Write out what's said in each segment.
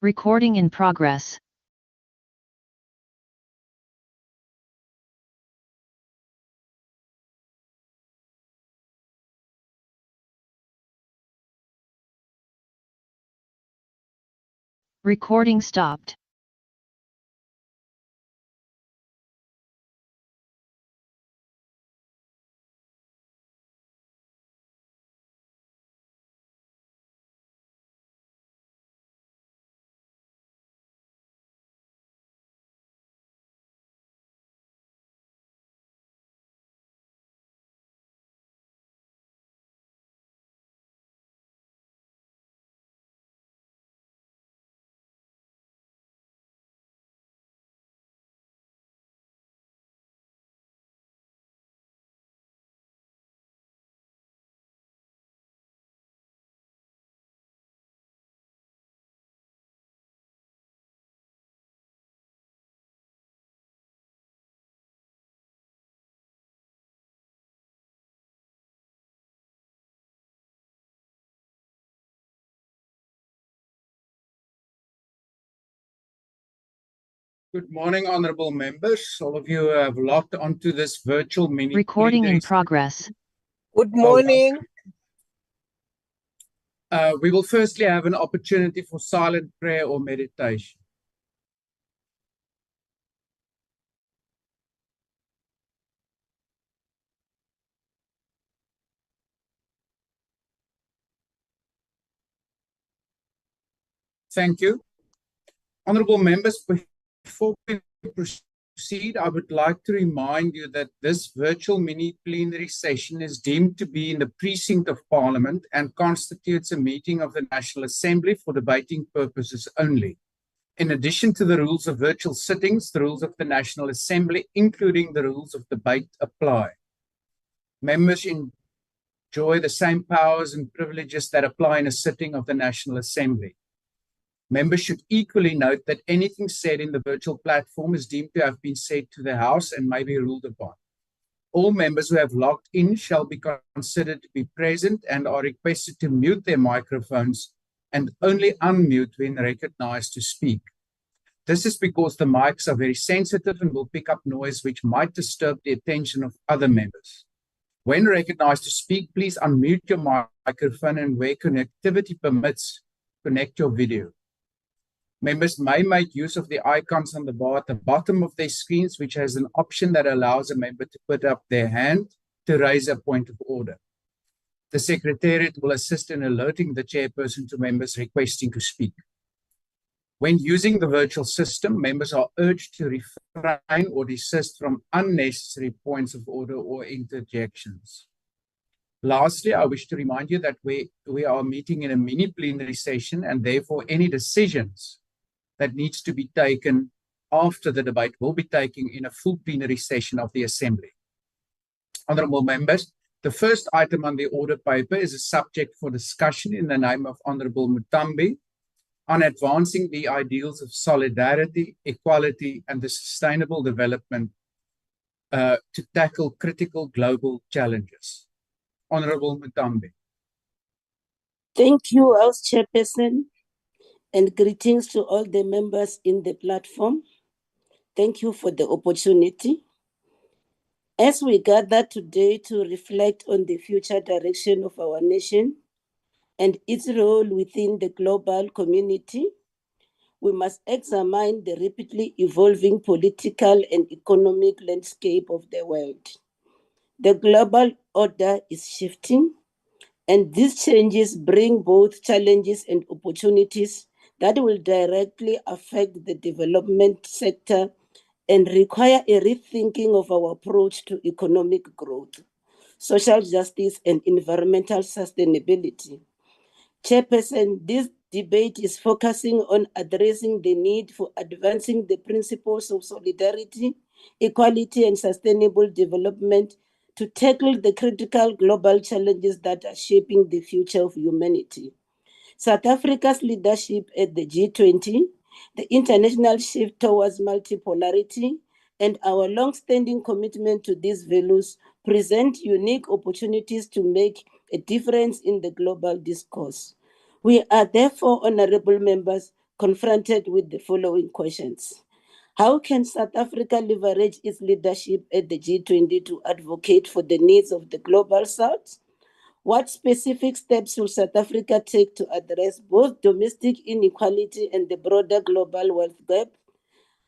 Recording in progress. Recording stopped. Good morning, honorable members. All of you have logged onto this virtual mini. Recording in progress. Good morning. We will firstly have an opportunity for silent prayer or meditation. Thank you. Honorable members, before we proceed, I would like to remind you that this virtual mini-plenary session is deemed to be in the precinct of Parliament and constitutes a meeting of the National Assembly for debating purposes only. In addition to the rules of virtual sittings, the rules of the National Assembly, including the rules of debate, apply. Members enjoy the same powers and privileges that apply in a sitting of the National Assembly. Members should equally note that anything said in the virtual platform is deemed to have been said to the House and may be ruled upon. All members who have logged in shall be considered to be present and are requested to mute their microphones and only unmute when recognized to speak. This is because the mics are very sensitive and will pick up noise which might disturb the attention of other members. When recognized to speak, please unmute your microphone and where connectivity permits, connect your video. Members may make use of the icons on the bar at the bottom of their screens, which has an option that allows a member to put up their hand to raise a point of order. The Secretariat will assist in alerting the chairperson to members requesting to speak. When using the virtual system, members are urged to refrain or desist from unnecessary points of order or interjections. Lastly, I wish to remind you that we are meeting in a mini-plenary session and therefore any decisions that needs to be taken after the debate will be taken in a full plenary session of the Assembly. Honourable members, the first item on the order paper is a subject for discussion in the name of Honourable Muthambi on advancing the ideals of solidarity, equality and the sustainable development to tackle critical global challenges. Honourable Muthambi. Thank you, House Chairperson, and greetings to all the members in the platform. Thank you for the opportunity. As we gather today to reflect on the future direction of our nation and its role within the global community, we must examine the rapidly evolving political and economic landscape of the world. The global order is shifting, and these changes bring both challenges and opportunities that will directly affect the development sector and require a rethinking of our approach to economic growth, social justice, and environmental sustainability. Chairperson, this debate is focusing on addressing the need for advancing the principles of solidarity, equality, and sustainable development to tackle the critical global challenges that are shaping the future of humanity. South Africa's leadership at the G20, the international shift towards multipolarity, and our long-standing commitment to these values present unique opportunities to make a difference in the global discourse. We are therefore, honorable members, confronted with the following questions. How can South Africa leverage its leadership at the G20 to advocate for the needs of the Global South? What specific steps will South Africa take to address both domestic inequality and the broader global wealth gap?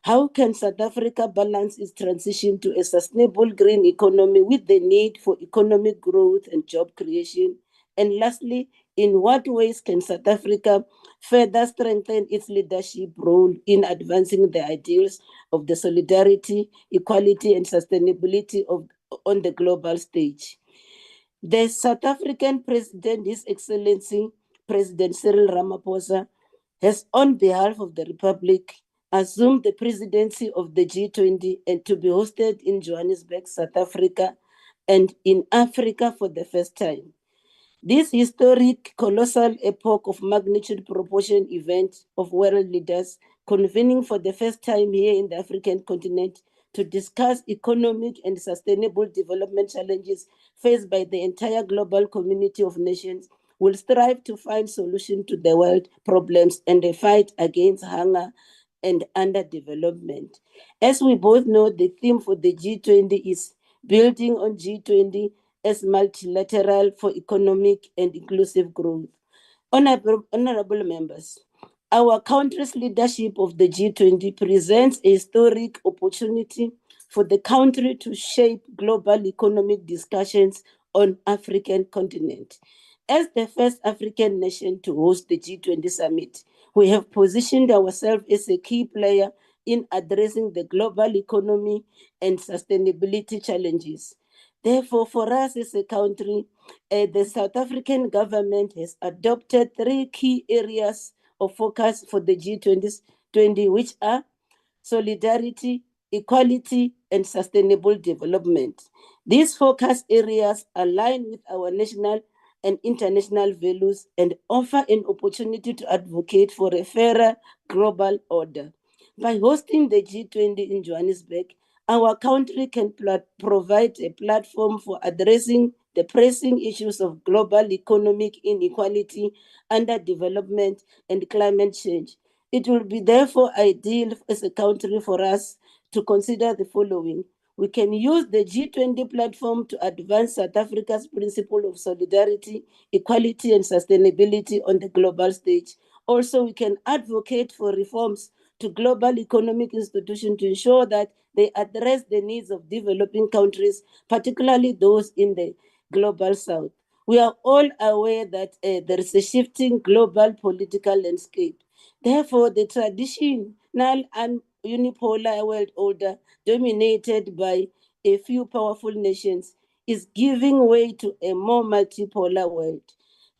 How can South Africa balance its transition to a sustainable green economy with the need for economic growth and job creation? And lastly, in what ways can South Africa further strengthen its leadership role in advancing the ideals of the solidarity, equality, and sustainability on the global stage? The South African President, His Excellency President Cyril Ramaphosa, has, on behalf of the Republic, assumed the presidency of the G20 and to be hosted in Johannesburg, South Africa, and in Africa for the first time. This historic, colossal epoch of magnitude proportion event of world leaders convening for the first time here in the African continent to discuss economic and sustainable development challenges faced by the entire global community of nations will strive to find solutions to the world problems and the fight against hunger and underdevelopment. As we both know, the theme for the G20 is building on G20 as multilateral for economic and inclusive growth. Honorable members, our country's leadership of the G20 presents a historic opportunity for the country to shape global economic discussions on African continent. As the first African nation to host the G20 summit, we have positioned ourselves as a key player in addressing the global economy and sustainability challenges. Therefore, for us as a country, the South African government has adopted 3 key areas of focus for the G20, which are solidarity, equality, and sustainable development. These focus areas align with our national and international values and offer an opportunity to advocate for a fairer global order. By hosting the G20 in Johannesburg, our country can provide a platform for addressing the pressing issues of global economic inequality, underdevelopment, and climate change. It will be therefore ideal as a country for us to consider the following. We can use the G20 platform to advance South Africa's principle of solidarity, equality, and sustainability on the global stage. Also, we can advocate for reforms to global economic institutions to ensure that they address the needs of developing countries, particularly those in the global south. We are all aware that there is a shifting global political landscape. Therefore, the traditional and unipolar world order dominated by a few powerful nations is giving way to a more multipolar world.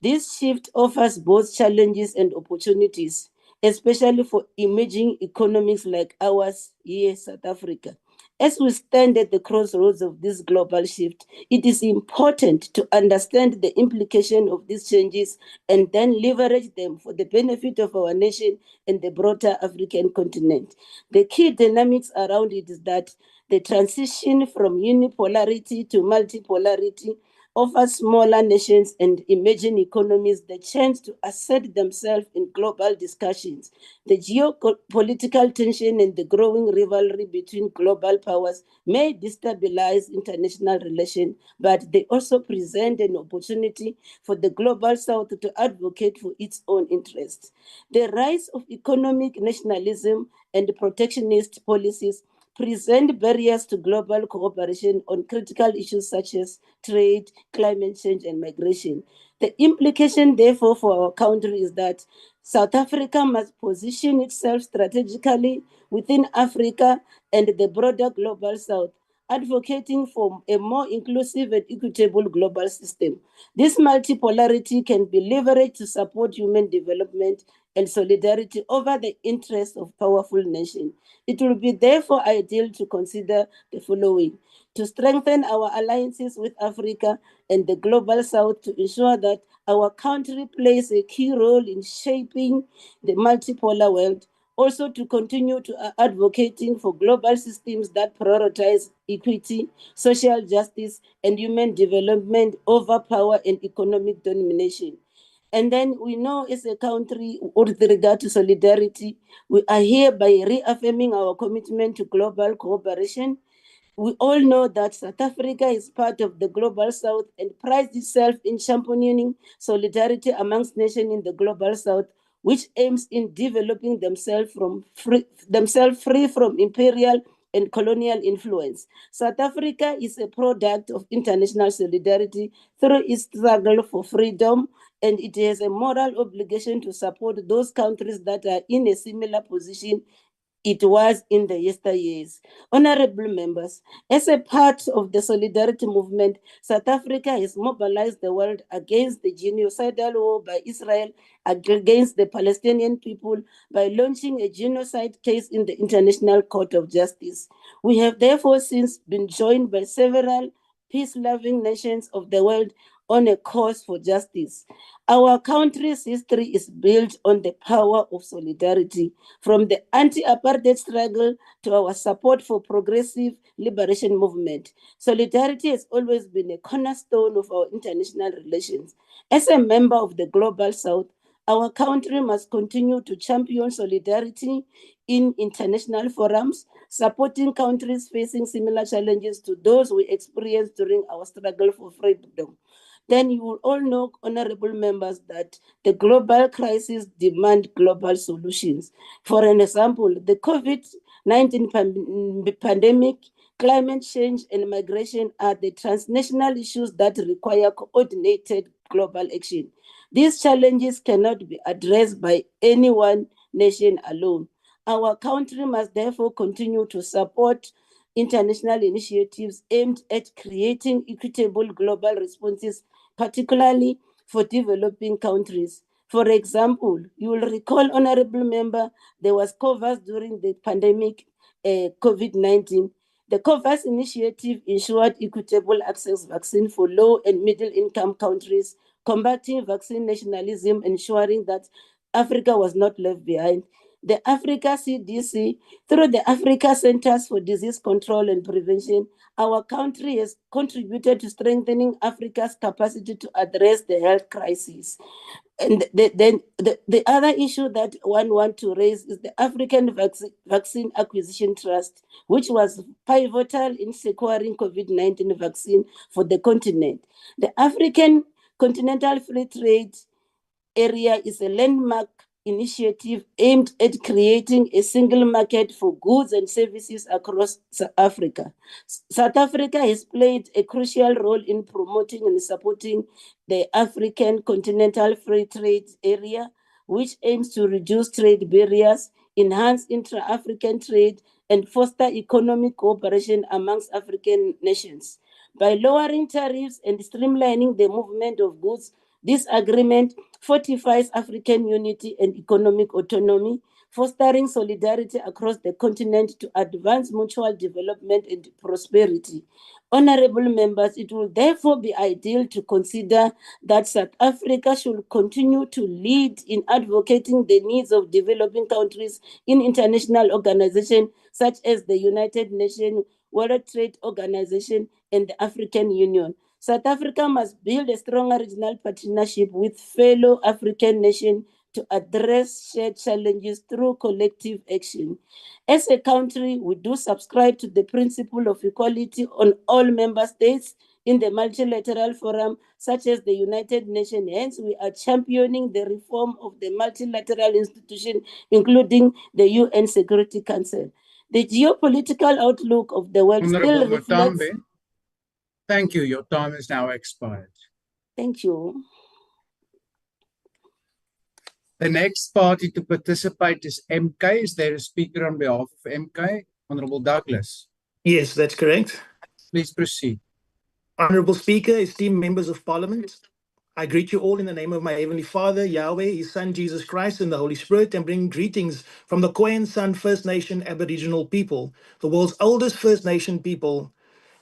This shift offers both challenges and opportunities, especially for emerging economies like ours here in South Africa. As we stand at the crossroads of this global shift, it is important to understand the implication of these changes and then leverage them for the benefit of our nation and the broader African continent. The key dynamics around it is that the transition from unipolarity to multipolarity offers smaller nations and emerging economies the chance to assert themselves in global discussions. The geopolitical tension and the growing rivalry between global powers may destabilize international relations, but they also present an opportunity for the global south to advocate for its own interests. The rise of economic nationalism and protectionist policies present barriers to global cooperation on critical issues such as trade, climate change, and migration. The implication, therefore, for our country is that South Africa must position itself strategically within Africa and the broader global south, advocating for a more inclusive and equitable global system. This multipolarity can be leveraged to support human development and solidarity over the interests of powerful nations. It will be therefore ideal to consider the following: to strengthen our alliances with Africa and the global south to ensure that our country plays a key role in shaping the multipolar world. Also, to continue to advocating for global systems that prioritize equity, social justice, and human development over power and economic domination. And then we know as a country, with regard to solidarity, we are hereby reaffirming our commitment to global cooperation. We all know that South Africa is part of the Global South and prides itself in championing solidarity amongst nations in the Global South, which aims in developing themselves free from imperial and colonial influence. South Africa is a product of international solidarity through its struggle for freedom, and it has a moral obligation to support those countries that are in a similar position it was in the yesteryears. Honorable members, as a part of the solidarity movement, South Africa has mobilized the world against the genocidal war by Israel against the Palestinian people by launching a genocide case in the International Court of Justice. We have therefore since been joined by several peace-loving nations of the world on a cause for justice. Our country's history is built on the power of solidarity, from the anti-apartheid struggle to our support for progressive liberation movement. Solidarity has always been a cornerstone of our international relations. As a member of the Global South, our country must continue to champion solidarity in international forums, supporting countries facing similar challenges to those we experienced during our struggle for freedom. Then you will all know, honorable members, that the global crisis demand global solutions. For an example, the COVID-19 pandemic, climate change, and migration are the transnational issues that require coordinated global action. These challenges cannot be addressed by any one nation alone. Our country must therefore continue to support international initiatives aimed at creating equitable global responses, particularly for developing countries. For example, you will recall, honorable member, there was COVAX during the pandemic COVID-19. The COVAX initiative ensured equitable access vaccine for low and middle income countries, combating vaccine nationalism, ensuring that Africa was not left behind. The Africa CDC, through the Africa Centers for Disease Control and Prevention, our country has contributed to strengthening Africa's capacity to address the health crisis. And the other issue that one wants to raise is the African Vaccine Acquisition Trust, which was pivotal in securing COVID-19 vaccine for the continent. The African Continental Free Trade Area is a landmark initiative aimed at creating a single market for goods and services across South Africa. South Africa has played a crucial role in promoting and supporting the African Continental Free Trade Area, which aims to reduce trade barriers, enhance intra-African trade, and foster economic cooperation amongst African nations. By lowering tariffs and streamlining the movement of goods, this agreement fortifies African unity and economic autonomy, fostering solidarity across the continent to advance mutual development and prosperity. Honorable members, it will therefore be ideal to consider that South Africa should continue to lead in advocating the needs of developing countries in international organizations such as the United Nations, World Trade Organization, and the African Union. South Africa must build a stronger regional partnership with fellow African nations to address shared challenges through collective action. As a country, we do subscribe to the principle of equality on all member states in the multilateral forum, such as the United Nations. Hence, we are championing the reform of the multilateral institution, including the UN Security Council. The geopolitical outlook of the world Honorable still reflects... Muthambi, thank you. Your time is now expired. Thank you. The next party to participate is MK. Is there a speaker on behalf of MK? Honorable Douglas. Yes, that's correct. Please proceed. Honorable Speaker, esteemed members of Parliament, I greet you all in the name of my Heavenly Father, Yahweh, His Son, Jesus Christ, and the Holy Spirit, and bring greetings from the Khoisan San First Nation Aboriginal people, the world's oldest First Nation people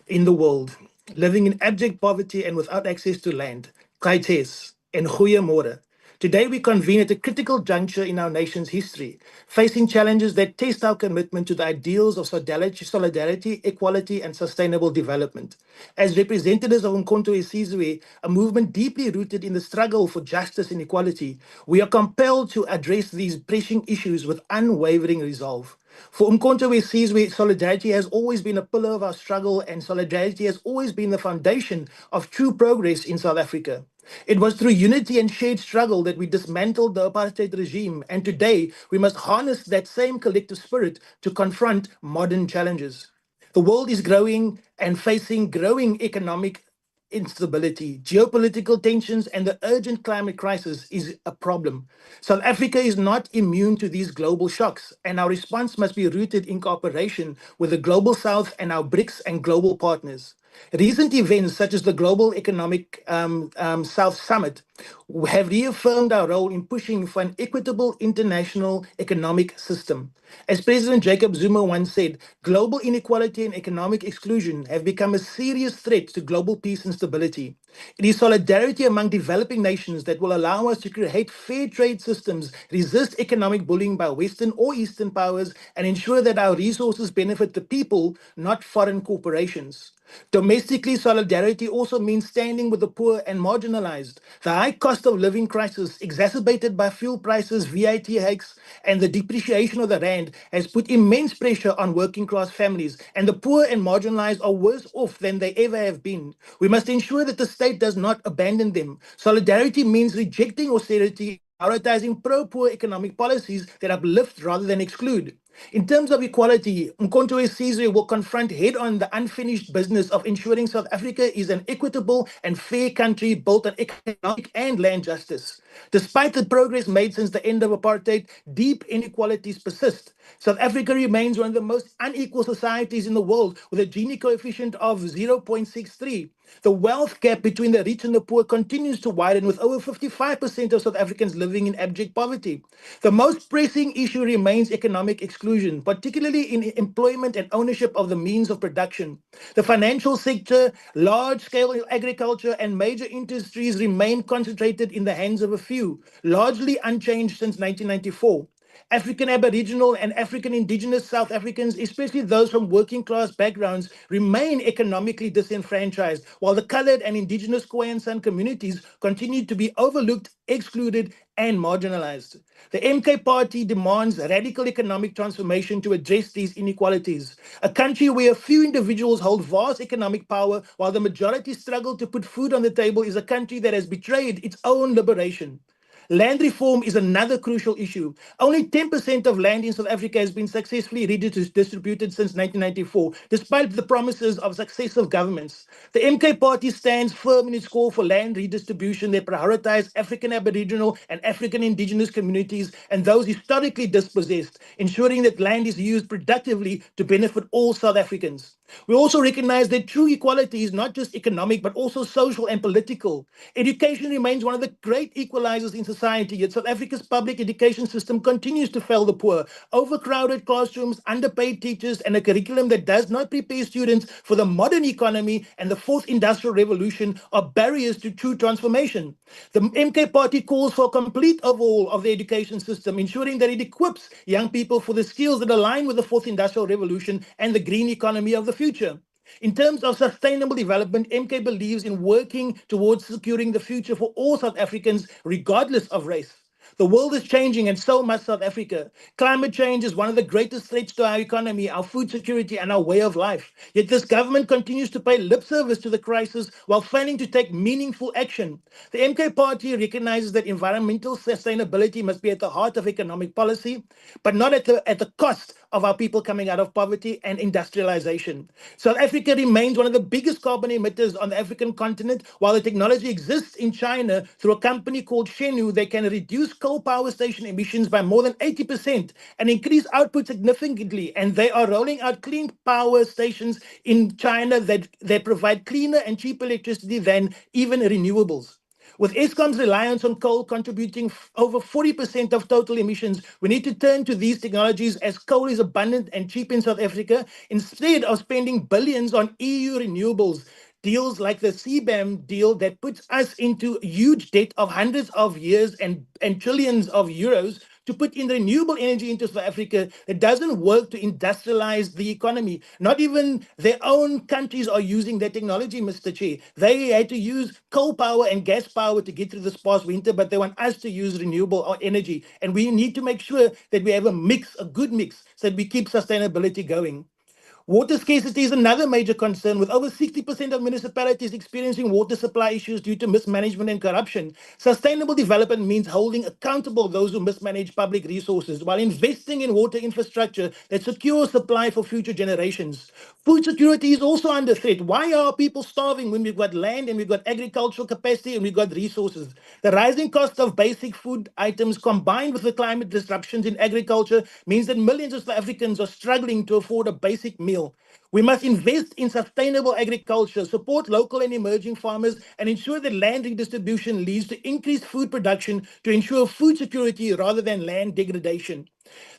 in the world, living in abject poverty and without access to land. Kaites and goeiemorgen. Today, we convene at a critical juncture in our nation's history, facing challenges that test our commitment to the ideals of solidarity, equality, and sustainable development. As representatives of Umkhonto weSizwe, a movement deeply rooted in the struggle for justice and equality, we are compelled to address these pressing issues with unwavering resolve. For Umkhonto weSizwe, solidarity has always been a pillar of our struggle, and solidarity has always been the foundation of true progress in South Africa. It was through unity and shared struggle that we dismantled the apartheid regime, and today we must harness that same collective spirit to confront modern challenges. The world is growing and facing growing economic instability, geopolitical tensions, and the urgent climate crisis is a problem. South Africa is not immune to these global shocks, and our response must be rooted in cooperation with the Global South and our BRICS and global partners. Recent events such as the Global Economic South Summit have reaffirmed our role in pushing for an equitable international economic system. As President Jacob Zuma once said, global inequality and economic exclusion have become a serious threat to global peace and stability. It is solidarity among developing nations that will allow us to create fair trade systems, resist economic bullying by Western or Eastern powers, and ensure that our resources benefit the people, not foreign corporations. Domestically, solidarity also means standing with the poor and marginalized. The high cost of living crisis, exacerbated by fuel prices, VAT hikes, and the depreciation of the rand, has put immense pressure on working class families, and the poor and marginalized are worse off than they ever have been. We must ensure that the state does not abandon them. Solidarity means rejecting austerity, prioritizing pro-poor economic policies that uplift rather than exclude. In terms of equality, Umkhonto weSizwe will confront head-on the unfinished business of ensuring South Africa is an equitable and fair country built on economic and land justice. Despite the progress made since the end of apartheid, deep inequalities persist. South Africa remains one of the most unequal societies in the world, with a Gini coefficient of 0.63. The wealth gap between the rich and the poor continues to widen, with over 55% of South Africans living in abject poverty. The most pressing issue remains economic exclusion, particularly in employment and ownership of the means of production. The financial sector, large-scale agriculture, and major industries remain concentrated in the hands of a few, largely unchanged since 1994. African Aboriginal and African Indigenous South Africans, especially those from working class backgrounds, remain economically disenfranchised, while the colored and Indigenous Khoisan San communities continue to be overlooked, excluded, and marginalized. The MK Party demands radical economic transformation to address these inequalities. A country where a few individuals hold vast economic power while the majority struggle to put food on the table is a country that has betrayed its own liberation. Land reform is another crucial issue. Only 10% of land in South Africa has been successfully redistributed since 1994, despite the promises of successive governments. The MK Party stands firm in its call for land redistribution that prioritizes African Aboriginal and African Indigenous communities and those historically dispossessed, ensuring that land is used productively to benefit all South Africans. We also recognize that true equality is not just economic, but also social and political. Education remains one of the great equalizers in society, yet South Africa's public education system continues to fail the poor. Overcrowded classrooms, underpaid teachers, and a curriculum that does not prepare students for the modern economy and the fourth industrial revolution are barriers to true transformation. The MK Party calls for a complete overhaul of the education system, ensuring that it equips young people for the skills that align with the fourth industrial revolution and the green economy of the future. In terms of sustainable development, MK believes in working towards securing the future for all South Africans, regardless of race. The world is changing, and so must South Africa. Climate change is one of the greatest threats to our economy, our food security, and our way of life. Yet this government continues to pay lip service to the crisis while failing to take meaningful action. The MK Party recognizes that environmental sustainability must be at the heart of economic policy, but not at the cost of our people coming out of poverty and industrialization. South Africa remains one of the biggest carbon emitters on the African continent. While the technology exists in China through a company called Shenu, they can reduce coal power station emissions by more than 80% and increase output significantly. And they are rolling out clean power stations in China that provide cleaner and cheaper electricity than even renewables. With Eskom's reliance on coal contributing over 40% of total emissions, we need to turn to these technologies as coal is abundant and cheap in South Africa, instead of spending billions on EU renewables. deals like the CBAM deal that puts us into huge debt of hundreds of years and trillions of euros to put in renewable energy into South Africa that doesn't work to industrialize the economy. Not even their own countries are using that technology, Mr. Chair. They had to use coal power and gas power to get through this past winter, but they want us to use renewable energy. And we need to make sure that we have a mix, a good mix, so that we keep sustainability going. Water scarcity is another major concern, with over 60% of municipalities experiencing water supply issues due to mismanagement and corruption. Sustainable development means holding accountable those who mismanage public resources while investing in water infrastructure that secures supply for future generations. Food security is also under threat. Why are people starving when we've got land and we've got agricultural capacity and we've got resources? The rising cost of basic food items combined with the climate disruptions in agriculture means that millions of South Africans are struggling to afford a basic meal. We must invest in sustainable agriculture, support local and emerging farmers, and ensure that land redistribution leads to increased food production to ensure food security rather than land degradation.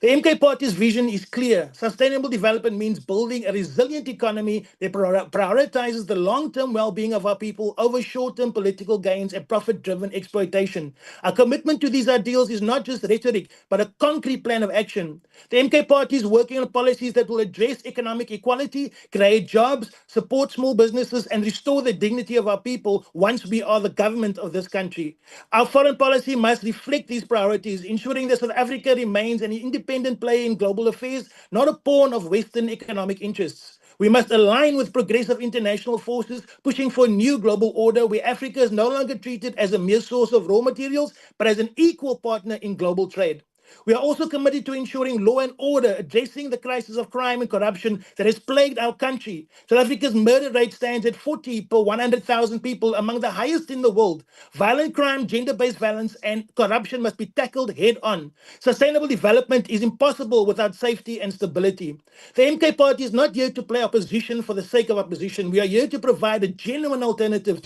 The MK Party's vision is clear. Sustainable development means building a resilient economy that prioritizes the long-term well-being of our people over short-term political gains and profit-driven exploitation. Our commitment to these ideals is not just rhetoric, but a concrete plan of action. The MK Party is working on policies that will address economic equality, create jobs, support small businesses, and restore the dignity of our people once we are the government of this country. Our foreign policy must reflect these priorities, ensuring that South Africa remains an independent player in global affairs, not a pawn of Western economic interests. We must align with progressive international forces, pushing for a new global order where Africa is no longer treated as a mere source of raw materials, but as an equal partner in global trade. We are also committed to ensuring law and order, addressing the crisis of crime and corruption that has plagued our country. South Africa's murder rate stands at 40 per 100,000 people, among the highest in the world. Violent crime, gender-based violence, and corruption must be tackled head-on. Sustainable development is impossible without safety and stability. The MK Party is not here to play opposition for the sake of opposition. We are here to provide a genuine alternative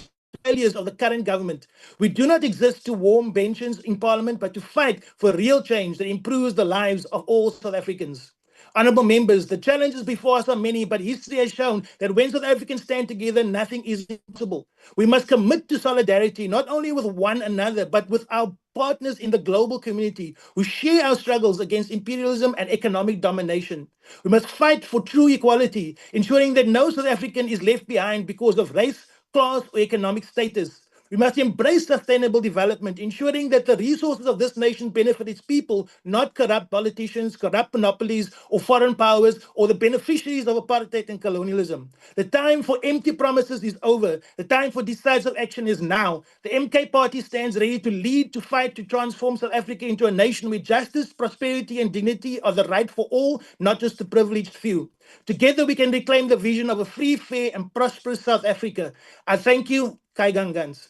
failures of the current government. We do not exist to warm benches in parliament, but to fight for real change that improves the lives of all South Africans. Honourable members, the challenges before us are many, but history has shown that when South Africans stand together, nothing is impossible. We must commit to solidarity, not only with one another, but with our partners in the global community who share our struggles against imperialism and economic domination. We must fight for true equality, ensuring that no South African is left behind because of race, class, or economic status. We must embrace sustainable development, ensuring that the resources of this nation benefit its people, not corrupt politicians, corrupt monopolies, or foreign powers, or the beneficiaries of apartheid and colonialism. The time for empty promises is over. The time for decisive action is now. The MK Party stands ready to lead, to fight, to transform South Africa into a nation where justice, prosperity, and dignity are the right for all, not just the privileged few. Together we can reclaim the vision of a free, fair, and prosperous South Africa. I thank you. Kai Gangans.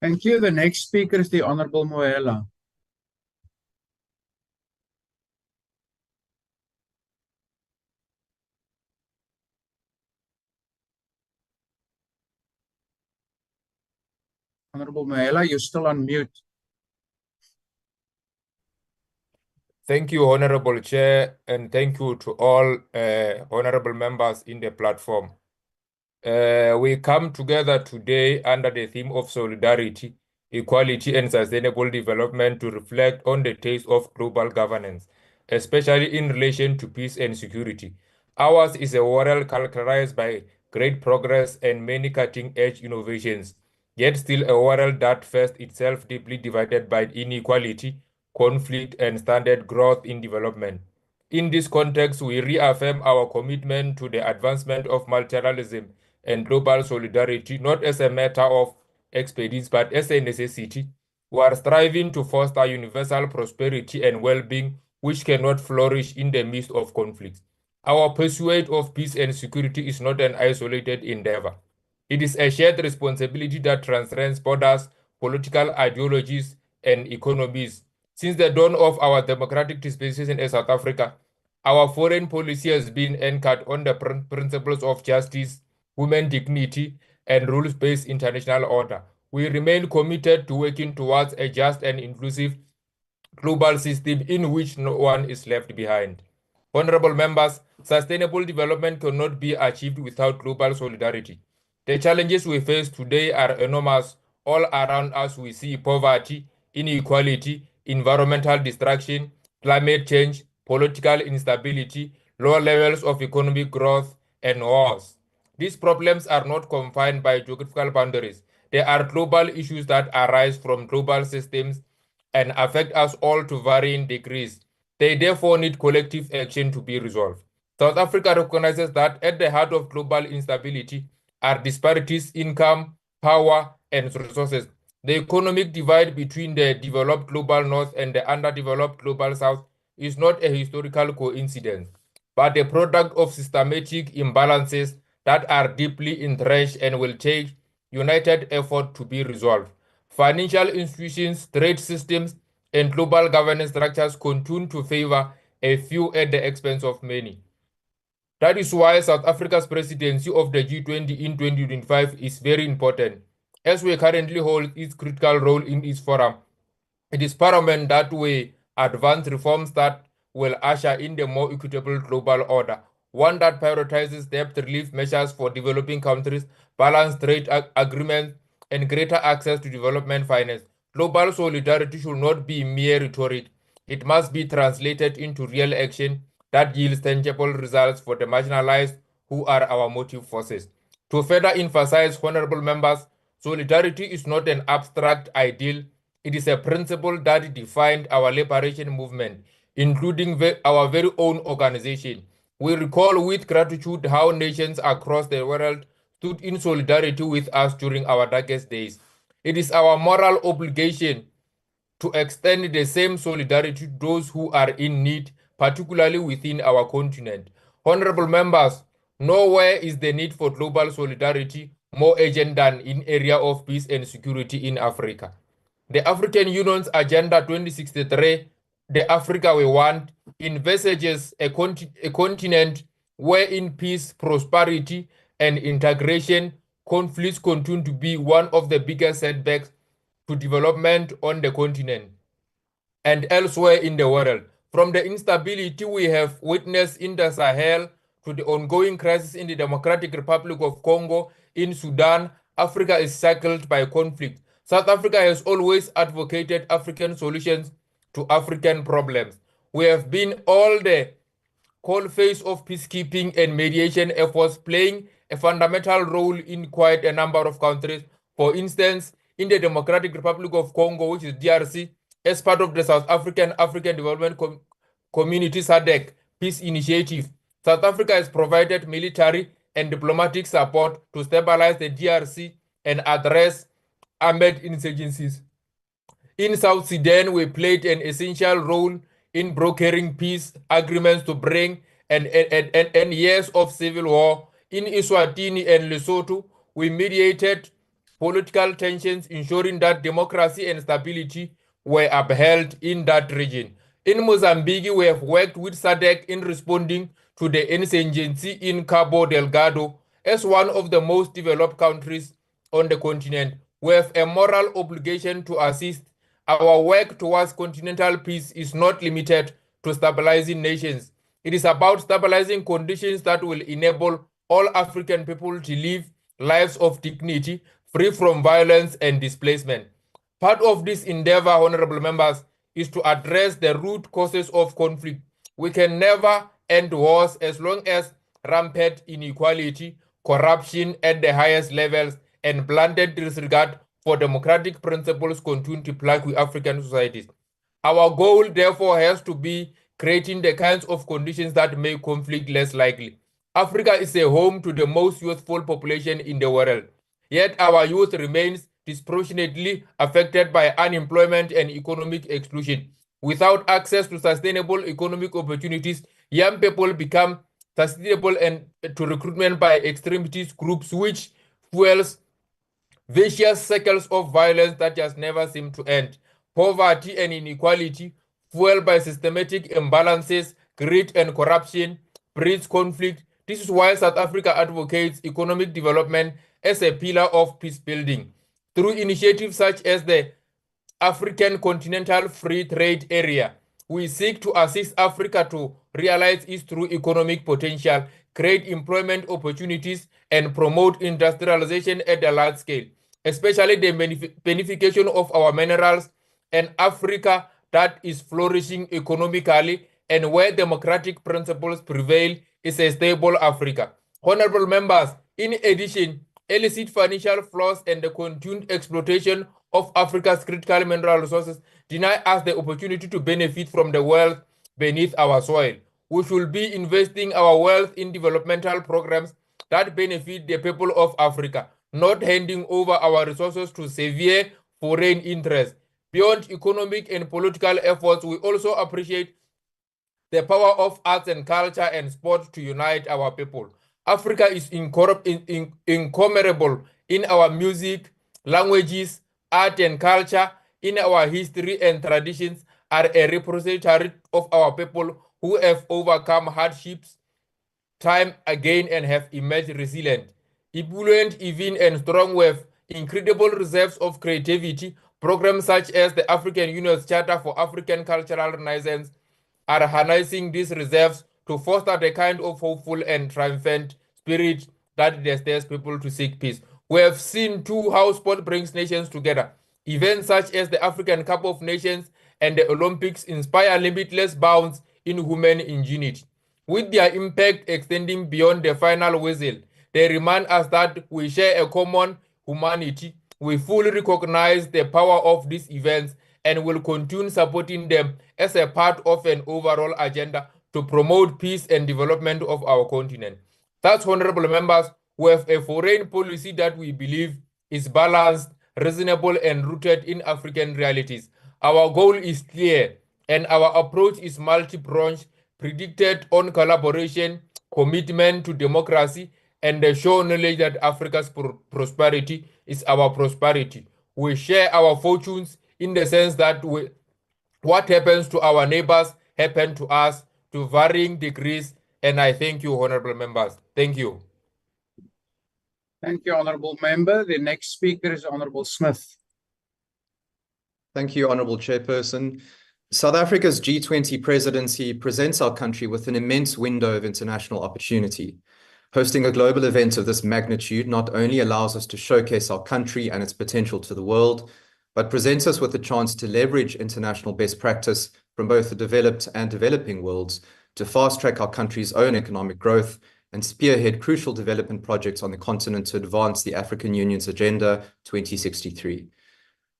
Thank you. The next speaker is the Honorable Moela. Honorable Moela, you're still on mute. Thank you, Honorable Chair, and thank you to all honorable members in the platform. We come together today under the theme of solidarity, equality, and sustainable development to reflect on the taste of global governance, especially in relation to peace and security. Ours is a world characterized by great progress and many cutting-edge innovations, yet still a world that first itself deeply divided by inequality, conflict, and standard growth in development. In this context, we reaffirm our commitment to the advancement of multilateralism and global solidarity, not as a matter of expedience, but as a necessity. We are striving to foster universal prosperity and well-being, which cannot flourish in the midst of conflicts. Our pursuit of peace and security is not an isolated endeavor. It is a shared responsibility that transcends borders, political ideologies, and economies. Since the dawn of our democratic dispensation in South Africa, our foreign policy has been anchored on the principles of justice, human dignity, and rules-based international order. We remain committed to working towards a just and inclusive global system in which no one is left behind. Honorable members, sustainable development cannot be achieved without global solidarity. The challenges we face today are enormous. All around us we see poverty, inequality, environmental destruction, climate change, political instability, low levels of economic growth, and wars. These problems are not confined by geographical boundaries. They are global issues that arise from global systems and affect us all to varying degrees. They therefore need collective action to be resolved. South Africa recognizes that at the heart of global instability are disparities in income, power, and resources. The economic divide between the developed global north and the underdeveloped global south is not a historical coincidence, but a product of systematic imbalances that are deeply entrenched and will take united effort to be resolved. Financial institutions, trade systems, and global governance structures continue to favor a few at the expense of many. That is why South Africa's presidency of the G20 in 2025 is very important, as we currently hold its critical role in its forum. It is paramount that we advance reforms that will usher in the more equitable global order, one that prioritizes debt relief measures for developing countries, balanced trade agreements, and greater access to development finance. Global solidarity should not be mere rhetoric. It must be translated into real action that yields tangible results for the marginalized who are our motive forces. To further emphasize, honorable members, solidarity is not an abstract ideal. It is a principle that defined our liberation movement, including our very own organization. We recall with gratitude how nations across the world stood in solidarity with us during our darkest days. It is our moral obligation to extend the same solidarity to those who are in need, particularly within our continent. Honorable members, nowhere is the need for global solidarity more urgent than in area of peace and security in Africa. The African Union's Agenda 2063, the Africa we want, envisages a continent wherein peace, prosperity, and integration conflicts continue to be one of the biggest setbacks to development on the continent and elsewhere in the world. From the instability we have witnessed in the Sahel to the ongoing crisis in the Democratic Republic of Congo, in Sudan, Africa is shackled by conflict. South Africa has always advocated African solutions to African problems. We have been all the coal face of peacekeeping and mediation efforts playing a fundamental role in quite a number of countries. For instance, in the Democratic Republic of Congo, which is DRC, as part of the South African Development Community SADC Peace Initiative, South Africa has provided military and diplomatic support to stabilize the DRC and address armed insurgencies. In South Sudan, we played an essential role in brokering peace agreements to bring and years of civil war. In Eswatini and Lesotho, we mediated political tensions, ensuring that democracy and stability were upheld in that region. In Mozambique, we have worked with SADC in responding to the insurgency in Cabo Delgado. As one of the most developed countries on the continent, we have a moral obligation to assist. Our work towards continental peace is not limited to stabilizing nations. It is about stabilizing conditions that will enable all African people to live lives of dignity, free from violence and displacement. Part of this endeavor, honorable members, is to address the root causes of conflict. We can never end wars as long as rampant inequality, corruption at the highest levels, and blunted disregard for democratic principles continue to plague with African societies. Our goal, therefore, has to be creating the kinds of conditions that make conflict less likely. Africa is a home to the most youthful population in the world. Yet our youth remains disproportionately affected by unemployment and economic exclusion. Without access to sustainable economic opportunities, young people become susceptible and to recruitment by extremist groups, which fuels vicious cycles of violence that just never seem to end. Poverty and inequality, fueled by systematic imbalances, greed and corruption, breeds conflict. This is why South Africa advocates economic development as a pillar of peace building. Through initiatives such as the African Continental Free Trade Area, we seek to assist Africa to realize its true economic potential, create employment opportunities, and promote industrialization at a large scale, especially the benefication of our minerals and Africa that is flourishing economically and where democratic principles prevail is a stable Africa. Honorable members, in addition, illicit financial flows and the continued exploitation of Africa's critical mineral resources deny us the opportunity to benefit from the wealth beneath our soil. We should be investing our wealth in developmental programs that benefit the people of Africa, not handing over our resources to severe foreign interests. Beyond economic and political efforts, we also appreciate the power of arts and culture and sport to unite our people. Africa is incomparable in our music, languages, art and culture, in our history and traditions, are a repository of our people who have overcome hardships time again and have emerged resilient, ebullient, even and strong with incredible reserves of creativity. Programs such as the African Union's Charter for African Cultural Renaissance are harnessing these reserves to foster the kind of hopeful and triumphant spirit that stirs people to seek peace. We have seen too how sport brings nations together. Events such as the African Cup of Nations and the Olympics inspire limitless bounds in human ingenuity. With their impact extending beyond the final whistle, they remind us that we share a common humanity. We fully recognize the power of these events and will continue supporting them as a part of an overall agenda to promote peace and development of our continent. Thus, honorable members, we have a foreign policy that we believe is balanced, reasonable, and rooted in African realities. Our goal is clear, and our approach is multi-pronged, predicted on collaboration, commitment to democracy, and the show knowledge that Africa's prosperity is our prosperity. We share our fortunes in the sense that what happens to our neighbors happen to us to varying degrees. And I thank you, honorable members. Thank you. Thank you, honorable member. The next speaker is Honorable Smith. Thank you, Honorable Chairperson. South Africa's G20 presidency presents our country with an immense window of international opportunity. Hosting a global event of this magnitude not only allows us to showcase our country and its potential to the world, but presents us with a chance to leverage international best practice from both the developed and developing worlds to fast-track our country's own economic growth and spearhead crucial development projects on the continent to advance the African Union's Agenda 2063.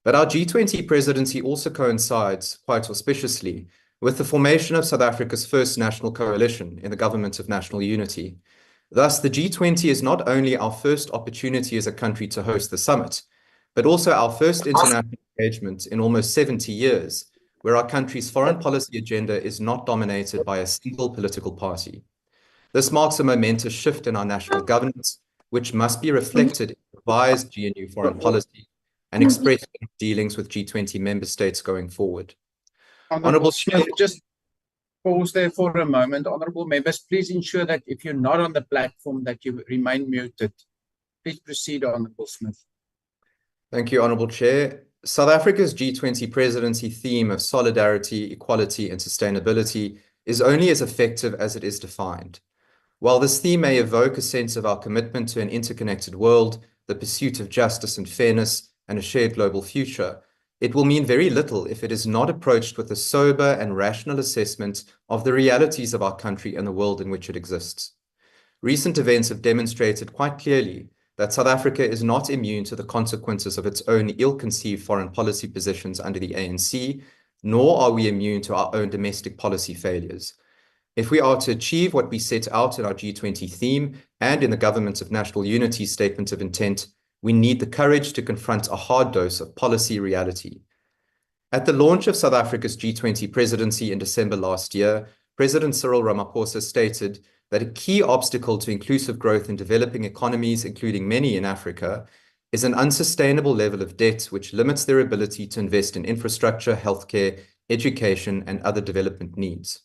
But our G20 presidency also coincides, quite auspiciously, with the formation of South Africa's first national coalition in the Government of National Unity. Thus, the G20 is not only our first opportunity as a country to host the summit, but also our first international engagement in almost 70 years, where our country's foreign policy agenda is not dominated by a single political party. This marks a momentous shift in our national governance, which must be reflected in revised GNU foreign policy and expressed in dealings with G20 member states going forward. Honorable Smith, just pause there for a moment. Honorable members, please ensure that if you're not on the platform that you remain muted. Please proceed, Honorable Smith. Thank you, Honorable Chair. South Africa's G20 presidency theme of solidarity, equality, and sustainability is only as effective as it is defined. While this theme may evoke a sense of our commitment to an interconnected world, the pursuit of justice and fairness, and a shared global future, it will mean very little if it is not approached with a sober and rational assessment of the realities of our country and the world in which it exists. Recent events have demonstrated quite clearly that South Africa is not immune to the consequences of its own ill-conceived foreign policy positions under the ANC, nor are we immune to our own domestic policy failures. If we are to achieve what we set out in our G20 theme and in the Government of National Unity Statement of Intent, we need the courage to confront a hard dose of policy reality. At the launch of South Africa's G20 presidency in December last year, President Cyril Ramaphosa stated that a key obstacle to inclusive growth in developing economies, including many in Africa, is an unsustainable level of debt which limits their ability to invest in infrastructure, healthcare, education, and other development needs.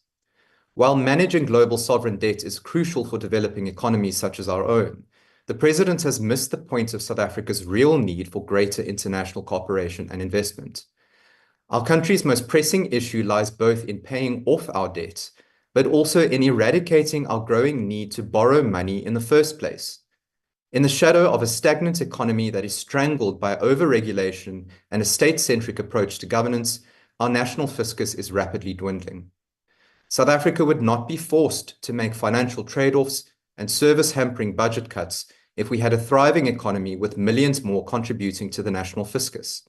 While managing global sovereign debt is crucial for developing economies such as our own, the President has missed the point of South Africa's real need for greater international cooperation and investment. Our country's most pressing issue lies both in paying off our debt, but also in eradicating our growing need to borrow money in the first place. In the shadow of a stagnant economy that is strangled by overregulation and a state-centric approach to governance, our national fiscus is rapidly dwindling. South Africa would not be forced to make financial trade-offs and service-hampering budget cuts if we had a thriving economy with millions more contributing to the national fiscus.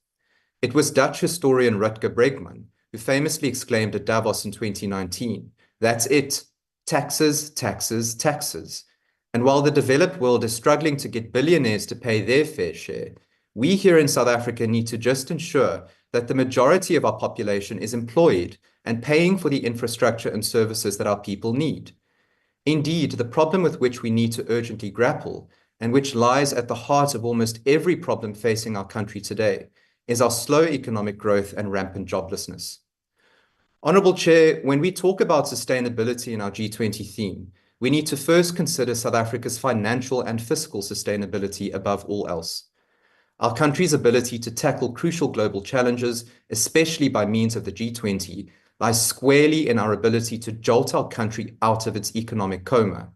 It was Dutch historian Rutger Bregman who famously exclaimed at Davos in 2019, "That's it, taxes, taxes, taxes." And while the developed world is struggling to get billionaires to pay their fair share, we here in South Africa need to just ensure that the majority of our population is employed and paying for the infrastructure and services that our people need. Indeed, the problem with which we need to urgently grapple, and which lies at the heart of almost every problem facing our country today, is our slow economic growth and rampant joblessness. Honourable Chair, when we talk about sustainability in our G20 theme, we need to first consider South Africa's financial and fiscal sustainability above all else. Our country's ability to tackle crucial global challenges, especially by means of the G20, lies squarely in our ability to jolt our country out of its economic coma.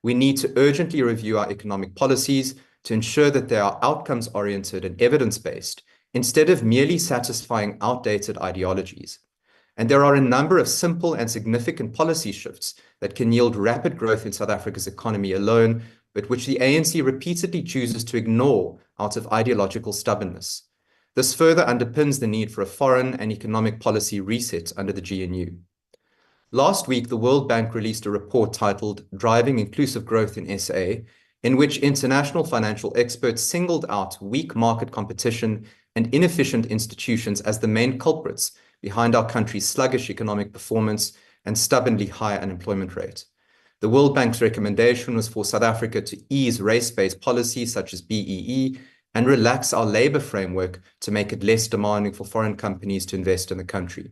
We need to urgently review our economic policies to ensure that they are outcomes-oriented and evidence-based, instead of merely satisfying outdated ideologies. And there are a number of simple and significant policy shifts that can yield rapid growth in South Africa's economy alone, but which the ANC repeatedly chooses to ignore out of ideological stubbornness. This further underpins the need for a foreign and economic policy reset under the GNU. Last week, the World Bank released a report titled Driving Inclusive Growth in SA, in which international financial experts singled out weak market competition and inefficient institutions as the main culprits behind our country's sluggish economic performance and stubbornly high unemployment rate. The World Bank's recommendation was for South Africa to ease race-based policies such as BEE and relax our labor framework to make it less demanding for foreign companies to invest in the country.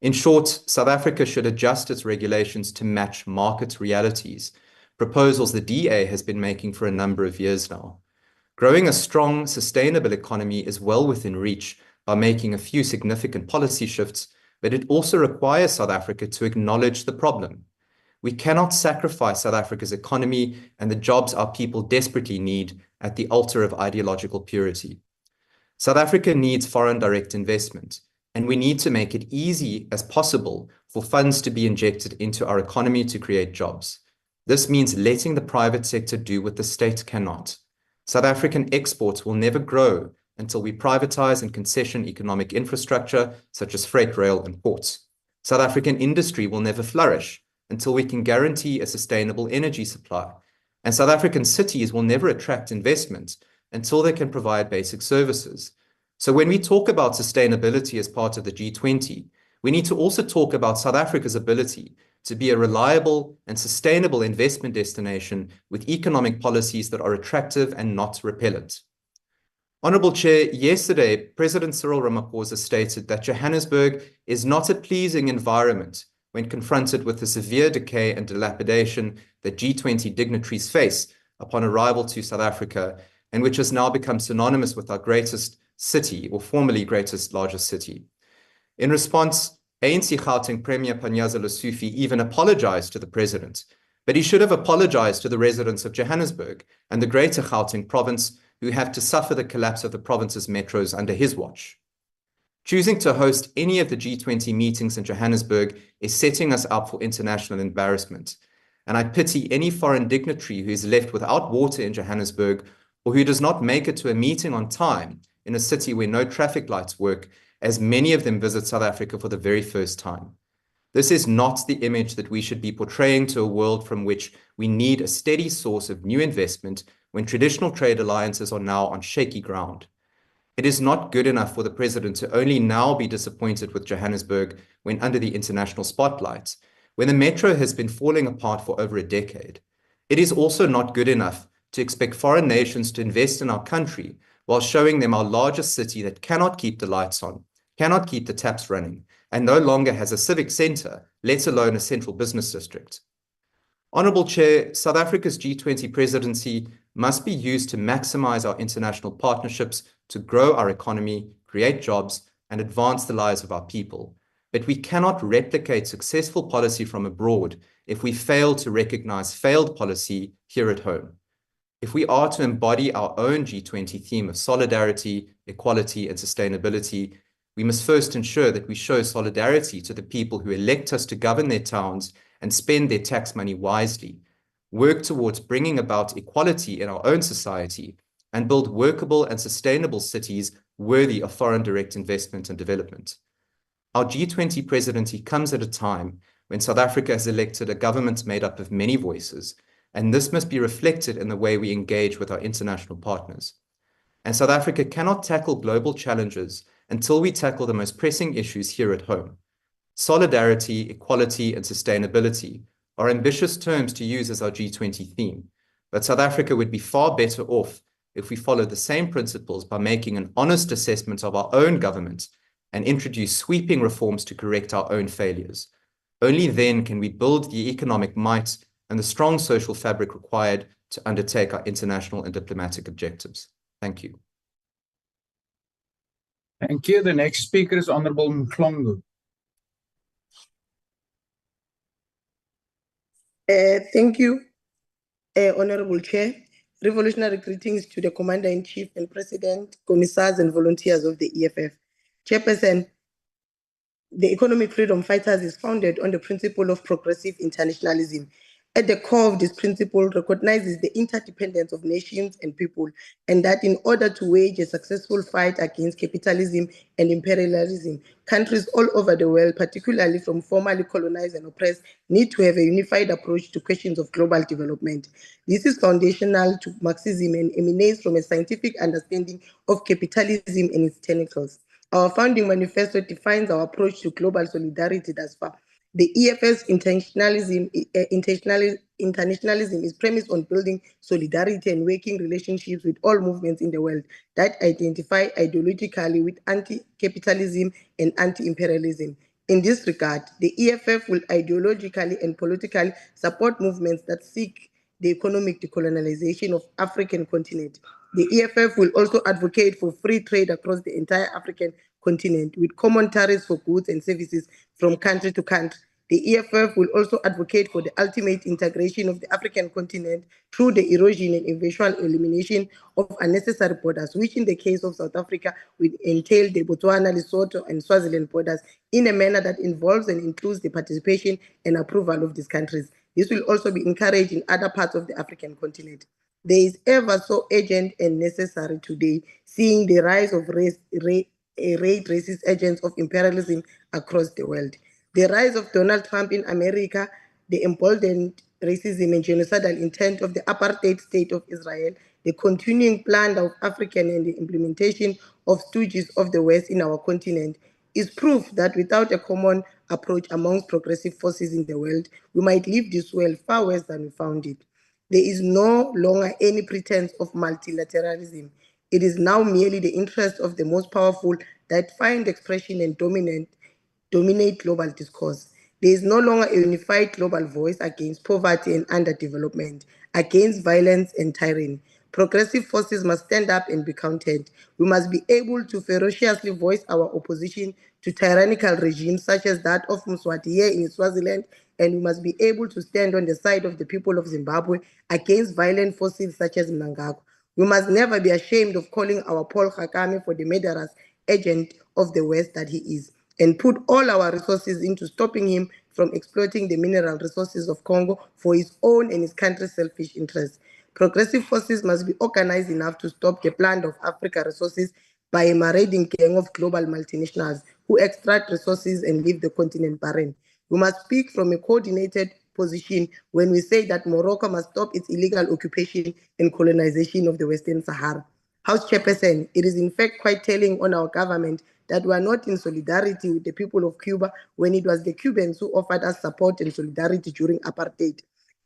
In short, South Africa should adjust its regulations to match market realities, proposals the DA has been making for a number of years now. Growing a strong, sustainable economy is well within reach by making a few significant policy shifts, but it also requires South Africa to acknowledge the problem. We cannot sacrifice South Africa's economy and the jobs our people desperately need at the altar of ideological purity. South Africa needs foreign direct investment, and we need to make it easy as possible for funds to be injected into our economy to create jobs. This means letting the private sector do what the state cannot. South African exports will never grow until we privatize and concession economic infrastructure such as freight rail and ports. South African industry will never flourish until we can guarantee a sustainable energy supply. And South African cities will never attract investment until they can provide basic services. So when we talk about sustainability as part of the G20, we need to also talk about South Africa's ability to be a reliable and sustainable investment destination with economic policies that are attractive and not repellent. Honourable Chair, yesterday, President Cyril Ramaphosa stated that Johannesburg is not a pleasing environment when confronted with the severe decay and dilapidation that G20 dignitaries face upon arrival to South Africa, and which has now become synonymous with our greatest city, or formerly greatest largest city. In response, ANC Gauteng Premier Panyaza Lesufi even apologized to the president, but he should have apologized to the residents of Johannesburg and the greater Gauteng province who have to suffer the collapse of the province's metros under his watch. Choosing to host any of the G20 meetings in Johannesburg is setting us up for international embarrassment, and I pity any foreign dignitary who is left without water in Johannesburg or who does not make it to a meeting on time in a city where no traffic lights work, as many of them visit South Africa for the very first time. This is not the image that we should be portraying to a world from which we need a steady source of new investment when traditional trade alliances are now on shaky ground. It is not good enough for the president to only now be disappointed with Johannesburg when under the international spotlight, when the metro has been falling apart for over a decade. It is also not good enough to expect foreign nations to invest in our country while showing them our largest city that cannot keep the lights on, cannot keep the taps running, and no longer has a civic centre, let alone a central business district. Honourable Chair, South Africa's G20 presidency must be used to maximise our international partnerships to grow our economy, create jobs, and advance the lives of our people. but we cannot replicate successful policy from abroad if we fail to recognize failed policy here at home. If we are to embody our own G20 theme of solidarity, equality, and sustainability, we must first ensure that we show solidarity to the people who elect us to govern their towns and spend their tax money wisely, work towards bringing about equality in our own society, and build workable and sustainable cities worthy of foreign direct investment and development. Our G20 presidency comes at a time when South Africa has elected a government made up of many voices, and this must be reflected in the way we engage with our international partners. And South Africa cannot tackle global challenges until we tackle the most pressing issues here at home. Solidarity, equality, and sustainability are ambitious terms to use as our G20 theme, but South Africa would be far better off if we followed the same principles by making an honest assessment of our own government and introduce sweeping reforms to correct our own failures. Only then can we build the economic might and the strong social fabric required to undertake our international and diplomatic objectives. Thank you. Thank you. The next speaker is Honorable Mklongo. Thank you, Honorable Chair. Revolutionary greetings to the Commander-in-Chief and President, Commissars and volunteers of the EFF. Chairperson, the Economic Freedom Fighters is founded on the principle of progressive internationalism. At the core of this principle recognizes the interdependence of nations and people, and that in order to wage a successful fight against capitalism and imperialism, countries all over the world, particularly from formerly colonized and oppressed, need to have a unified approach to questions of global development. This is foundational to Marxism and emanates from a scientific understanding of capitalism and its tentacles. Our founding manifesto defines our approach to global solidarity thus far. The EFS internationalism is premised on building solidarity and working relationships with all movements in the world that identify ideologically with anti-capitalism and anti-imperialism. In this regard, the EFF will ideologically and politically support movements that seek the economic decolonization of African continent. The EFF will also advocate for free trade across the entire African continent with common tariffs for goods and services from country to country. The EFF will also advocate for the ultimate integration of the African continent through the erosion and eventual elimination of unnecessary borders, which in the case of South Africa will entail the Botswana, Lesotho, and Swaziland borders in a manner that involves and includes the participation and approval of these countries. This will also be encouraged in other parts of the African continent. There is ever so urgent and necessary today, seeing the rise of racist agents of imperialism across the world. The rise of Donald Trump in America, the emboldened racism and genocidal intent of the apartheid state of Israel, the continuing plan of African and the implementation of stooges of the West in our continent is proof that without a common approach amongst progressive forces in the world, we might leave this world far worse than we found it. There is no longer any pretense of multilateralism. It is now merely the interest of the most powerful that find expression and dominate global discourse. There is no longer a unified global voice against poverty and underdevelopment, against violence and tyranny. Progressive forces must stand up and be counted. We must be able to ferociously voice our opposition to tyrannical regimes such as that of Mswati here in Swaziland, and we must be able to stand on the side of the people of Zimbabwe against violent forces such as Mnangagwa. We must never be ashamed of calling our Paul Kagame for the murderous agent of the West that he is, and put all our resources into stopping him from exploiting the mineral resources of Congo for his own and his country's selfish interests. Progressive forces must be organized enough to stop the plunder of Africa resources by a marauding gang of global multinationals who extract resources and leave the continent barren. We must speak from a coordinated position when we say that Morocco must stop its illegal occupation and colonization of the Western Sahara. House Chairperson, it is in fact quite telling on our government that we are not in solidarity with the people of Cuba when it was the Cubans who offered us support and solidarity during apartheid.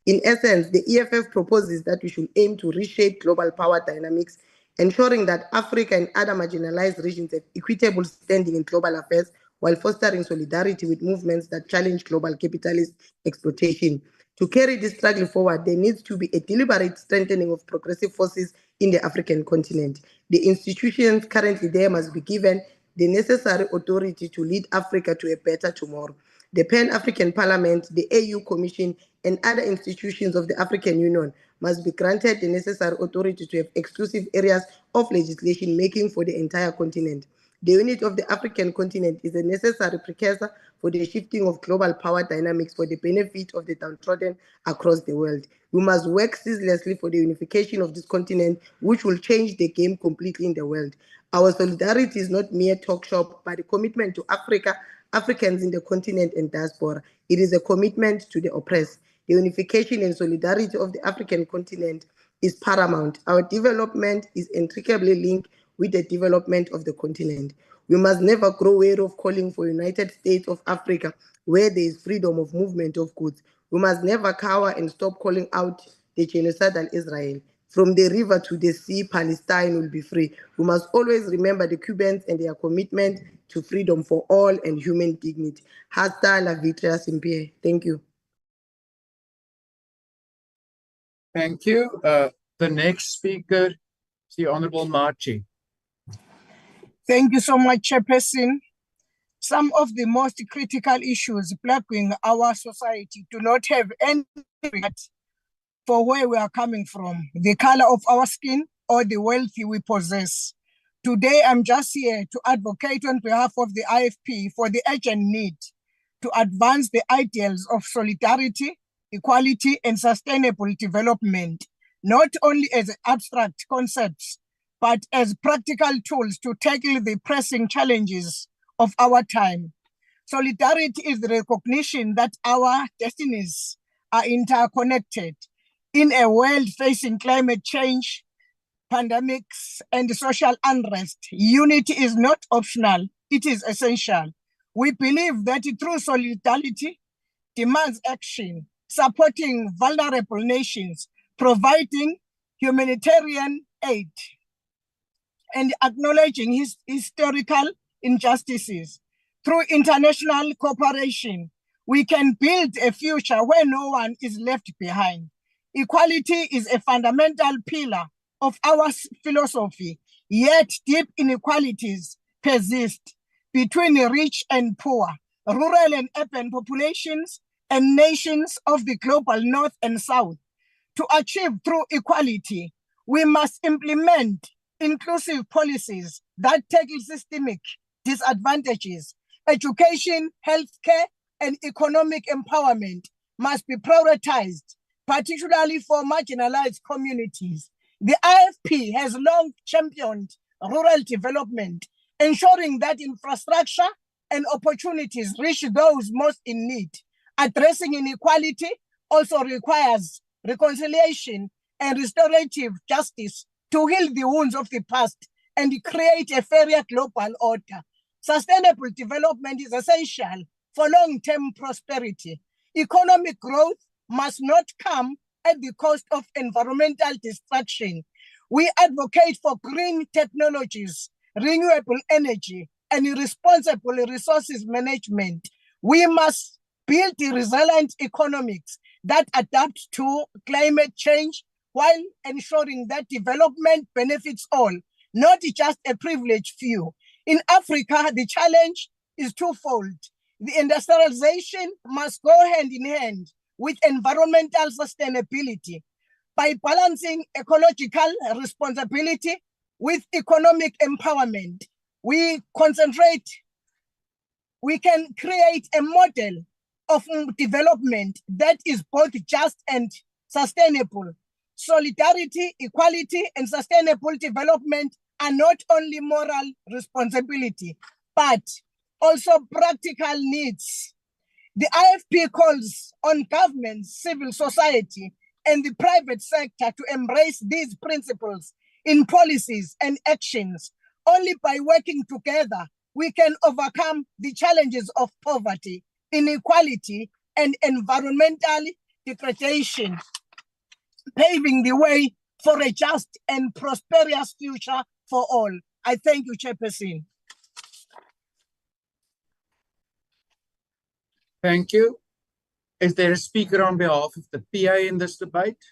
In essence, the EFF proposes that we should aim to reshape global power dynamics, ensuring that Africa and other marginalized regions have equitable standing in global affairs while fostering solidarity with movements that challenge global capitalist exploitation. To carry this struggle forward, there needs to be a deliberate strengthening of progressive forces in the African continent. The institutions currently there must be given the necessary authority to lead Africa to a better tomorrow. The Pan-African Parliament, the AU Commission, and other institutions of the African Union must be granted the necessary authority to have exclusive areas of legislation making for the entire continent. The unity of the African continent is a necessary precursor for the shifting of global power dynamics for the benefit of the downtrodden across the world. We must work ceaselessly for the unification of this continent, which will change the game completely in the world. Our solidarity is not mere talk shop, but a commitment to Africa, Africans in the continent and diaspora. It is a commitment to the oppressed. The unification and solidarity of the African continent is paramount. Our development is intricately linked with the development of the continent. We must never grow weary of calling for United States of Africa, where there is freedom of movement of goods. We must never cower and stop calling out the genocidal Israel. From the river to the sea, Palestine will be free. We must always remember the Cubans and their commitment to freedom for all and human dignity. Hasta la vitria siempre. Thank you. Thank you. The next speaker is the Honorable Marchi. Thank you so much, Chairperson. Some of the most critical issues plaguing our society do not have any regard for where we are coming from, the color of our skin, or the wealth we possess. Today, I'm just here to advocate on behalf of the IFP for the urgent need to advance the ideals of solidarity, equality, and sustainable development, not only as abstract concepts, but as practical tools to tackle the pressing challenges of our time. Solidarity is the recognition that our destinies are interconnected. In a world facing climate change, pandemics, and social unrest, unity is not optional, it is essential. We believe that true solidarity demands action, supporting vulnerable nations, providing humanitarian aid, and acknowledging historical injustices. Through international cooperation, we can build a future where no one is left behind. Equality is a fundamental pillar of our philosophy, yet deep inequalities persist between rich and poor, rural and urban populations, and nations of the global North and South. To achieve true equality, we must implement inclusive policies that tackle systemic disadvantages. Education, healthcare, and economic empowerment must be prioritized, particularly for marginalized communities. The IFP has long championed rural development, ensuring that infrastructure and opportunities reach those most in need. Addressing inequality also requires reconciliation and restorative justice to heal the wounds of the past and create a fairer global order. Sustainable development is essential for long-term prosperity. Economic growth must not come at the cost of environmental destruction. We advocate for green technologies, renewable energy, and responsible resources management. We must build resilient economics that adapt to climate change while ensuring that development benefits all, not just a privileged few. In Africa, the challenge is twofold. The industrialization must go hand in hand with environmental sustainability. By balancing ecological responsibility with economic empowerment, we can create a model of development that is both just and sustainable. Solidarity, equality, and sustainable development are not only moral responsibility, but also practical needs. The IFP calls on governments, civil society, and the private sector to embrace these principles in policies and actions. Only by working together, we can overcome the challenges of poverty, inequality, and environmental degradation, paving the way for a just and prosperous future for all. I thank you, Chairperson. Thank you. Is there a speaker on behalf of the PA in this debate?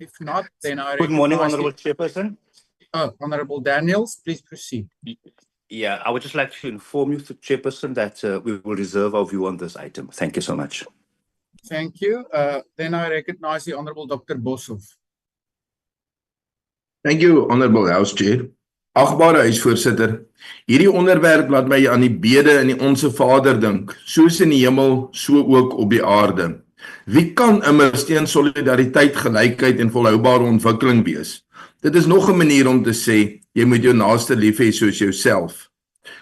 If not, then I Good morning, recognize Honorable Chairperson. Honorable Daniels, please proceed. Yeah, I would just like to inform you, Chairperson, that we will reserve our view on this item. Thank you so much. Thank you. Then I recognize the Honorable Dr. Boshoff. Thank you, Honorable House Chair. Agbare huisvoorsitter, hierdie onderwerp laat my aan die bede in die Onse Vader dink, soos in die hemel, so ook op die aarde. Wie kan immers teen solidariteit, gelykheid en volhoubare ontwikkeling wees? Dit is nog 'n manier om te sê, jy moet jou naaste lief hê soos jouself.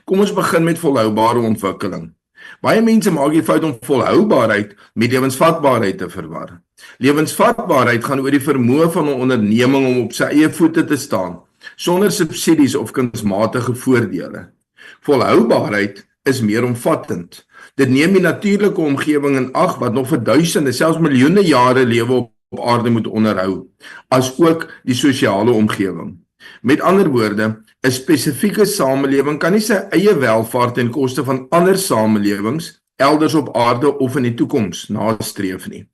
Kom ons begin met volhoubare ontwikkeling. Baie mense maak die fout om volhoubaarheid met lewensvatbaarheid te verwar. Lewensvatbaarheid gaan oor die vermoë van 'n onderneming om op sy eie voete te staan, sonder subsidies of kunsmatige voordele. Volhoubaarheid is meer omvattend. Dit neem die natuurlike omgewing in ag wat nog vir duisende, selfs miljoene jare lewe op aarde moet onderhou, as ook die sosiale omgewing. Met ander woorde, 'n spesifieke samelewing kan nie sy eie welvaart ten koste van ander samelewings elders op aarde of in die toekoms nastreef nie.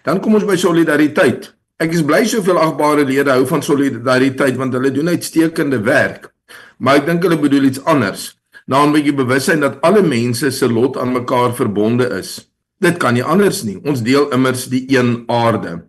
Dan kom ons by solidariteit. Ek is bly soveel agbare lede hou van solidariteit want hulle doen uitstekende werk, maar ek dink hulle bedoel iets anders, naamlik die bewussyn dat alle mense se lot aan mekaar verbonde is. Dit kan nie anders nie, ons deel immers die een aarde.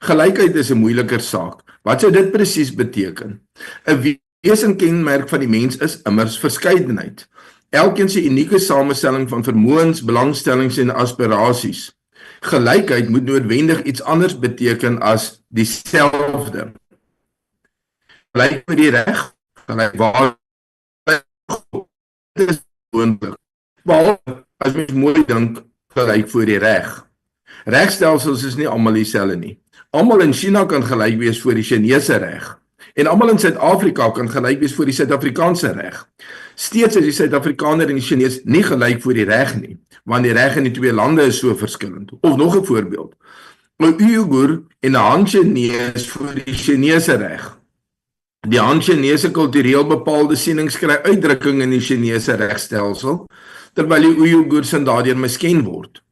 Gelykheid is 'n moeiliker saak. Wat sou dit presies beteken? 'n Wesenkenmerk van die mens is immers verskeidenheid. Elkeen se unieke samestelling van vermoëns, belangstellings en aspirasies. Gelykheid moet noodwendig iets anders beteken as dieselfde. Gelyk vir die reg, gelyk waar dit is moontlik. Behalwe as mens mooi dink, gelyk voor die reg. Regstelsels is nie almal dieselfde nie. Almal in China kan gelyk wees voor die Chinese reg. En almal in Suid-Afrika kan gelyk wees voor die Suid-Afrikaanse reg. Steeds is die Suid-Afrikaner en die Chinees nie gelyk voor die reg nie, want die reg in die twee lande is so verskillend. Of nog 'n voorbeeld. 'n Uyghur en 'n Han-Chinees voor die Chinese reg. Die Han-Chinese kultureel bepaalde sienings kry uitdrukking in die Chinese regstelsel, terwyl die Uyghurs daardeur misken word.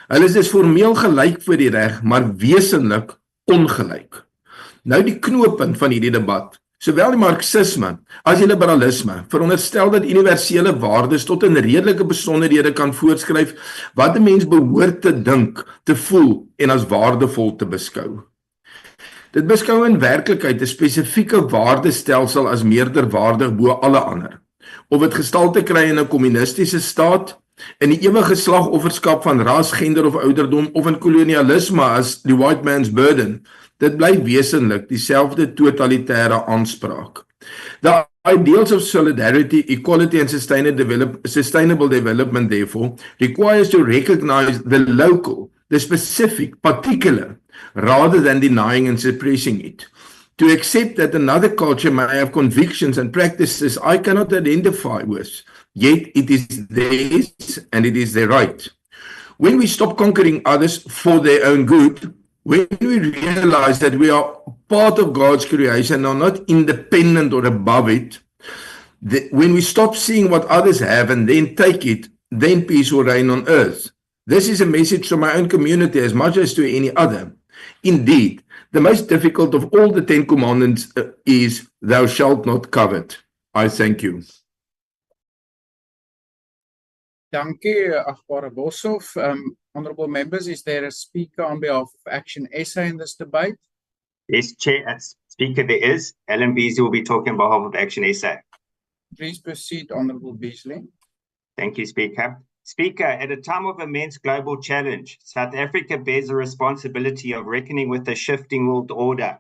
Hulle is dus formeel gelyk voor die reg, maar wesenlik ongelyk. Nou die knooppunt van hierdie debat, sowel die marxisme as die liberalisme, veronderstel dat universele waardes tot in redelike besonderhede kan voorskryf wat 'n mens behoort te dink, te voel en as waardevol te beskou. Dit beskou in werklikheid 'n spesifieke waardestelsel as meerderwaardig bo alle ander. Of dit gestalte kry in 'n kommunistiese staat, in die ewige slagofferskap van ras, gender of ouderdom, of in kolonialisme as die white man's burden, dit bly wesenlik dieselfde totalitêre aanspraak. The ideals of solidarity, equality and sustainable development therefore requires to recognize the local, the specific, particular, rather than denying and suppressing it. To accept that another culture may have convictions and practices I cannot identify with, yet it is theirs and it is their right. When we stop conquering others for their own good, when we realize that we are part of God's creation and not independent or above it, when we stop seeing what others have and then take it, then peace will reign on earth. This is a message to my own community as much as to any other. Indeed, the most difficult of all the 10 commandments is, thou shalt not covet. I thank you. Dankie, agbare Boshoff. Honourable members, is there a speaker on behalf of Action SA in this debate? Yes, Chair, as Speaker, there is. Alan Beasley will be talking on behalf of Action SA. Please proceed, Honourable Beasley. Thank you, Speaker. Speaker, at a time of immense global challenge, South Africa bears the responsibility of reckoning with a shifting world order,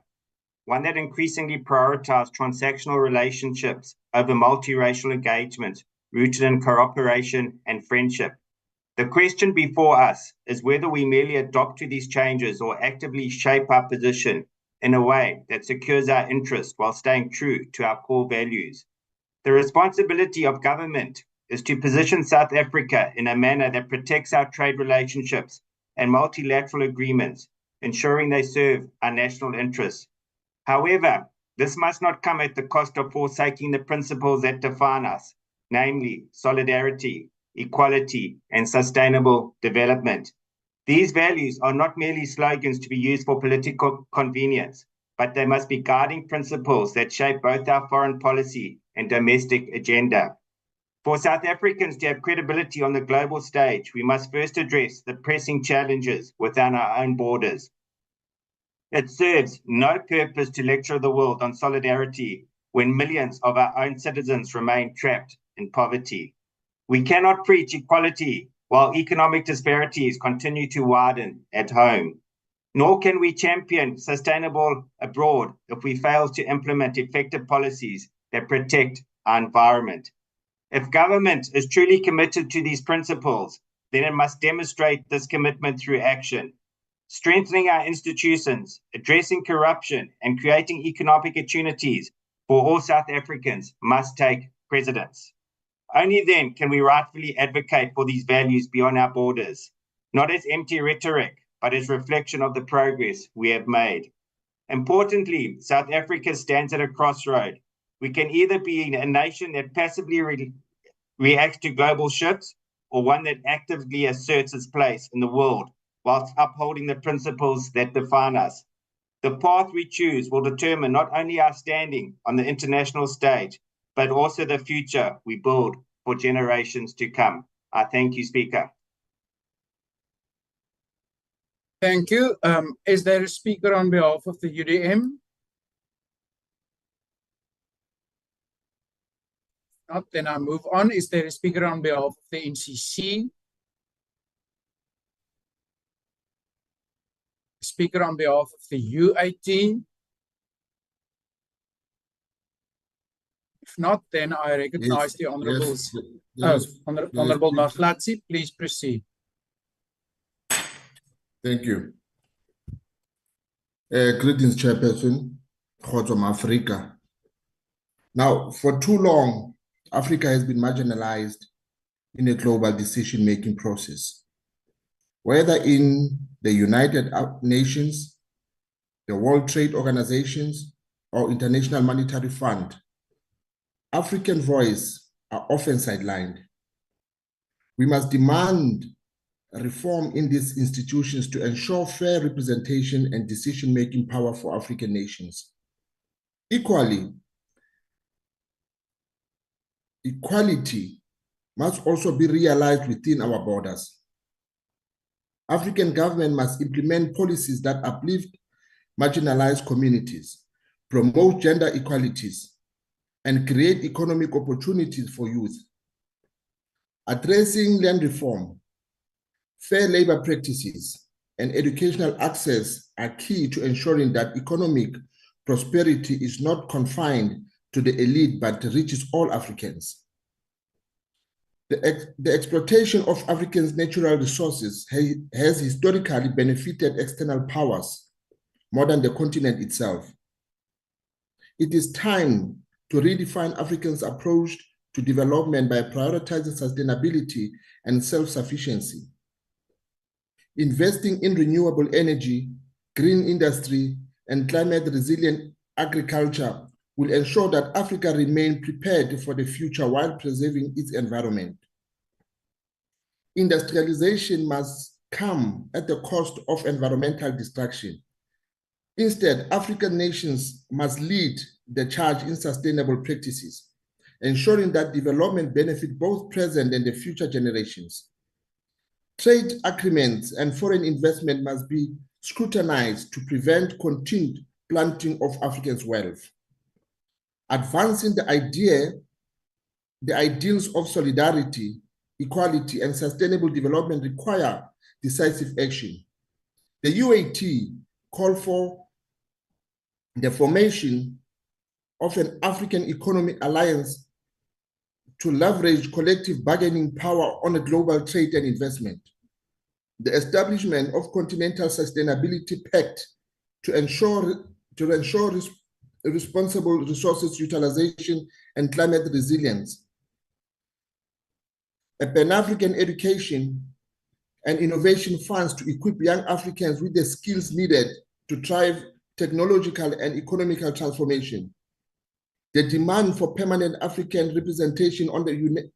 one that increasingly prioritizes transactional relationships over multiracial engagement, rooted in cooperation and friendship. The question before us is whether we merely adopt to these changes or actively shape our position in a way that secures our interest while staying true to our core values. The responsibility of government is to position South Africa in a manner that protects our trade relationships and multilateral agreements, ensuring they serve our national interests. However, this must not come at the cost of forsaking the principles that define us, namely solidarity, equality, and sustainable development. These values are not merely slogans to be used for political convenience. but they must be guiding principles that shape both our foreign policy and domestic agenda. For South Africans to have credibility on the global stage, we must first address the pressing challenges within our own borders. It serves no purpose to lecture the world on solidarity when millions of our own citizens remain trapped in poverty. We cannot preach equality while economic disparities continue to widen at home. Nor can we champion sustainable abroad if we fail to implement effective policies that protect our environment. If government is truly committed to these principles, then it must demonstrate this commitment through action. Strengthening our institutions, addressing corruption, and creating economic opportunities for all South Africans must take precedence. Only then can we rightfully advocate for these values beyond our borders, not as empty rhetoric, but as reflection of the progress we have made. Importantly, South Africa stands at a crossroad. We can either be a nation that passively reacts to global shifts, or one that actively asserts its place in the world whilst upholding the principles that define us. The path we choose will determine not only our standing on the international stage, but also the future we build for generations to come. I thank you, Speaker. Thank you. Is there a speaker on behalf of the UDM? Not, then I move on. Is there a speaker on behalf of the NCC? Speaker on behalf of the U18? If not, then I recognize the Honourable Honourable Mahlatsi. Please proceed. Thank you. Greetings, Chairperson, Khotsong Africa. Now, for too long, Africa has been marginalized in a global decision-making process, whether in the United Nations, the World Trade Organizations, or International Monetary Fund. African voices are often sidelined. We must demand reform in these institutions to ensure fair representation and decision-making power for African nations. Equality must also be realized within our borders. African government must implement policies that uplift marginalized communities, promote gender equalities, and create economic opportunities for youth. Addressing land reform, fair labor practices, and educational access are key to ensuring that economic prosperity is not confined to the elite but reaches all Africans. The exploitation of Africans' natural resources has historically benefited external powers more than the continent itself. It is time to redefine Africans' approach to development by prioritizing sustainability and self-sufficiency. Investing in renewable energy, green industry, and climate-resilient agriculture will ensure that Africa remains prepared for the future while preserving its environment. Industrialization must come at the cost of environmental destruction. Instead, African nations must lead the charge in sustainable practices, ensuring that development benefits both present and the future generations. Trade agreements and foreign investment must be scrutinized to prevent continued planting of Africans' wealth. Advancing the ideals of solidarity, equality, and sustainable development require decisive action. The UAT called for the formation of an African Economic Alliance to leverage collective bargaining power on a global trade and investment. The establishment of Continental Sustainability Pact to ensure responsible resources utilization and climate resilience. A Pan-African education and innovation funds to equip young Africans with the skills needed to drive technological and economical transformation. The demand for permanent African representation on the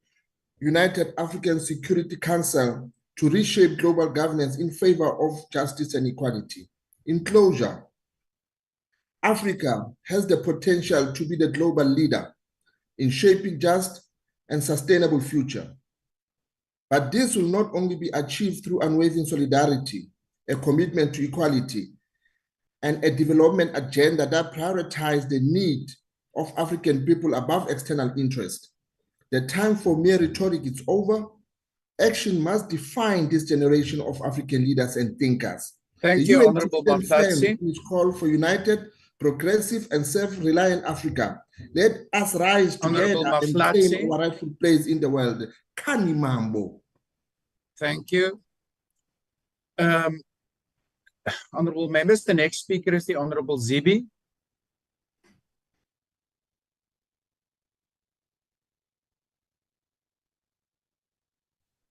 United African Security Council to reshape global governance in favor of justice and equality. In closure, Africa has the potential to be the global leader in shaping just and sustainable future. But this will not only be achieved through unwavering solidarity, a commitment to equality, and a development agenda that prioritizes the need of African people above external interest. The time for mere rhetoric is over. Action must define this generation of African leaders and thinkers. Thank The you, UN Honorable President Barklatsi. framed its call for united, progressive, and self-reliant Africa. Let us rise Honorable together and Maflatsi. claim our rightful place in the world. Kani mambo. Thank you. Honorable members, the next speaker is the Honorable Zibi.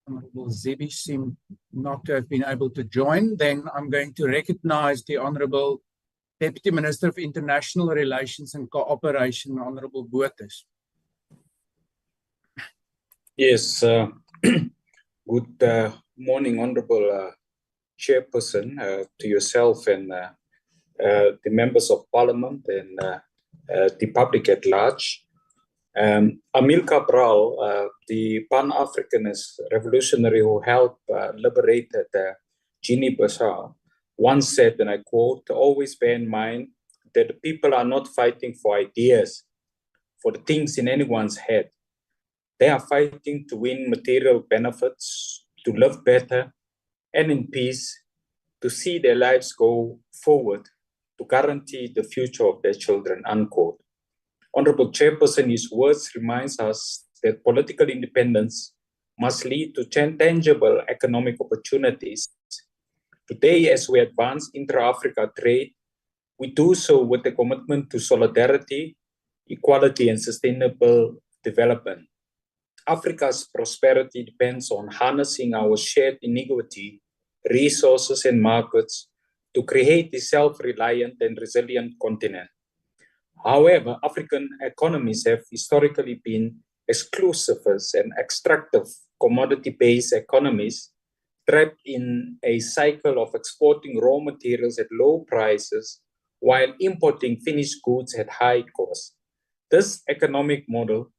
Honorable Zibi seemed not to have been able to join. Then I'm going to recognize the Honorable Deputy Minister of International Relations and Cooperation, Honorable Burke. Yes, good morning, Honorable Chairperson, to yourself and the members of Parliament and the public at large. Amil Cabral, the Pan-Africanist revolutionary who helped liberate Guinea-Bissau, once said, and I quote, "Always bear in mind that the people are not fighting for ideas, for the things in anyone's head. They are fighting to win material benefits, to live better and in peace, to see their lives go forward, to guarantee the future of their children," unquote. Honorable Chairperson, his words reminds us that political independence must lead to tangible economic opportunities. Today, as we advance intra-Africa trade, we do so with a commitment to solidarity, equality, and sustainable development. Africa's prosperity depends on harnessing our shared inequity, resources, and markets to create a self-reliant and resilient continent. However, African economies have historically been exclusivist and extractive commodity-based economies trapped in a cycle of exporting raw materials at low prices while importing finished goods at high cost. This economic model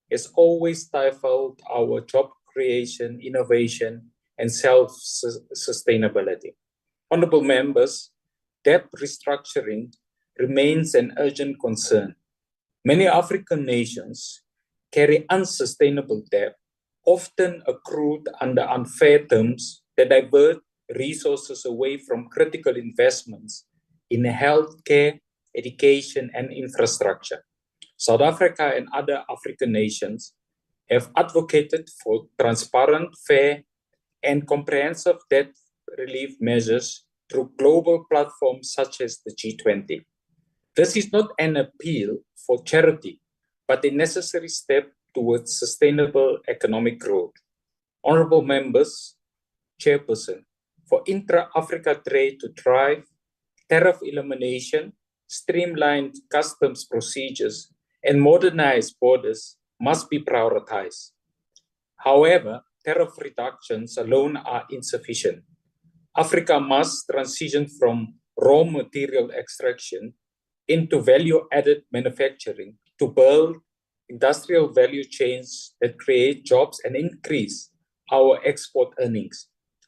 has always stifled our job creation, innovation, and self-sustainability. Honorable members, debt restructuring remains an urgent concern. Many African nations carry unsustainable debt, often accrued under unfair terms that divert resources away from critical investments in healthcare, education, and infrastructure. South Africa and other African nations have advocated for transparent, fair, and comprehensive debt relief measures through global platforms such as the G20. This is not an appeal for charity, but a necessary step towards sustainable economic growth. Honorable members, Chairperson, for intra-Africa trade to thrive, tariff elimination, streamlined customs procedures, and modernized borders must be prioritized. However, tariff reductions alone are insufficient. Africa must transition from raw material extraction into value-added manufacturing to build industrial value chains that create jobs and increase our export earnings.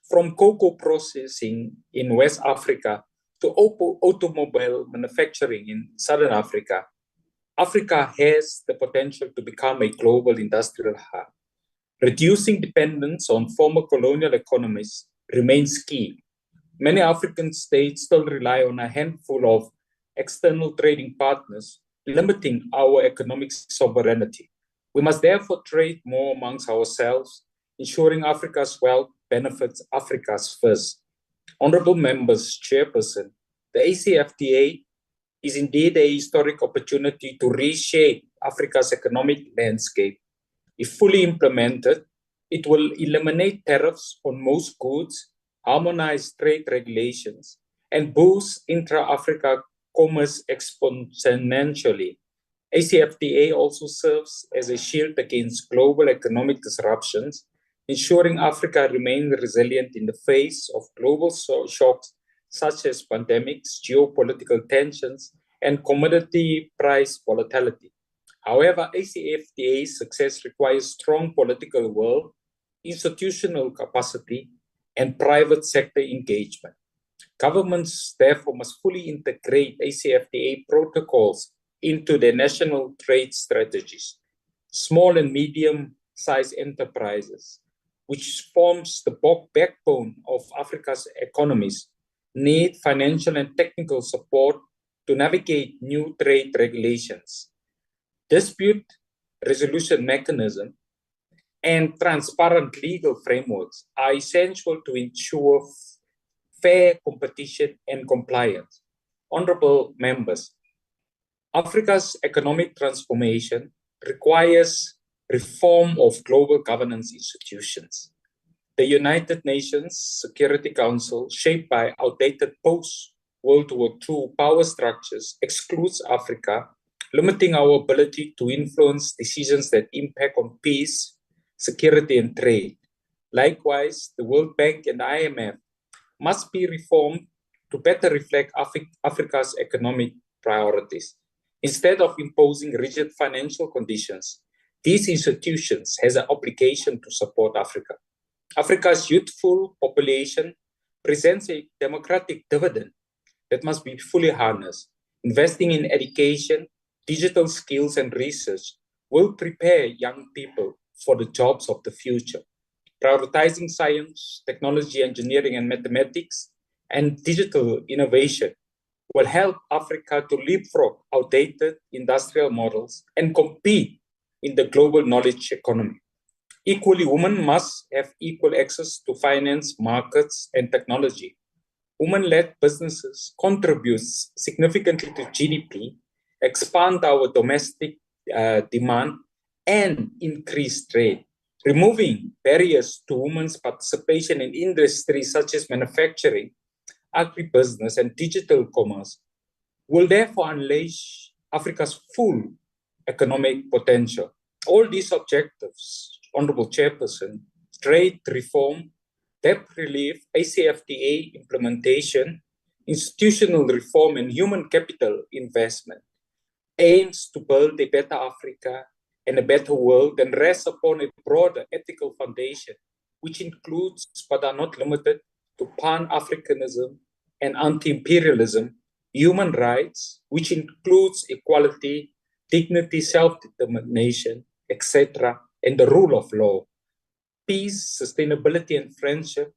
From cocoa processing in West Africa to automobile manufacturing in Southern Africa, Africa has the potential to become a global industrial hub. Reducing dependence on former colonial economies remains key. Many African states still rely on a handful of external trading partners, limiting our economic sovereignty. We must therefore trade more amongst ourselves, ensuring Africa's wealth benefits Africa's first. Honorable members, Chairperson, the ACFTA is indeed a historic opportunity to reshape Africa's economic landscape. If fully implemented, it will eliminate tariffs on most goods, harmonize trade regulations, and boost intra-Africa commerce exponentially. ACFTA also serves as a shield against global economic disruptions, ensuring Africa remains resilient in the face of global shocks such as pandemics, geopolitical tensions, and commodity price volatility. However, ACFTA's success requires strong political will, institutional capacity, and private sector engagement. Governments, therefore, must fully integrate ACFTA protocols into their national trade strategies. Small and medium-sized enterprises, which forms the backbone of Africa's economies, need financial and technical support to navigate new trade regulations. Dispute resolution mechanism and transparent legal frameworks are essential to ensure fair competition and compliance. Honorable members, Africa's economic transformation requires reform of global governance institutions. The United Nations Security Council, shaped by outdated post-World War II power structures, excludes Africa, limiting our ability to influence decisions that impact on peace, security, and trade. Likewise, the World Bank and IMF must be reformed to better reflect Africa's economic priorities. Instead of imposing rigid financial conditions, these institutions have an obligation to support Africa. Africa's youthful population presents a democratic dividend that must be fully harnessed. Investing in education, digital skills, and research will prepare young people for the jobs of the future. Prioritizing science, technology, engineering, and mathematics, and digital innovation will help Africa to leapfrog outdated industrial models and compete in the global knowledge economy. Equally, women must have equal access to finance, markets, and technology. Women-led businesses contribute significantly to GDP, expand our domestic demand, and increase trade. Removing barriers to women's participation in industries such as manufacturing, agribusiness, and digital commerce will therefore unleash Africa's full economic potential. All these objectives, Honorable Chairperson, trade reform, debt relief, ACFTA implementation, institutional reform, and human capital investment aims to build a better Africa and a better world and rests upon a broader ethical foundation, which includes but are not limited to Pan-Africanism and anti-imperialism, human rights, which includes equality, dignity, self-determination, etc., and the rule of law, peace, sustainability, and friendship,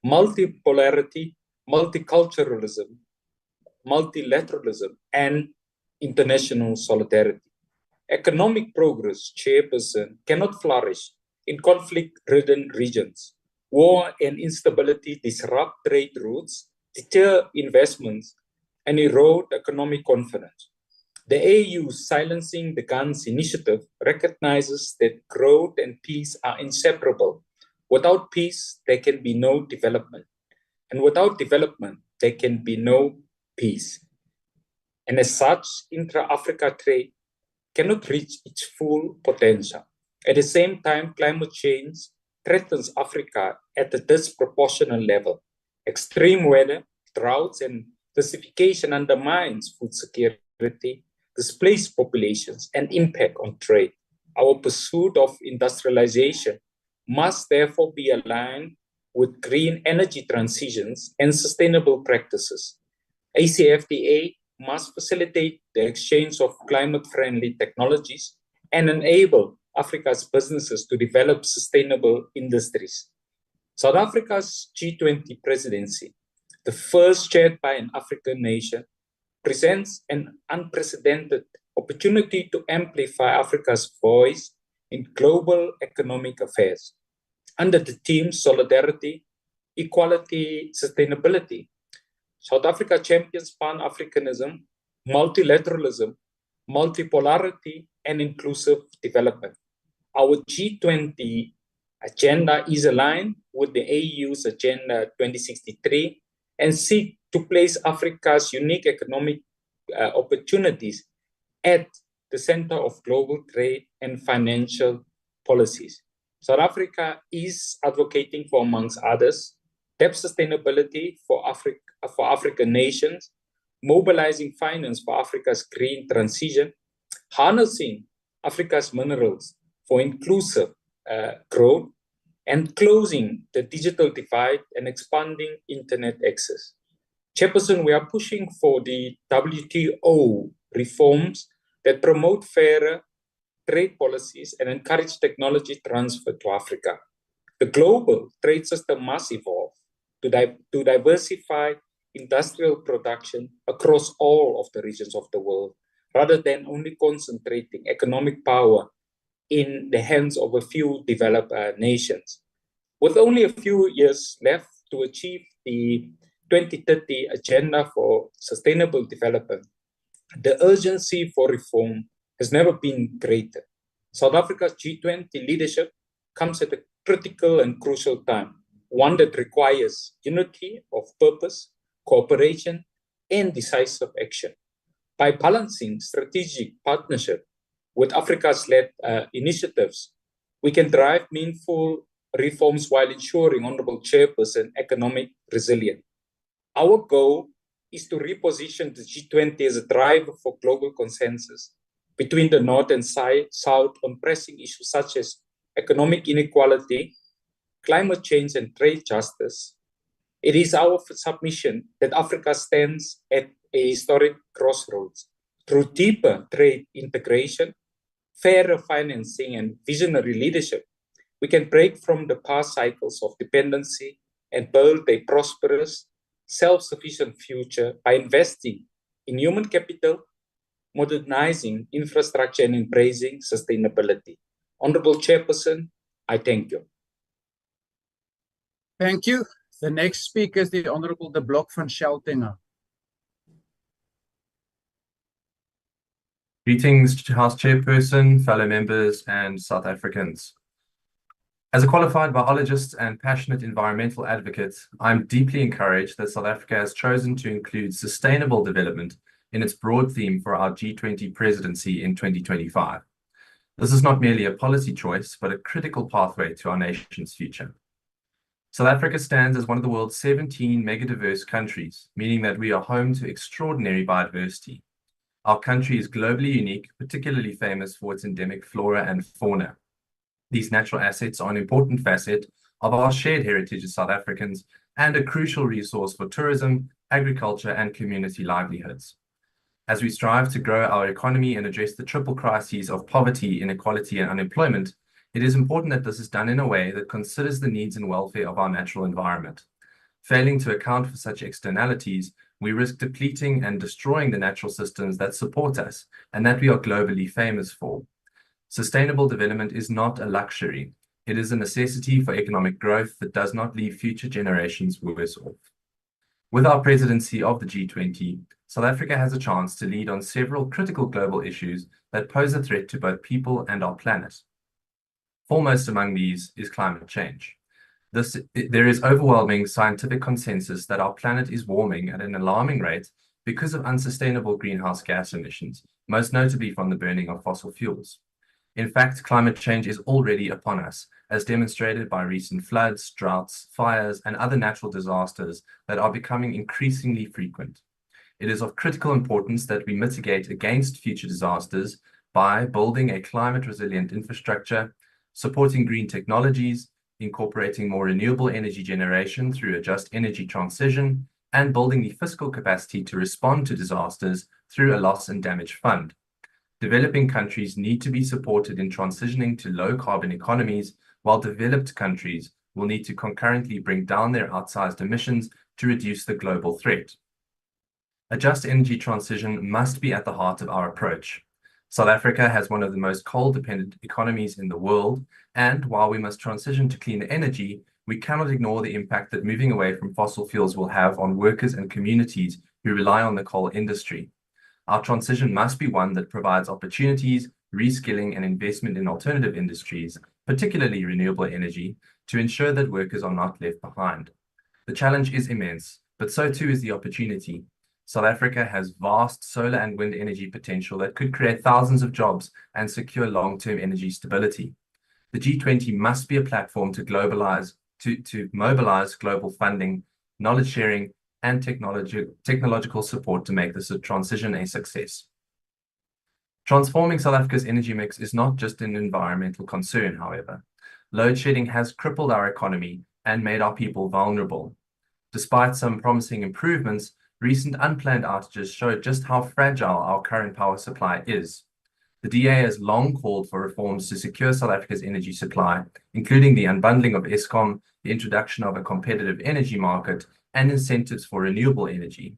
multipolarity, multiculturalism, multilateralism, and international solidarity. Economic progress, Chairperson, cannot flourish in conflict-ridden regions. War and instability disrupt trade routes, deter investments, and erode economic confidence. The AU's Silencing the Guns initiative recognizes that growth and peace are inseparable. Without peace, there can be no development. And without development, there can be no peace. And as such, intra-Africa trade cannot reach its full potential. At the same time, climate change threatens Africa at a disproportionate level. Extreme weather, droughts, and desertification undermines food security, displaced populations, and impact on trade. Our pursuit of industrialization must therefore be aligned with green energy transitions and sustainable practices. ACFTA must facilitate the exchange of climate-friendly technologies and enable Africa's businesses to develop sustainable industries. South Africa's G20 presidency, the first chaired by an African nation, presents an unprecedented opportunity to amplify Africa's voice in global economic affairs. Under the theme Solidarity, Equality, Sustainability, South Africa champions Pan-Africanism, multilateralism, multipolarity, and inclusive development. Our G20 agenda is aligned with the AU's Agenda 2063 and seek to place Africa's unique economic opportunities at the center of global trade and financial policies. South Africa is advocating for, amongst others, debt sustainability for African nations, mobilizing finance for Africa's green transition, harnessing Africa's minerals for inclusive growth, and closing the digital divide and expanding internet access. Chairperson, we are pushing for the WTO reforms that promote fairer trade policies and encourage technology transfer to Africa. The global trade system must evolve to diversify industrial production across all of the regions of the world, rather than only concentrating economic power in the hands of a few developed nations. With only a few years left to achieve the 2030 Agenda for Sustainable Development, the urgency for reform has never been greater. South Africa's G20 leadership comes at a critical and crucial time, one that requires unity of purpose, cooperation, and decisive action. By balancing strategic partnership with Africa's led initiatives, we can drive meaningful reforms while ensuring, Honorable Chairperson, economic resilience. Our goal is to reposition the G20 as a driver for global consensus between the North and South on pressing issues such as economic inequality, climate change, and trade justice. It is our submission that Africa stands at a historic crossroads. Through deeper trade integration, fairer financing, and visionary leadership, we can break from the past cycles of dependency and build a prosperous, self-sufficient future by investing in human capital, modernizing infrastructure, and embracing sustainability. Honorable Chairperson, I thank you. Thank you. The next speaker is the Honorable De Blok van Scheltinga. Greetings, House Chairperson, fellow members, and South Africans. As a qualified biologist and passionate environmental advocate, I'm deeply encouraged that South Africa has chosen to include sustainable development in its broad theme for our G20 presidency in 2025. This is not merely a policy choice, but a critical pathway to our nation's future. South Africa stands as one of the world's 17 megadiverse countries, meaning that we are home to extraordinary biodiversity. Our country is globally unique, particularly famous for its endemic flora and fauna. These natural assets are an important facet of our shared heritage as South Africans and a crucial resource for tourism, agriculture, and community livelihoods. As we strive to grow our economy and address the triple crises of poverty, inequality, and unemployment, it is important that this is done in a way that considers the needs and welfare of our natural environment. Failing to account for such externalities, we risk depleting and destroying the natural systems that support us and that we are globally famous for. Sustainable development is not a luxury. It is a necessity for economic growth that does not leave future generations worse off. With our presidency of the G20, South Africa has a chance to lead on several critical global issues that pose a threat to both people and our planet. Foremost among these is climate change. There is overwhelming scientific consensus that our planet is warming at an alarming rate because of unsustainable greenhouse gas emissions, most notably from the burning of fossil fuels. In fact, climate change is already upon us, as demonstrated by recent floods, droughts, fires, and other natural disasters that are becoming increasingly frequent. It is of critical importance that we mitigate against future disasters by building a climate-resilient infrastructure, supporting green technologies, incorporating more renewable energy generation through a just energy transition, and building the fiscal capacity to respond to disasters through a loss and damage fund. Developing countries need to be supported in transitioning to low-carbon economies, while developed countries will need to concurrently bring down their outsized emissions to reduce the global threat. A just energy transition must be at the heart of our approach. South Africa has one of the most coal-dependent economies in the world, and while we must transition to cleaner energy, we cannot ignore the impact that moving away from fossil fuels will have on workers and communities who rely on the coal industry. Our transition must be one that provides opportunities, reskilling, and investment in alternative industries, particularly renewable energy, to ensure that workers are not left behind. The challenge is immense, but so too is the opportunity. South Africa has vast solar and wind energy potential that could create thousands of jobs and secure long-term energy stability. The G20 must be a platform to mobilize global funding, knowledge sharing, and technological support to make this transition a success. Transforming South Africa's energy mix is not just an environmental concern, however. Load shedding has crippled our economy and made our people vulnerable. Despite some promising improvements, recent unplanned outages show just how fragile our current power supply is. The DA has long called for reforms to secure South Africa's energy supply, including the unbundling of Eskom, the introduction of a competitive energy market, and incentives for renewable energy.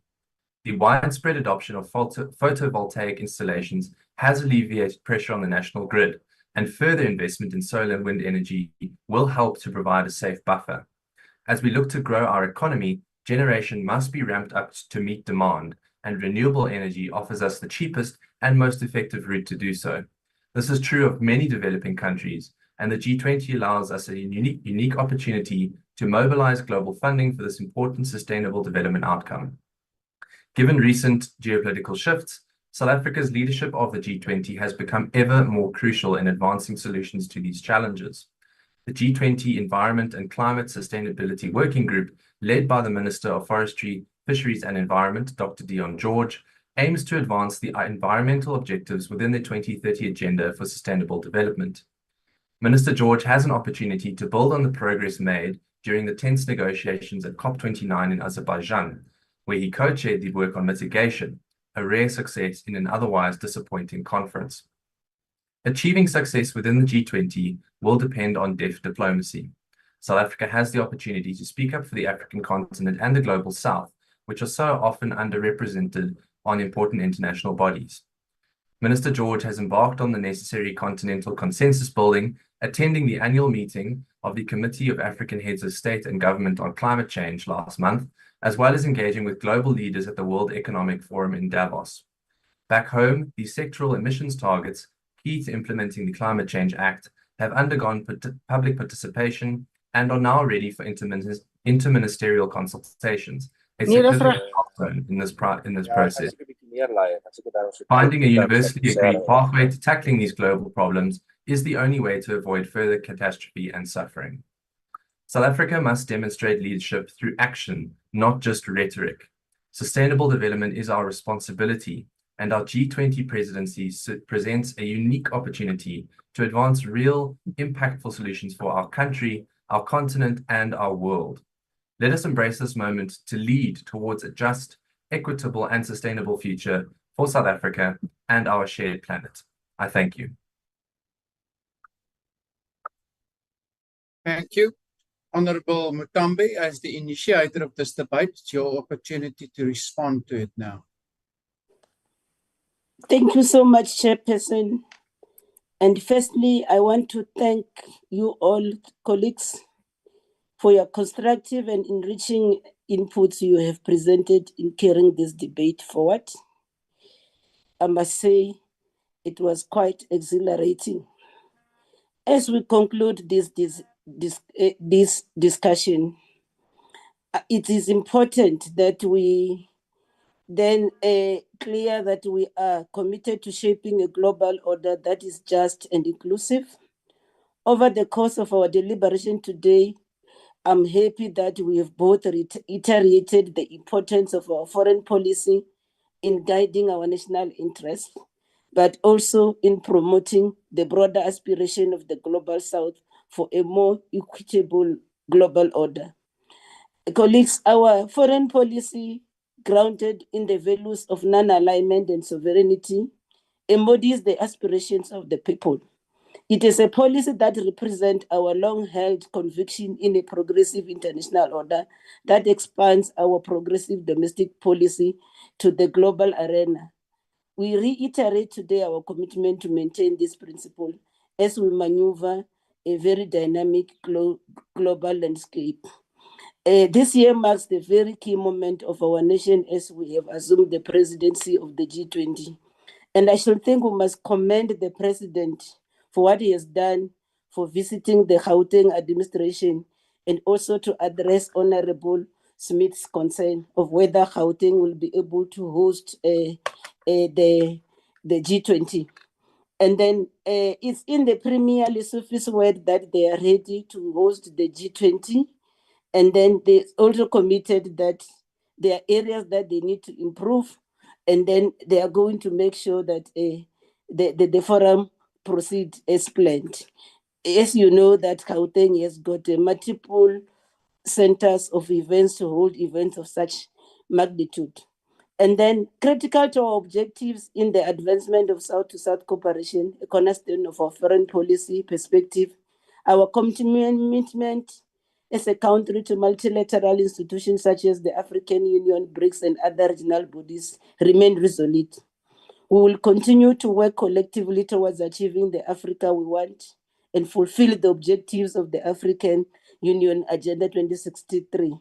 The widespread adoption of photovoltaic installations has alleviated pressure on the national grid, and further investment in solar and wind energy will help to provide a safe buffer. As we look to grow our economy, generation must be ramped up to meet demand, and renewable energy offers us the cheapest and most effective route to do so. This is true of many developing countries, and the G20 allows us a unique opportunity to mobilize global funding for this important sustainable development outcome. Given recent geopolitical shifts, South Africa's leadership of the G20 has become ever more crucial in advancing solutions to these challenges. The G20 Environment and Climate Sustainability Working Group, led by the Minister of Forestry, Fisheries and Environment, Dr. Dion George, aims to advance the environmental objectives within the 2030 Agenda for Sustainable Development. Minister George has an opportunity to build on the progress made during the tense negotiations at COP29 in Azerbaijan, where he co-chaired the work on mitigation, a rare success in an otherwise disappointing conference. Achieving success within the G20 will depend on deft diplomacy. South Africa has the opportunity to speak up for the African continent and the global south, which are so often underrepresented on important international bodies. Minister George has embarked on the necessary continental consensus building, attending the annual meeting of the Committee of African Heads of State and Government on Climate Change last month, as well as engaging with global leaders at the World Economic Forum in Davos. Back home, the sectoral emissions targets, key to implementing the Climate Change Act, have undergone public participation and are now ready for interministerial consultations, a significant milestone in this process. Finding a universally agreed pathway to tackling these global problems is the only way to avoid further catastrophe and suffering. South Africa must demonstrate leadership through action, not just rhetoric. Sustainable development is our responsibility, and our G20 presidency presents a unique opportunity to advance real, impactful solutions for our country, our continent, and our world. Let us embrace this moment to lead towards a just, equitable, and sustainable future for South Africa and our shared planet. I thank you. Thank you. Honorable Muthambi, as the initiator of this debate, it's your opportunity to respond to it now. Thank you so much, Chairperson. And firstly, I want to thank you all, colleagues, for your constructive and enriching inputs you have presented in carrying this debate forward. I must say, it was quite exhilarating. As we conclude this discussion, it is important that we then clear that we are committed to shaping a global order that is just and inclusive. Over the course of our deliberation today, I'm happy that we have both reiterated the importance of our foreign policy in guiding our national interests, but also in promoting the broader aspiration of the Global South for a more equitable global order. Colleagues, our foreign policy, grounded in the values of non-alignment and sovereignty, embodies the aspirations of the people. It is a policy that represents our long-held conviction in a progressive international order that expands our progressive domestic policy to the global arena. We reiterate today our commitment to maintain this principle as we maneuver a very dynamic global landscape. This year marks the very key moment of our nation as we have assumed the presidency of the G20. And I should think we must commend the President for what he has done for visiting the Gauteng administration and also to address Honorable Smith's concern of whether Gauteng will be able to host the G20. And then it's in the Premier Lesotho's word that they are ready to host the G20. And then they also committed that there are areas that they need to improve, and then they are going to make sure that the forum proceed as planned. As you know, that Gauteng has got multiple centers of events to hold events of such magnitude. And then critical to our objectives in the advancement of South-to-South cooperation, a cornerstone of our foreign policy perspective, our commitment as a country to multilateral institutions such as the African Union, BRICS, and other regional bodies remain resolute. We will continue to work collectively towards achieving the Africa we want and fulfill the objectives of the African Union Agenda 2063.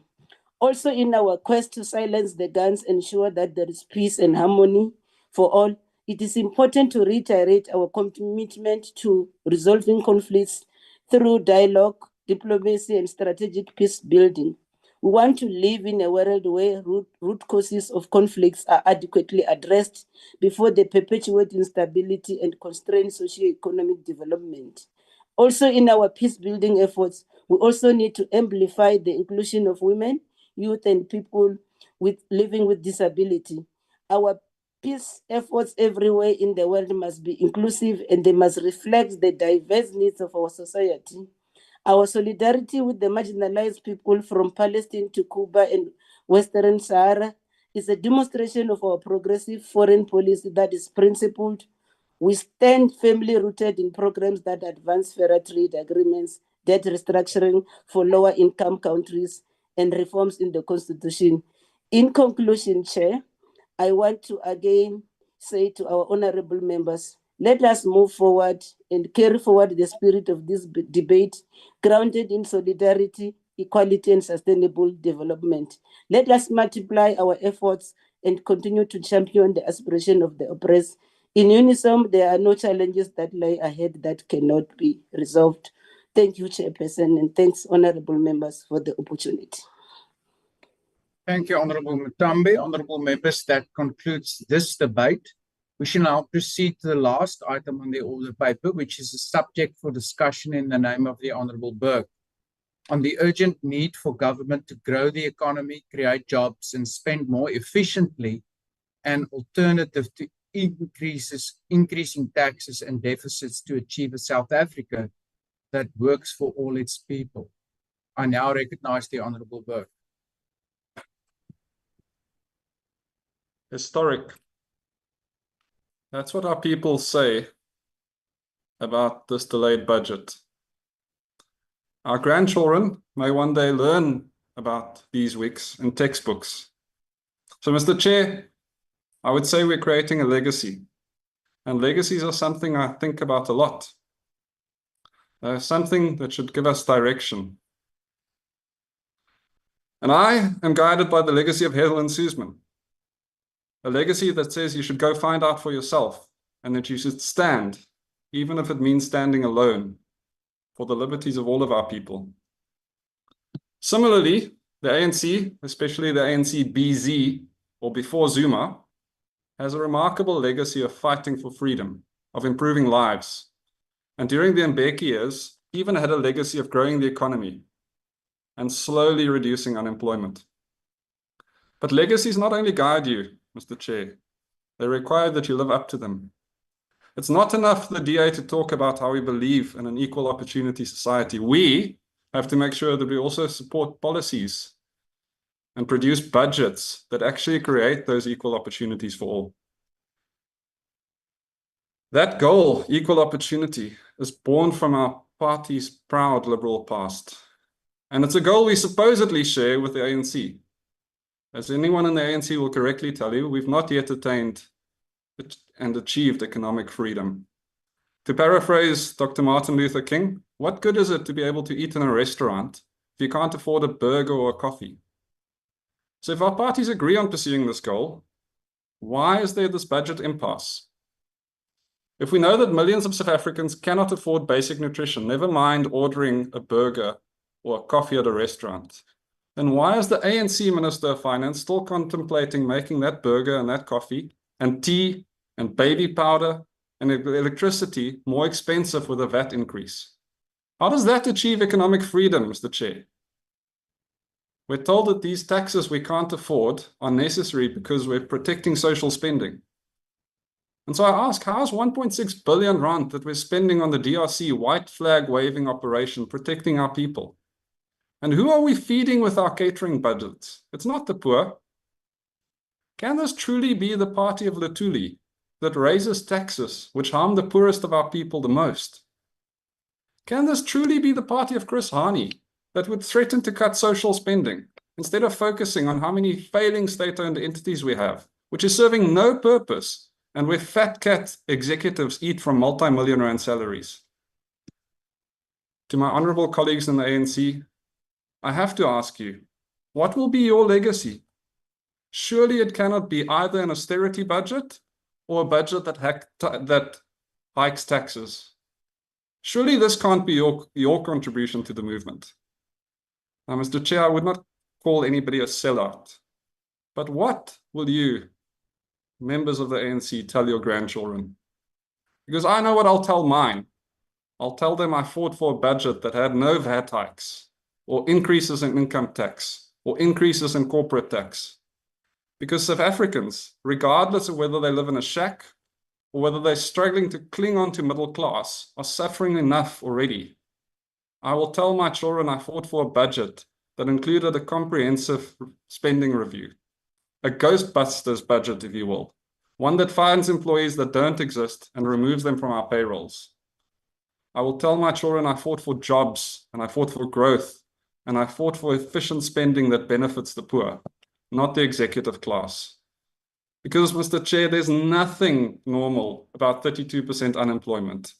Also, in our quest to silence the guns, ensure that there is peace and harmony for all, it is important to reiterate our commitment to resolving conflicts through dialogue, diplomacy, and strategic peace building. We want to live in a world where root causes of conflicts are adequately addressed before they perpetuate instability and constrain socio-economic development. Also, in our peace-building efforts, we also need to amplify the inclusion of women, youth, and people living with disability. Our peace efforts everywhere in the world must be inclusive, and they must reflect the diverse needs of our society. Our solidarity with the marginalized people from Palestine to Cuba and Western Sahara is a demonstration of our progressive foreign policy that is principled. We stand firmly rooted in programs that advance fairer trade agreements, debt restructuring for lower income countries, and reforms in the Constitution. In conclusion, Chair, I want to again say to our honorable members, let us move forward and carry forward the spirit of this debate, grounded in solidarity, equality, and sustainable development. Let us multiply our efforts and continue to champion the aspiration of the oppressed. In unison, there are no challenges that lie ahead that cannot be resolved. Thank you, Chairperson, and thanks, honorable members, for the opportunity. Thank you, Honorable Muthambi. Honorable members, that concludes this debate. We shall now proceed to the last item on the order paper, which is a subject for discussion in the name of the Honorable Burke, on the urgent need for government to grow the economy, create jobs, and spend more efficiently, an alternative to increasing taxes and deficits to achieve a South Africa that works for all its people. I now recognize the Honorable Burke. Historic. That's what our people say about this delayed budget. Our grandchildren may one day learn about these weeks in textbooks. So, Mr. Chair, I would say we're creating a legacy. And legacies are something I think about a lot. Something that should give us direction. And I am guided by the legacy of Helen Suzman. A legacy that says you should go find out for yourself and that you should stand, even if it means standing alone, for the liberties of all of our people. Similarly, the ANC, especially the ANC BZ, or before Zuma, has a remarkable legacy of fighting for freedom, of improving lives. And during the Mbeki years, even had a legacy of growing the economy and slowly reducing unemployment. But legacies not only guide you, Mr. Chair, they require that you live up to them. It's not enough for the DA to talk about how we believe in an equal opportunity society. We have to make sure that we also support policies and produce budgets that actually create those equal opportunities for all. That goal, equal opportunity, is born from our party's proud liberal past. And it's a goal we supposedly share with the ANC. As anyone in the ANC will correctly tell you, we've not yet attained and achieved economic freedom. To paraphrase Dr. Martin Luther King, what good is it to be able to eat in a restaurant if you can't afford a burger or a coffee? So if our parties agree on pursuing this goal, why is there this budget impasse? If we know that millions of South Africans cannot afford basic nutrition, never mind ordering a burger or a coffee at a restaurant, then why is the ANC Minister of Finance still contemplating making that burger and that coffee and tea and baby powder and electricity more expensive with a VAT increase? How does that achieve economic freedom, Mr. Chair? We're told that these taxes we can't afford are necessary because we're protecting social spending. And so I ask, how is 1.6 billion rand that we're spending on the DRC white flag waving operation protecting our people? And who are we feeding with our catering budgets? It's not the poor. Can this truly be the party of Lutuli that raises taxes which harm the poorest of our people the most? Can this truly be the party of Chris Hani that would threaten to cut social spending instead of focusing on how many failing state-owned entities we have, which is serving no purpose, and where fat cat executives eat from multi-million rand salaries? To my honorable colleagues in the ANC, I have to ask you, what will be your legacy? Surely it cannot be either an austerity budget or a budget that hikes taxes. Surely this can't be your contribution to the movement. Now, Mr. Chair, I would not call anybody a sellout, but what will you, members of the ANC, tell your grandchildren? Because I know what I'll tell mine. I'll tell them I fought for a budget that had no VAT hikes, or increases in income tax, or increases in corporate tax. Because South Africans, regardless of whether they live in a shack or whether they're struggling to cling on to middle class, are suffering enough already. I will tell my children I fought for a budget that included a comprehensive spending review, a Ghostbusters budget, if you will, one that finds employees that don't exist and removes them from our payrolls. I will tell my children I fought for jobs, and I fought for growth, and I fought for efficient spending that benefits the poor, not the executive class. Because, Mr. Chair, there's nothing normal about 32% unemployment,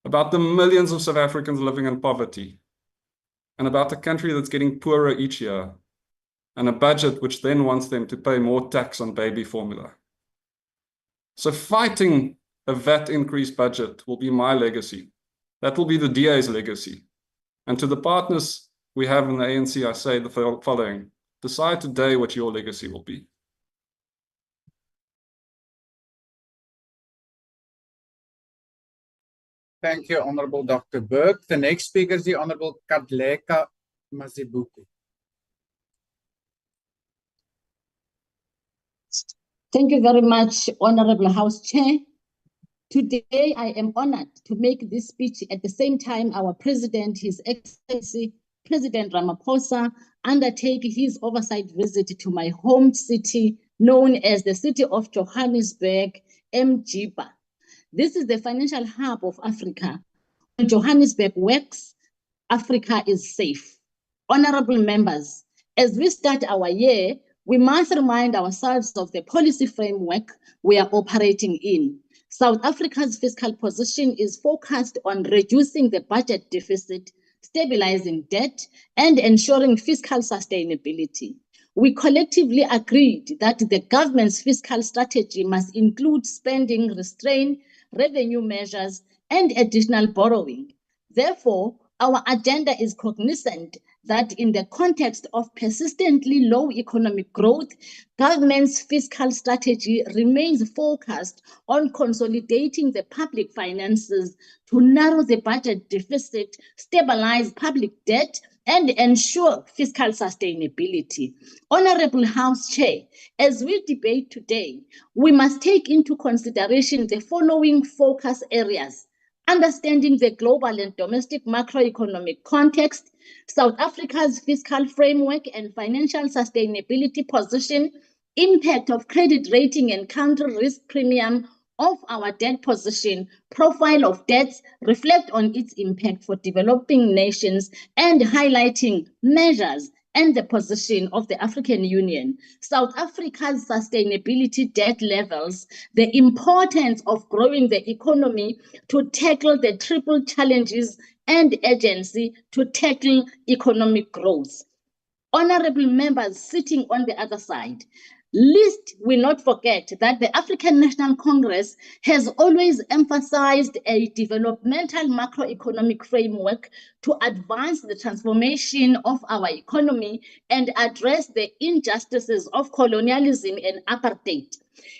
about the millions of South Africans living in poverty, and about a country that's getting poorer each year, and a budget which then wants them to pay more tax on baby formula. So fighting a VAT increase budget will be my legacy. That will be the DA's legacy. And to the partners we have in the ANC, I say the following: decide today what your legacy will be. Thank you, Honorable Dr. Burke. The next speaker is the Honorable Kadleka Mazibuko. Thank you very much, Honorable House Chair. Today, I am honored to make this speech at the same time our President, His Excellency, President Ramaphosa, undertake his oversight visit to my home city, known as the city of Johannesburg, M J Burke. This is the financial hub of Africa. When Johannesburg works, Africa is safe. Honorable members, as we start our year, we must remind ourselves of the policy framework we are operating in. South Africa's fiscal position is focused on reducing the budget deficit, stabilizing debt, and ensuring fiscal sustainability. We collectively agreed that the government's fiscal strategy must include spending restraint, revenue measures, and additional borrowing. Therefore, our agenda is cognizant that in the context of persistently low economic growth, government's fiscal strategy remains focused on consolidating the public finances to narrow the budget deficit, stabilize public debt, and ensure fiscal sustainability. Honorable House Chair, as we debate today, we must take into consideration the following focus areas: understanding the global and domestic macroeconomic context, South Africa's fiscal framework and financial sustainability position, impact of credit rating and counter risk premium of our debt position, profile of debts, reflect on its impact for developing nations, and highlighting measures and the position of the African Union, South Africa's sustainability debt levels, the importance of growing the economy to tackle the triple challenges, and urgency to tackle economic growth. Honorable members sitting on the other side, lest we not forget that the African National Congress has always emphasized a developmental macroeconomic framework to advance the transformation of our economy and address the injustices of colonialism and apartheid.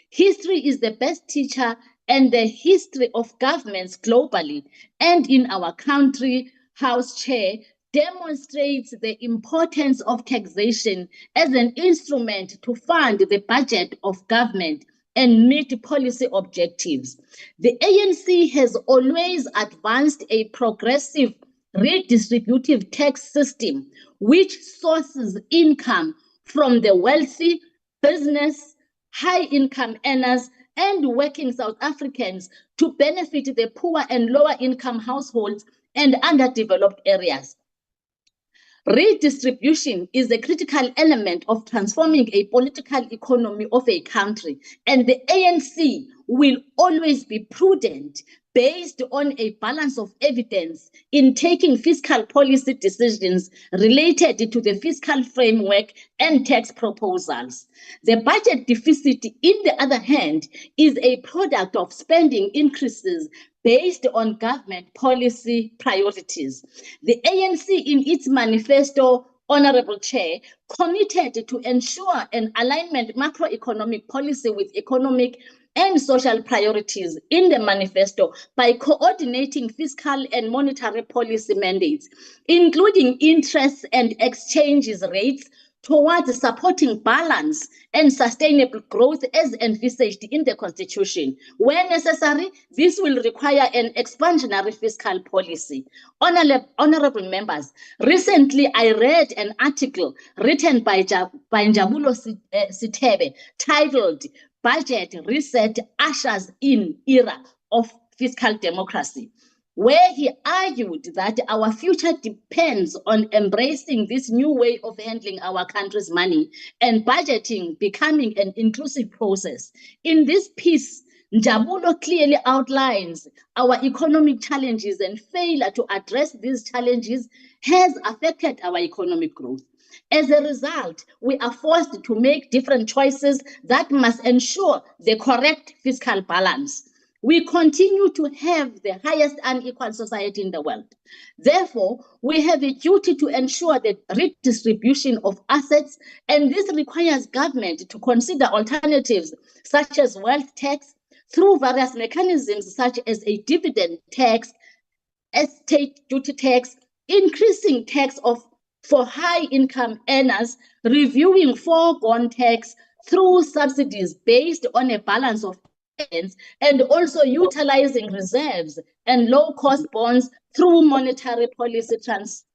History is the best teacher, and the history of governments globally and in our country, House Chair, demonstrates the importance of taxation as an instrument to fund the budget of government and meet policy objectives. The ANC has always advanced a progressive redistributive tax system which sources income from the wealthy, business, high-income earners, and working South Africans to benefit the poor and lower-income households and underdeveloped areas. Redistribution is a critical element of transforming a political economy of a country, and the ANC will always be prudent based on a balance of evidence in taking fiscal policy decisions related to the fiscal framework and tax proposals. The budget deficit, in the other hand, is a product of spending increases based on government policy priorities. The ANC, in its manifesto, Honorable Chair, committed to ensure an alignment macroeconomic policy with economic and social priorities in the manifesto by coordinating fiscal and monetary policy mandates, including interest and exchanges rates, towards supporting balance and sustainable growth as envisaged in the Constitution. Where necessary, this will require an expansionary fiscal policy. Honorable members, recently I read an article written by Njabulo Sithebe titled "Budget Reset Ushers in Era of Fiscal Democracy," where he argued that our future depends on embracing this new way of handling our country's money and budgeting becoming an inclusive process. In this piece, Njabulo clearly outlines our economic challenges, and failure to address these challenges has affected our economic growth. As a result, we are forced to make different choices that must ensure the correct fiscal balance. We continue to have the highest unequal society in the world. Therefore, we have a duty to ensure the redistribution of assets, and this requires government to consider alternatives such as wealth tax through various mechanisms such as a dividend tax, estate duty tax, increasing tax for high-income earners, reviewing foregone tax through subsidies based on a balance of payments, and also utilizing reserves and low-cost bonds through monetary policy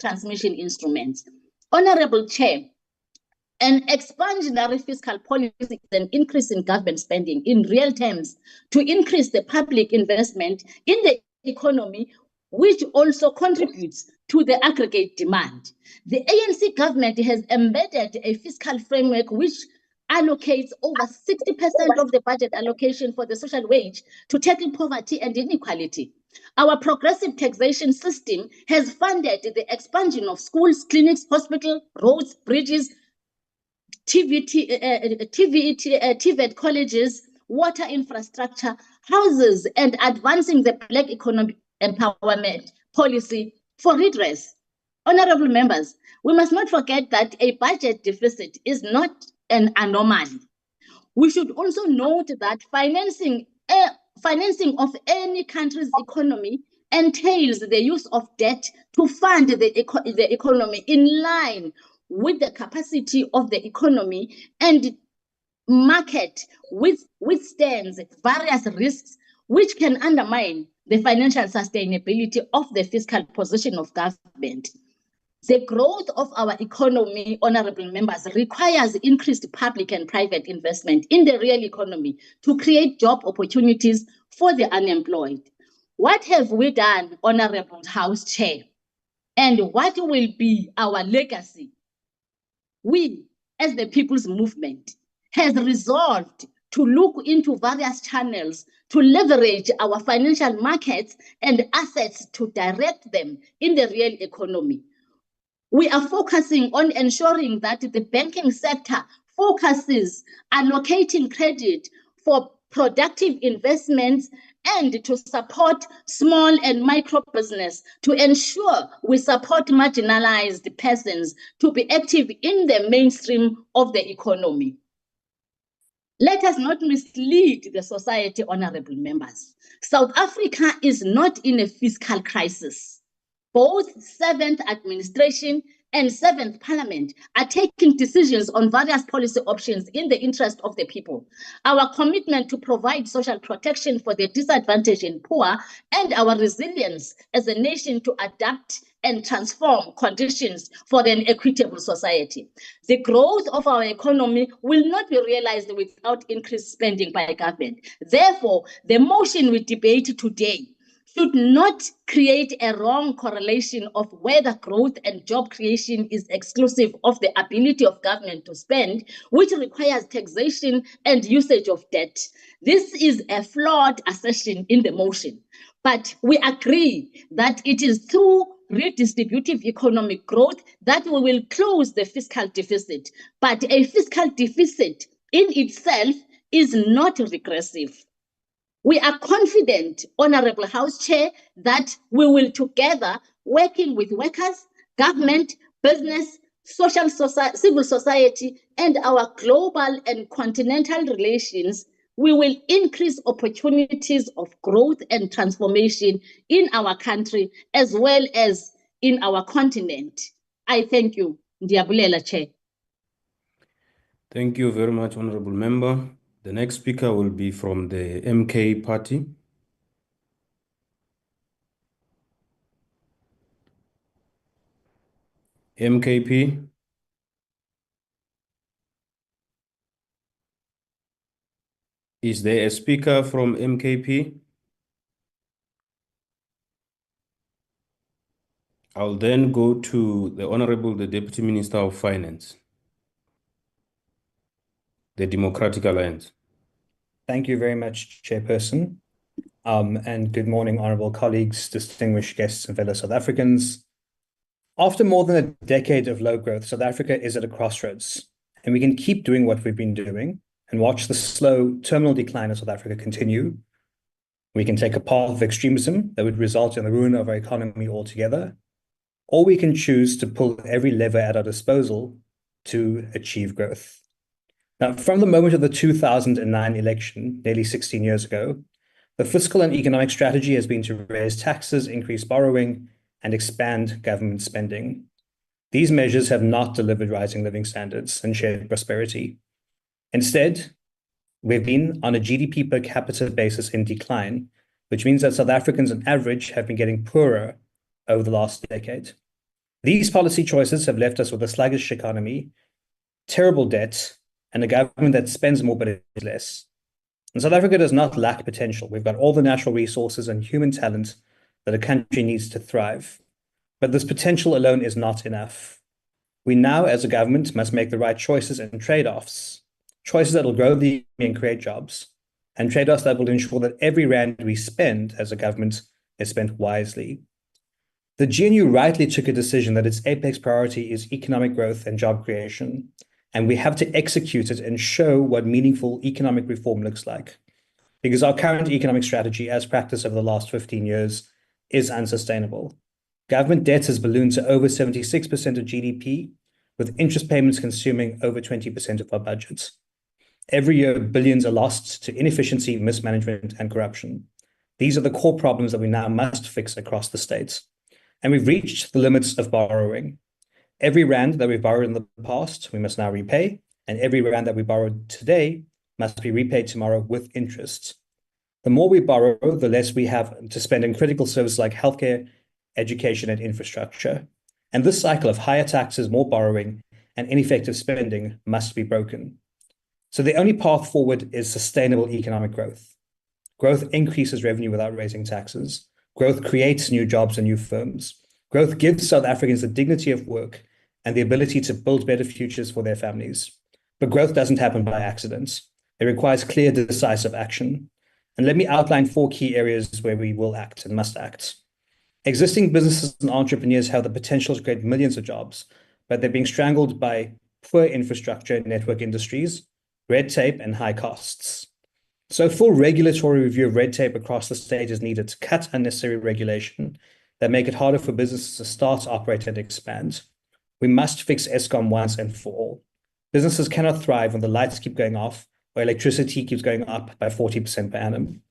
transmission instruments. Honorable Chair, an expansionary fiscal policy is an increase in government spending in real terms to increase the public investment in the economy, which also contributes to the aggregate demand. The ANC government has embedded a fiscal framework which allocates over 60% of the budget allocation for the social wage to tackle poverty and inequality. Our progressive taxation system has funded the expansion of schools, clinics, hospitals, roads, bridges, TVET colleges, water infrastructure, houses, and advancing the Black economic empowerment policy for redress. Honorable members, we must not forget that a budget deficit is not an anomaly. We should also note that financing of any country's economy entails the use of debt to fund the economy in line with the capacity of the economy, and market withstands various risks which can undermine the financial sustainability of the fiscal position of government. The growth of our economy, honorable members, requires increased public and private investment in the real economy to create job opportunities for the unemployed. What have we done, Honorable House Chair? And what will be our legacy? We, as the People's Movement, has resolved to look into various channels to leverage our financial markets and assets to direct them in the real economy. We are focusing on ensuring that the banking sector focuses allocating credit for productive investments and to support small and micro business, to ensure we support marginalized persons to be active in the mainstream of the economy. Let us not mislead the society, honorable members. South Africa is not in a fiscal crisis. Both 7th Administration and 7th Parliament are taking decisions on various policy options in the interest of the people. Our commitment to provide social protection for the disadvantaged and poor, and our resilience as a nation to adapt and transform conditions for an equitable society. The growth of our economy will not be realized without increased spending by government. Therefore, the motion we debate today should not create a wrong correlation of whether growth and job creation is exclusive of the ability of government to spend, which requires taxation and usage of debt. This is a flawed assertion in the motion, but we agree that it is through redistributive economic growth that we will close the fiscal deficit. But a fiscal deficit in itself is not regressive. We are confident, Honorable House Chair, that we will together, working with workers, government, business, civil society, and our global and continental relations, we will increase opportunities of growth and transformation in our country as well as in our continent. I thank you. Ndiyabulela, Chair. Thank you very much, Honorable Member. The next speaker will be from the MK Party. MKP. Is there a speaker from MKP? I'll then go to the Honorable, the Deputy Minister of Finance, the Democratic Alliance. Thank you very much, Chairperson. And good morning, honorable colleagues, distinguished guests, and fellow South Africans. After more than a decade of low growth, South Africa is at a crossroads, and we can keep doing what we've been doing and watch the slow terminal decline of South Africa continue. We can take a path of extremism that would result in the ruin of our economy altogether, or we can choose to pull every lever at our disposal to achieve growth. Now, from the moment of the 2009 election, nearly 16 years ago, the fiscal and economic strategy has been to raise taxes, increase borrowing, and expand government spending. These measures have not delivered rising living standards and shared prosperity. Instead, we've been on a GDP per capita basis in decline, which means that South Africans on average have been getting poorer over the last decade. These policy choices have left us with a sluggish economy, terrible debt, and a government that spends more but is less. And South Africa does not lack potential. We've got all the natural resources and human talent that a country needs to thrive. But this potential alone is not enough. We now, as a government, must make the right choices and trade-offs. Choices that will grow the economy and create jobs, and trade-offs that will ensure that every rand we spend as a government is spent wisely. The GNU rightly took a decision that its apex priority is economic growth and job creation, and we have to execute it and show what meaningful economic reform looks like. Because our current economic strategy, as practiced over the last 15 years, is unsustainable. Government debt has ballooned to over 76% of GDP, with interest payments consuming over 20% of our budgets. Every year, billions are lost to inefficiency, mismanagement, and corruption. These are the core problems that we now must fix across the states. And we've reached the limits of borrowing. Every rand that we've borrowed in the past, we must now repay, and every rand that we borrowed today must be repaid tomorrow with interest. The more we borrow, the less we have to spend in critical services like healthcare, education, and infrastructure. And this cycle of higher taxes, more borrowing, and ineffective spending must be broken. So the only path forward is sustainable economic growth. Growth increases revenue without raising taxes. Growth creates new jobs and new firms. Growth gives South Africans the dignity of work and the ability to build better futures for their families. But growth doesn't happen by accident. It requires clear, decisive action. And let me outline 4 key areas where we will act and must act. Existing businesses and entrepreneurs have the potential to create millions of jobs, but they're being strangled by poor infrastructure and network industries, red tape, and high costs. So full regulatory review of red tape across the state is needed to cut unnecessary regulation that make it harder for businesses to start, operate, and expand. We must fix Eskom once and for all. Businesses cannot thrive when the lights keep going off or electricity keeps going up by 40% per annum.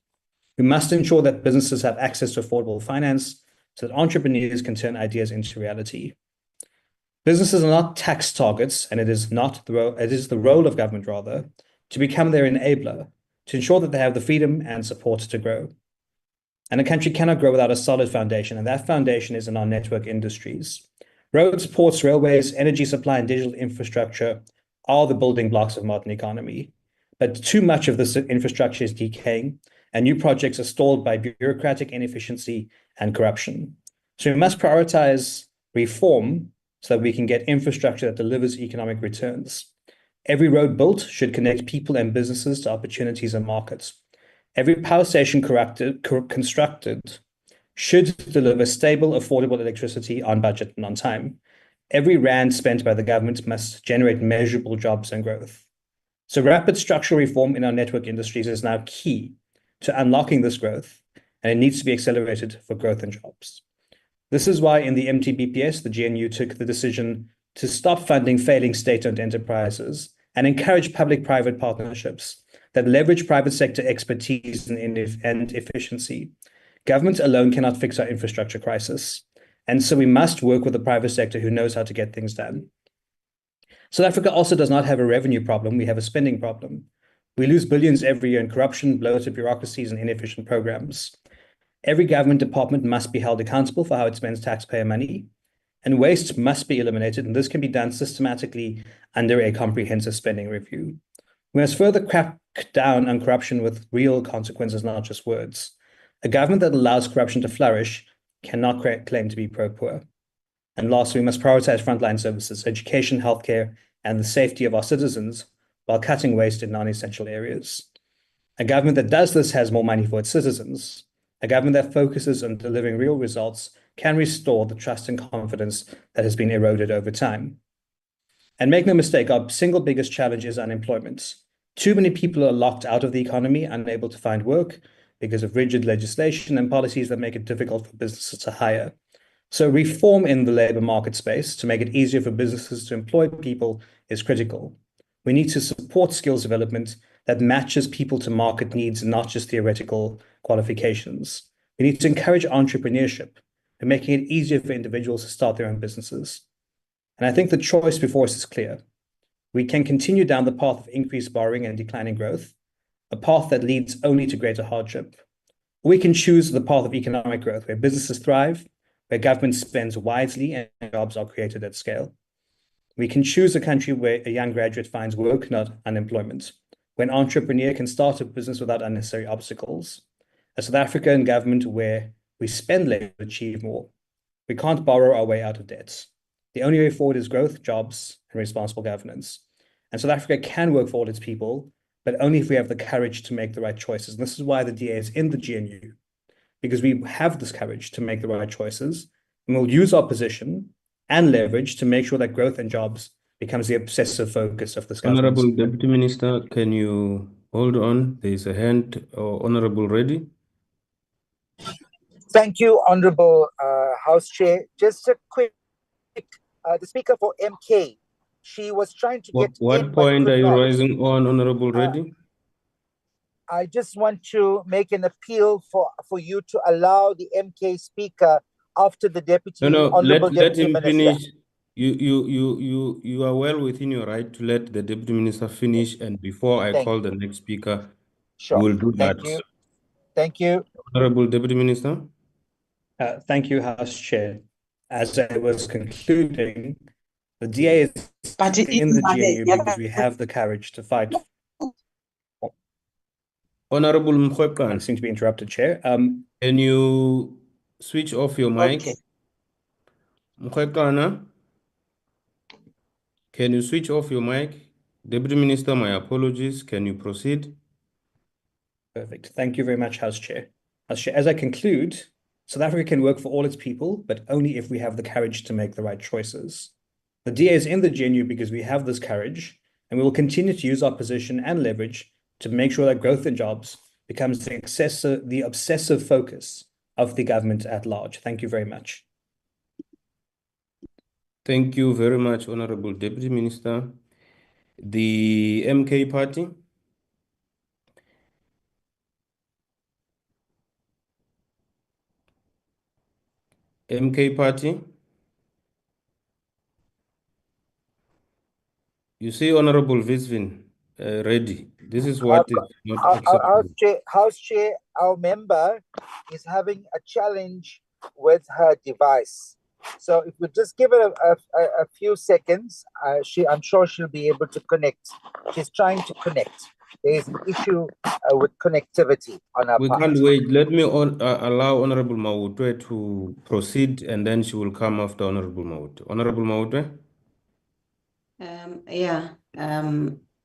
We must ensure that businesses have access to affordable finance, so that entrepreneurs can turn ideas into reality. Businesses are not tax targets, and it is the role of government, rather, to become their enabler, to ensure that they have the freedom and support to grow. And a country cannot grow without a solid foundation, and that foundation is in our network industries. Roads, ports, railways, energy supply, and digital infrastructure are the building blocks of modern economy. But too much of this infrastructure is decaying, and new projects are stalled by bureaucratic inefficiency and corruption. So we must prioritize reform so that we can get infrastructure that delivers economic returns. Every road built should connect people and businesses to opportunities and markets. Every power station constructed should deliver stable, affordable electricity on budget and on time. Every rand spent by the government must generate measurable jobs and growth. So rapid structural reform in our network industries is now key to unlocking this growth, and it needs to be accelerated for growth and jobs. This is why in the MTBPS, the GNU took the decision to stop funding failing state-owned enterprises and encourage public-private partnerships that leverage private sector expertise and efficiency. Government alone cannot fix our infrastructure crisis, and so we must work with the private sector who knows how to get things done. South Africa also does not have a revenue problem, we have a spending problem. We lose billions every year in corruption, bloated bureaucracies, and inefficient programs. Every government department must be held accountable for how it spends taxpayer money, and waste must be eliminated, and this can be done systematically under a comprehensive spending review. We must further crack down on corruption with real consequences, not just words. A government that allows corruption to flourish cannot claim to be pro-poor. And lastly, we must prioritize frontline services, education, healthcare, and the safety of our citizens while cutting waste in non-essential areas. A government that does this has more money for its citizens. A government that focuses on delivering real results can restore the trust and confidence that has been eroded over time. And make no mistake, our single biggest challenge is unemployment. Too many people are locked out of the economy, unable to find work because of rigid legislation and policies that make it difficult for businesses to hire. So reform in the labor market space to make it easier for businesses to employ people is critical. We need to support skills development that matches people to market needs and not just theoretical qualifications. We need to encourage entrepreneurship and making it easier for individuals to start their own businesses. And I think the choice before us is clear. We can continue down the path of increased borrowing and declining growth, a path that leads only to greater hardship. Or we can choose the path of economic growth, where businesses thrive, where government spends wisely and jobs are created at scale. We can choose a country where a young graduate finds work, not unemployment, where an entrepreneur can start a business without unnecessary obstacles. A South African government where we spend less to achieve more. We can't borrow our way out of debt. The only way forward is growth, jobs, and responsible governance. And South Africa can work for all its people, but only if we have the courage to make the right choices. And this is why the DA is in the GNU, because we have this courage to make the right choices, and we'll use our position and leverage to make sure that growth and jobs becomes the obsessive focus of this government. Honorable Deputy Minister, can you hold on? There's a hand, Honorable Reddy. Thank you, Honorable House Chair. Just a quick, the Speaker for MK, she was trying to get What in, point but are could you not. raising on, Honorable Reddy? I just want to make an appeal for you to allow the MK Speaker after the Deputy, No, Honorable let Deputy him Minister. finish. You are well within your right to let the Deputy Minister finish, and before I call the next speaker, Sure. you will do that. Thank you. Thank you. Honorable Deputy Minister. Thank you, House Chair. As I was concluding, the DA is in the GNU because we have the courage to fight. Honorable Mkhwekana. I seem to be interrupted, Chair. Can you switch off your mic? Okay. Mkhwekana, can you switch off your mic? Deputy Minister, my apologies. Can you proceed? Perfect. Thank you very much, House Chair. House Chair, as I conclude, South Africa can work for all its people, but only if we have the courage to make the right choices. The DA is in the GNU because we have this courage, and we will continue to use our position and leverage to make sure that growth and jobs becomes the obsessive focus of the government at large. Thank you very much. Thank you very much, Honorable Deputy Minister. The MK Party. MK Party. You see, Honorable Visvin, ready. This is what is not acceptable. House Chair, our member is having a challenge with her device. So if we just give her a few seconds, I'm sure she'll be able to connect. She's trying to connect. There is an issue with connectivity on our We part. can't wait. Let me allow Honorable Mautwe to proceed, and then she will come after Honorable Mautwe. Honorable Mautwe?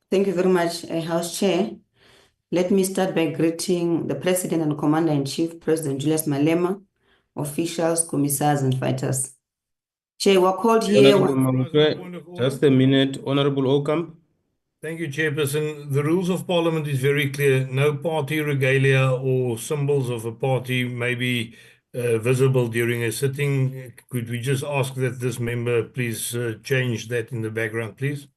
Thank you very much, House Chair. Let me start by greeting the President and Commander-in-Chief, President Julius Malema, officials, commissars, and fighters. Chair, we're called here. Honorable Mautwe, just a minute. Honorable Ocamp. Thank you, Chairperson. The rules of Parliament is very clear. No party regalia or symbols of a party may be visible during a sitting. Could we just ask that this member please change that in the background, please?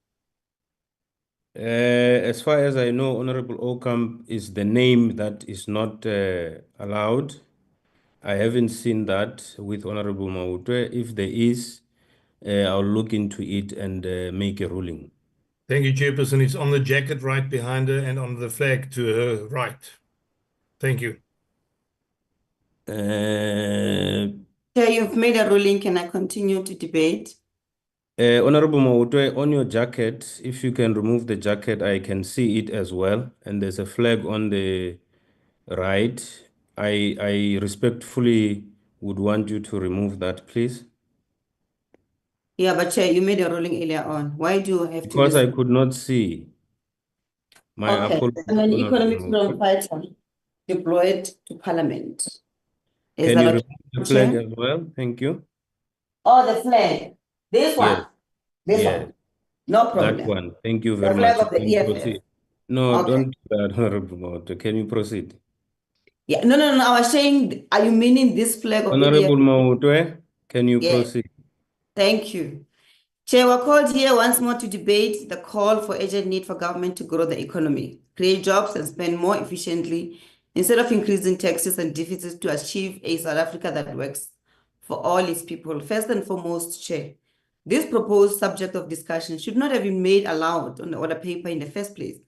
As far as I know, Honorable Ocamp is the name that is not allowed. I haven't seen that with Honorable Mautwe. If there is, I'll look into it and make a ruling. Thank you, Chairperson. It's on the jacket right behind her and on the flag to her right. Thank you. Chair, you've made a ruling. Can I continue to debate? Honorable Mautwe, on your jacket, if you can remove the jacket, I can see it as well. And there's a flag on the right. I respectfully would want you to remove that, please. Yeah, but Chair, you made a ruling earlier on. Why do you have to? Because I could not see. My Okay, apologies, I'm an Honorable economic Mautwe. freedom fighter deployed to Parliament. Is Can that you okay, remove the flag Chair? as well? Thank you. Oh, the flag. This one. Yes. This Yes. one. No That problem. one. Thank you The very flag much. of the Can you EFF. proceed? No, Okay. don't do that, Honorable Mautwe. Can you proceed? Yeah, no. I was saying, are you meaning this flag of the Honorable EFF? Mautwe, can you Yeah. proceed? Thank you. Chair, we're called here once more to debate the call for urgent need for government to grow the economy, create jobs, and spend more efficiently instead of increasing taxes and deficits to achieve a South Africa that works for all its people. First and foremost, Chair, this proposed subject of discussion should not have been made allowed on the order paper in the first place,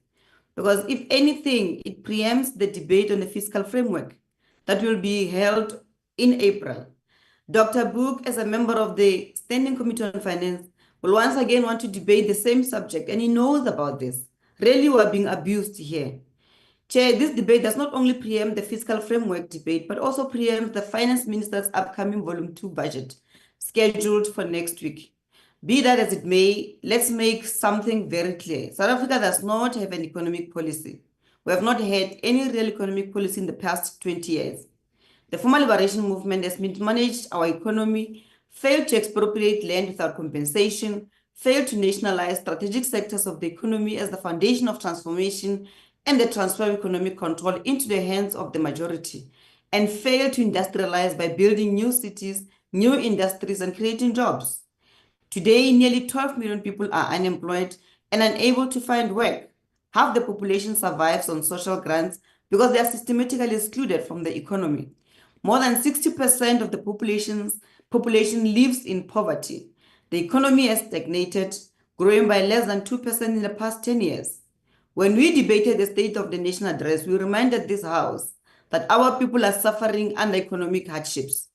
because if anything, it preempts the debate on the fiscal framework that will be held in April. Dr. Burke, as a member of the Standing Committee on Finance, will once again want to debate the same subject, and he knows about this. Really, we are being abused here. Chair, this debate does not only preempt the fiscal framework debate, but also preempts the Finance Minister's upcoming Volume 2 budget, scheduled for next week. Be that as it may, let's make something very clear. South Africa does not have an economic policy. We have not had any real economic policy in the past 20 years. The former liberation movement has mismanaged our economy, failed to expropriate land without compensation, failed to nationalize strategic sectors of the economy as the foundation of transformation and the transfer of economic control into the hands of the majority, and failed to industrialize by building new cities, new industries, and creating jobs. Today, nearly 12 million people are unemployed and unable to find work. Half the population survives on social grants because they are systematically excluded from the economy. More than 60% of the population lives in poverty. The economy has stagnated, growing by less than 2% in the past 10 years. When we debated the State of the Nation address, we reminded this House that our people are suffering under economic hardships.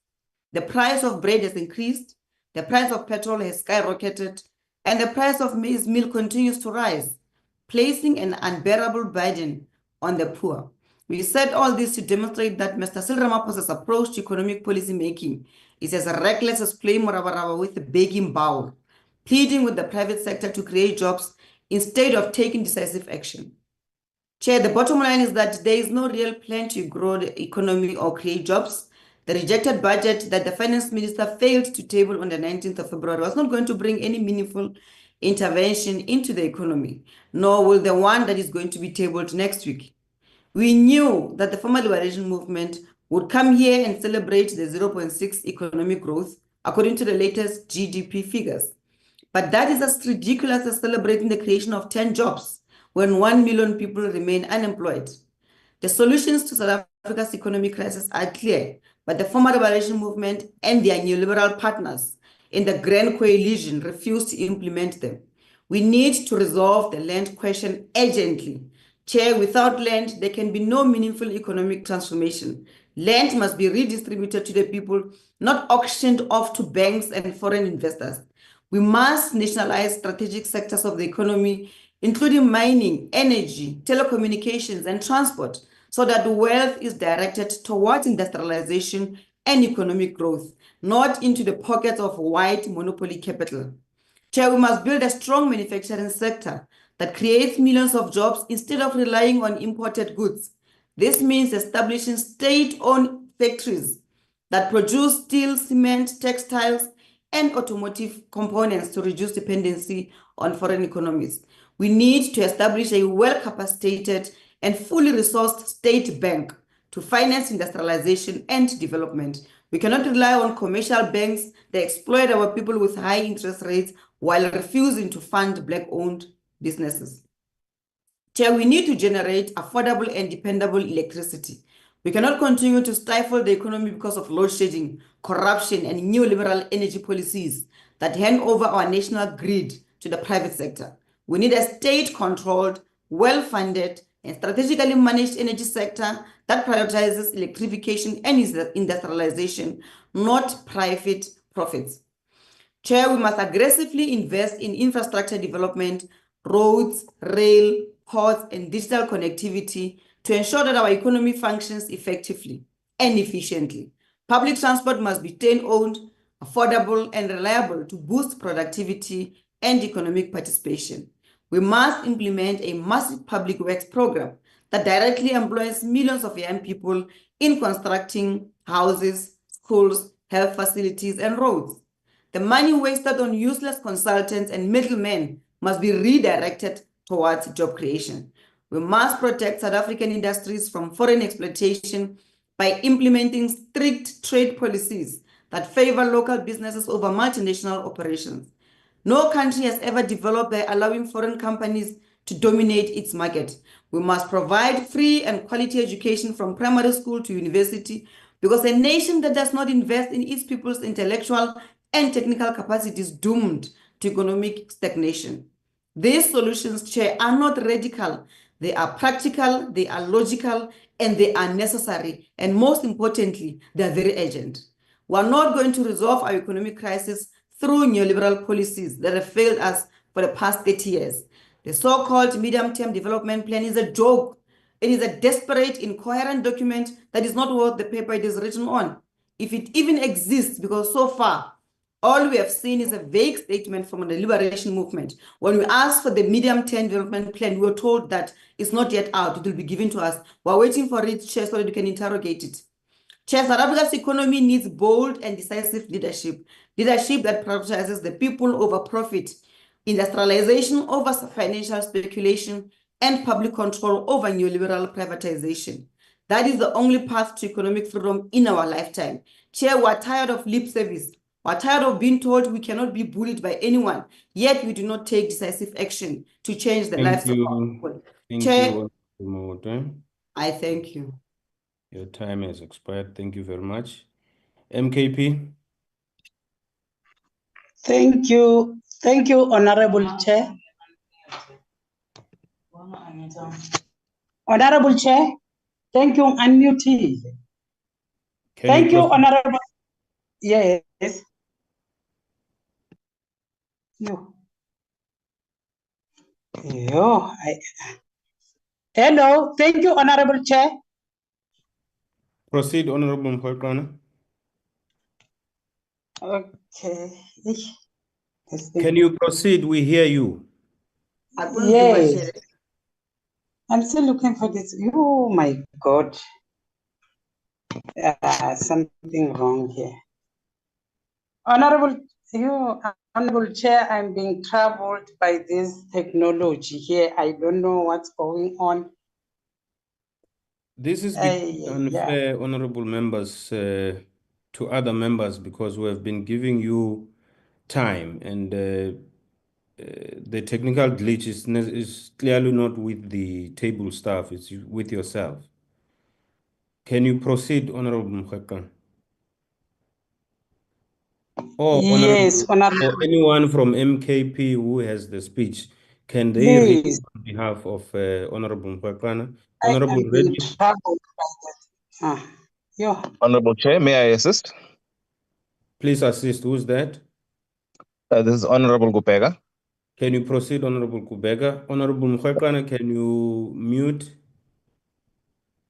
The price of bread has increased, the price of petrol has skyrocketed, and the price of maize meal continues to rise, placing an unbearable burden on the poor. We said all this to demonstrate that Mr. Cyril Ramaphosa's approach to economic policy making is as reckless as playing Morabaraba with a begging bowl, pleading with the private sector to create jobs instead of taking decisive action. Chair, the bottom line is that there is no real plan to grow the economy or create jobs. The rejected budget that the finance minister failed to table on the 19th of February was not going to bring any meaningful intervention into the economy, nor will the one that is going to be tabled next week. We knew that the former liberation movement would come here and celebrate the 0.6 economic growth according to the latest GDP figures. But that is as ridiculous as celebrating the creation of 10 jobs when 1 million people remain unemployed. The solutions to South Africa's economic crisis are clear, but the former liberation movement and their neoliberal partners in the Grand Coalition refused to implement them. We need to resolve the land question urgently. Chair, without land, there can be no meaningful economic transformation. Land must be redistributed to the people, not auctioned off to banks and foreign investors. We must nationalize strategic sectors of the economy, including mining, energy, telecommunications, and transport, so that wealth is directed towards industrialization and economic growth, not into the pockets of white monopoly capital. Chair, we must build a strong manufacturing sector that creates millions of jobs instead of relying on imported goods. This means establishing state-owned factories that produce steel, cement, textiles, and automotive components to reduce dependency on foreign economies. We need to establish a well-capacitated and fully resourced state bank to finance industrialization and development. We cannot rely on commercial banks that exploit our people with high interest rates while refusing to fund Black-owned businesses. Chair, we need to generate affordable and dependable electricity. We cannot continue to stifle the economy because of load shedding, corruption, and neoliberal energy policies that hand over our national grid to the private sector. We need a state-controlled, well-funded, and strategically managed energy sector that prioritizes electrification and industrialization, not private profits. Chair, we must aggressively invest in infrastructure development, roads, rail, ports, and digital connectivity to ensure that our economy functions effectively and efficiently. Public transport must be state-owned, affordable, and reliable to boost productivity and economic participation. We must implement a massive public works program that directly employs millions of young people in constructing houses, schools, health facilities, and roads. The money wasted on useless consultants and middlemen must be redirected towards job creation. We must protect South African industries from foreign exploitation by implementing strict trade policies that favor local businesses over multinational operations. No country has ever developed by allowing foreign companies to dominate its market. We must provide free and quality education from primary school to university, because a nation that does not invest in its people's intellectual and technical capacity is doomed to economic stagnation. These solutions, Chair, are not radical. They are practical, they are logical, and they are necessary. And most importantly, they are very urgent. We are not going to resolve our economic crisis through neoliberal policies that have failed us for the past 30 years. The so-called medium-term development plan is a joke. It is a desperate, incoherent document that is not worth the paper it is written on, if it even exists, because so far, all we have seen is a vague statement from the liberation movement. When we asked for the medium-term development plan, we were told that it's not yet out, it will be given to us. We're waiting for it, Chair, so that we can interrogate it. Chair, South Africa's economy needs bold and decisive leadership that prioritizes the people over profit, industrialization over financial speculation, and public control over neoliberal privatization. That is the only path to economic freedom in our lifetime. Chair, we're tired of lip service. We're tired of being told we cannot be bullied by anyone, yet we do not take decisive action to change the lives of our people. Chair, I thank you. Your time has expired. Thank you very much. MKP. Thank you, Honorable Chair. Honorable Chair, thank you, unmute. Thank you, Honorable. Yes. No. Hello, thank you, Honorable Chair. Proceed, Honorable Mpokana. Okay. Can you proceed? We hear you. Yes. I'm still looking for this. Oh my God. Something wrong here. Honorable Chair, I'm being troubled by this technology here. I don't know what's going on. This is unfair, honorable members, to other members, because we have been giving you time, and the technical glitch is clearly not with the table staff, it's with yourself. Can you proceed, Honorable Mkhekane? Or Yes, Honorable, Honorable. or anyone from MKP who has the speech, can they read Please. on behalf of Honorable Mpakana? I Honorable am being Reddy? troubled by that. Yeah. Honorable Chair, may I assist? Please assist. Who's that? This is Honorable Gupega. Can you proceed, Honorable Kubega? Honorable Mpakana, can you mute?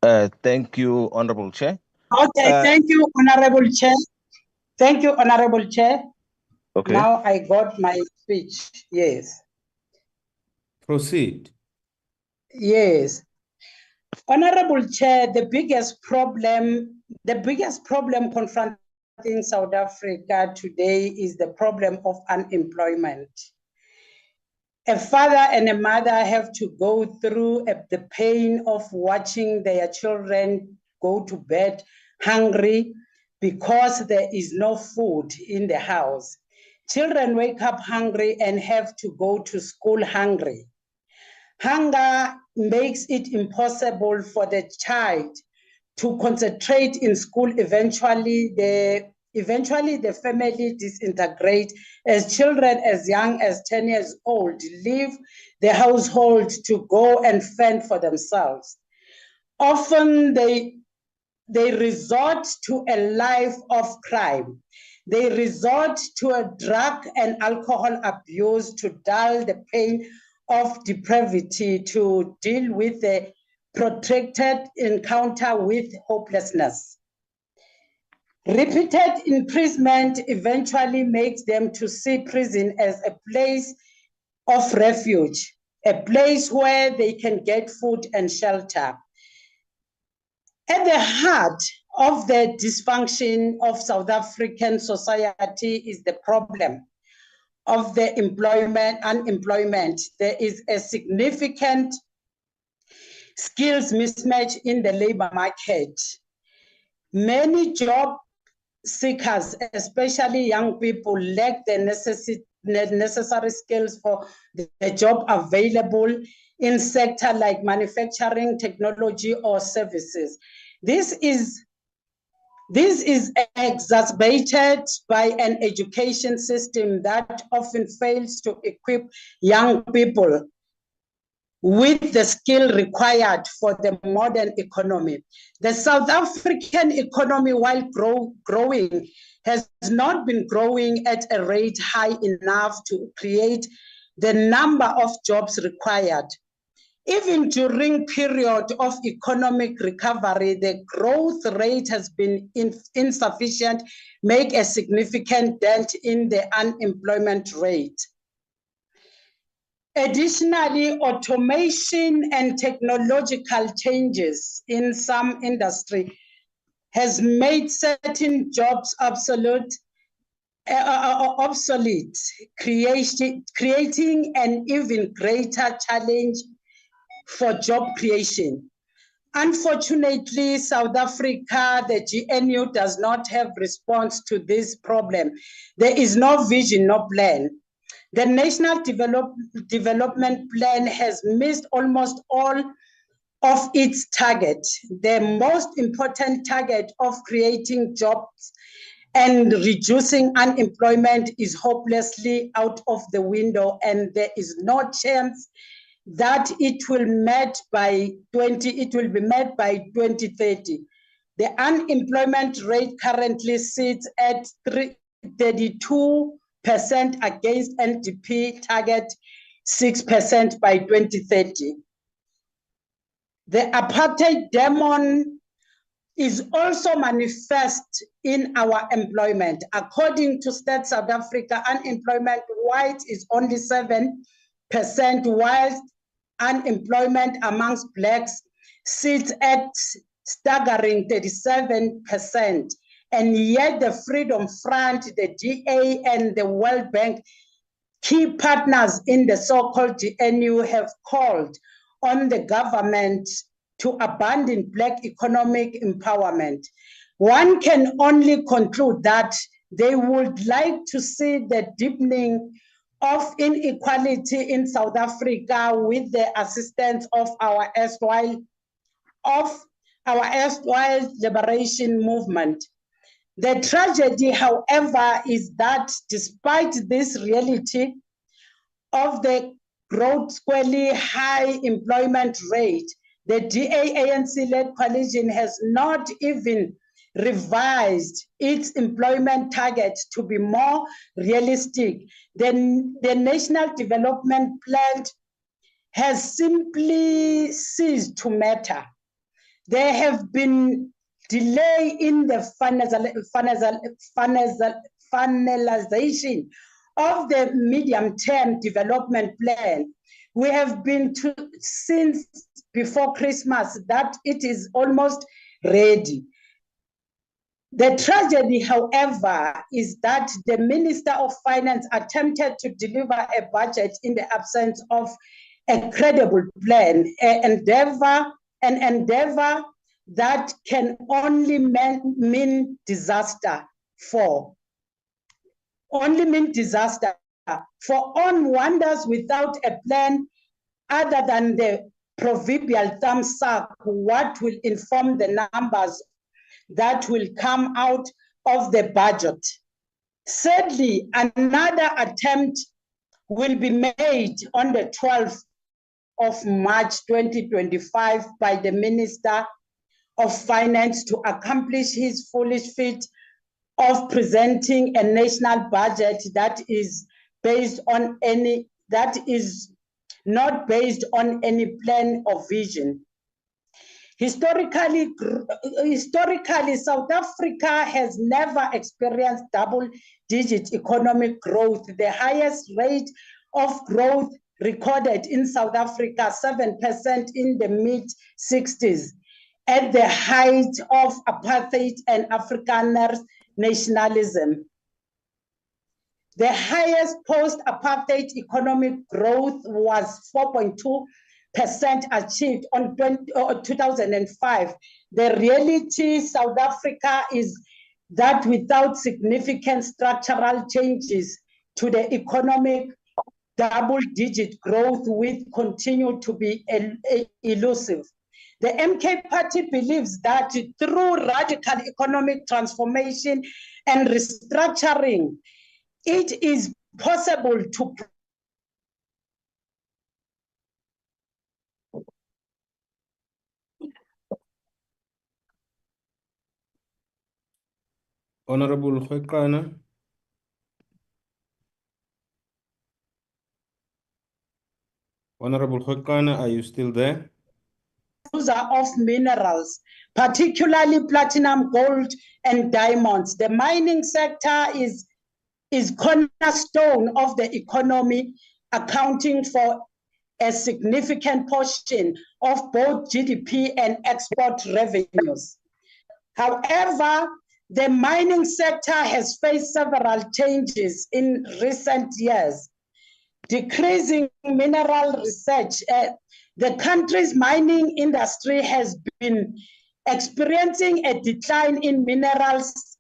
Thank you, Honorable Chair. Okay, thank you, Honorable Chair. Thank you, Honorable Chair. Okay. Now I got my speech. Yes. Proceed. Yes. Honorable Chair, the biggest problem confronting South Africa today is the problem of unemployment. A father and a mother have to go through the pain of watching their children go to bed hungry because there is no food in the house. Children wake up hungry and have to go to school hungry. Hunger makes it impossible for the child to concentrate in school. Eventually the family disintegrate as children as young as 10 years old leave the household to go and fend for themselves. Often they resort to a life of crime. They resort to a drug and alcohol abuse to dull the pain of depravity, to deal with the protracted encounter with hopelessness. Repeated imprisonment eventually makes them to see prison as a place of refuge, a place where they can get food and shelter. At the heart of the dysfunction of South African society is the problem of the unemployment. There is a significant skills mismatch in the labor market. Many job seekers, especially young people, lack the necessary skills for the job available in sector like manufacturing, technology, or services. This is exacerbated by an education system that often fails to equip young people with the skill required for the modern economy. The South African economy, while growing, has not been growing at a rate high enough to create the number of jobs required. Even during period of economic recovery, the growth rate has been insufficient, make a significant dent in the unemployment rate. Additionally, automation and technological changes in some industry has made certain jobs obsolete, creating an even greater challenge for job creation. Unfortunately, South Africa, the GNU does not have response to this problem. There is no vision, no plan. The National Development Plan has missed almost all of its targets. The most important target of creating jobs and reducing unemployment is hopelessly out of the window, and there is no chance that it will be met by 2030. The unemployment rate currently sits at 32% against NDP target 6% by 2030. The apartheid demon is also manifest in our employment. According to State South Africa, unemployment white is only 7%, whilst unemployment amongst blacks sits at staggering 37%. And yet the Freedom Front, the DA, and the World Bank, key partners in the so-called GNU, have called on the government to abandon Black economic empowerment. One can only conclude that they would like to see the deepening of inequality in South Africa with the assistance of our erstwhile liberation movement. The tragedy, however, is that despite this reality of the grossly high employment rate, the DA-ANC-led coalition has not even revised its employment target to be more realistic. The National Development Plan has simply ceased to matter. There have been delay in the finalization of the medium-term development plan. We have been since before Christmas that it is almost ready. The tragedy, however, is that the Minister of Finance attempted to deliver a budget in the absence of a credible plan, an endeavor that can only mean disaster for. For on wonders without a plan other than the proverbial thumbs up, what will inform the numbers that will come out of the budget. Sadly, another attempt will be made on the 12th of March 2025 by the Minister of Finance to accomplish his foolish feat of presenting a national budget that is not based on any plan or vision. Historically, South Africa has never experienced double-digit economic growth. The highest rate of growth recorded in South Africa, 7% in the mid-60s, at the height of apartheid and Afrikaner nationalism. The highest post-apartheid economic growth was 4.2% achieved on 2005. The reality South Africa is that without significant structural changes to the economic, double-digit growth will continue to be elusive. The MK Party believes that through radical economic transformation and restructuring, it is possible to Honorable Khwekana. Honorable Khwekana, are you still there? User of minerals, particularly platinum, gold, and diamonds. The mining sector is cornerstone of the economy, accounting for a significant portion of both GDP and export revenues. However, the mining sector has faced several changes in recent years. Decreasing mineral research, the country's mining industry has been experiencing a decline in minerals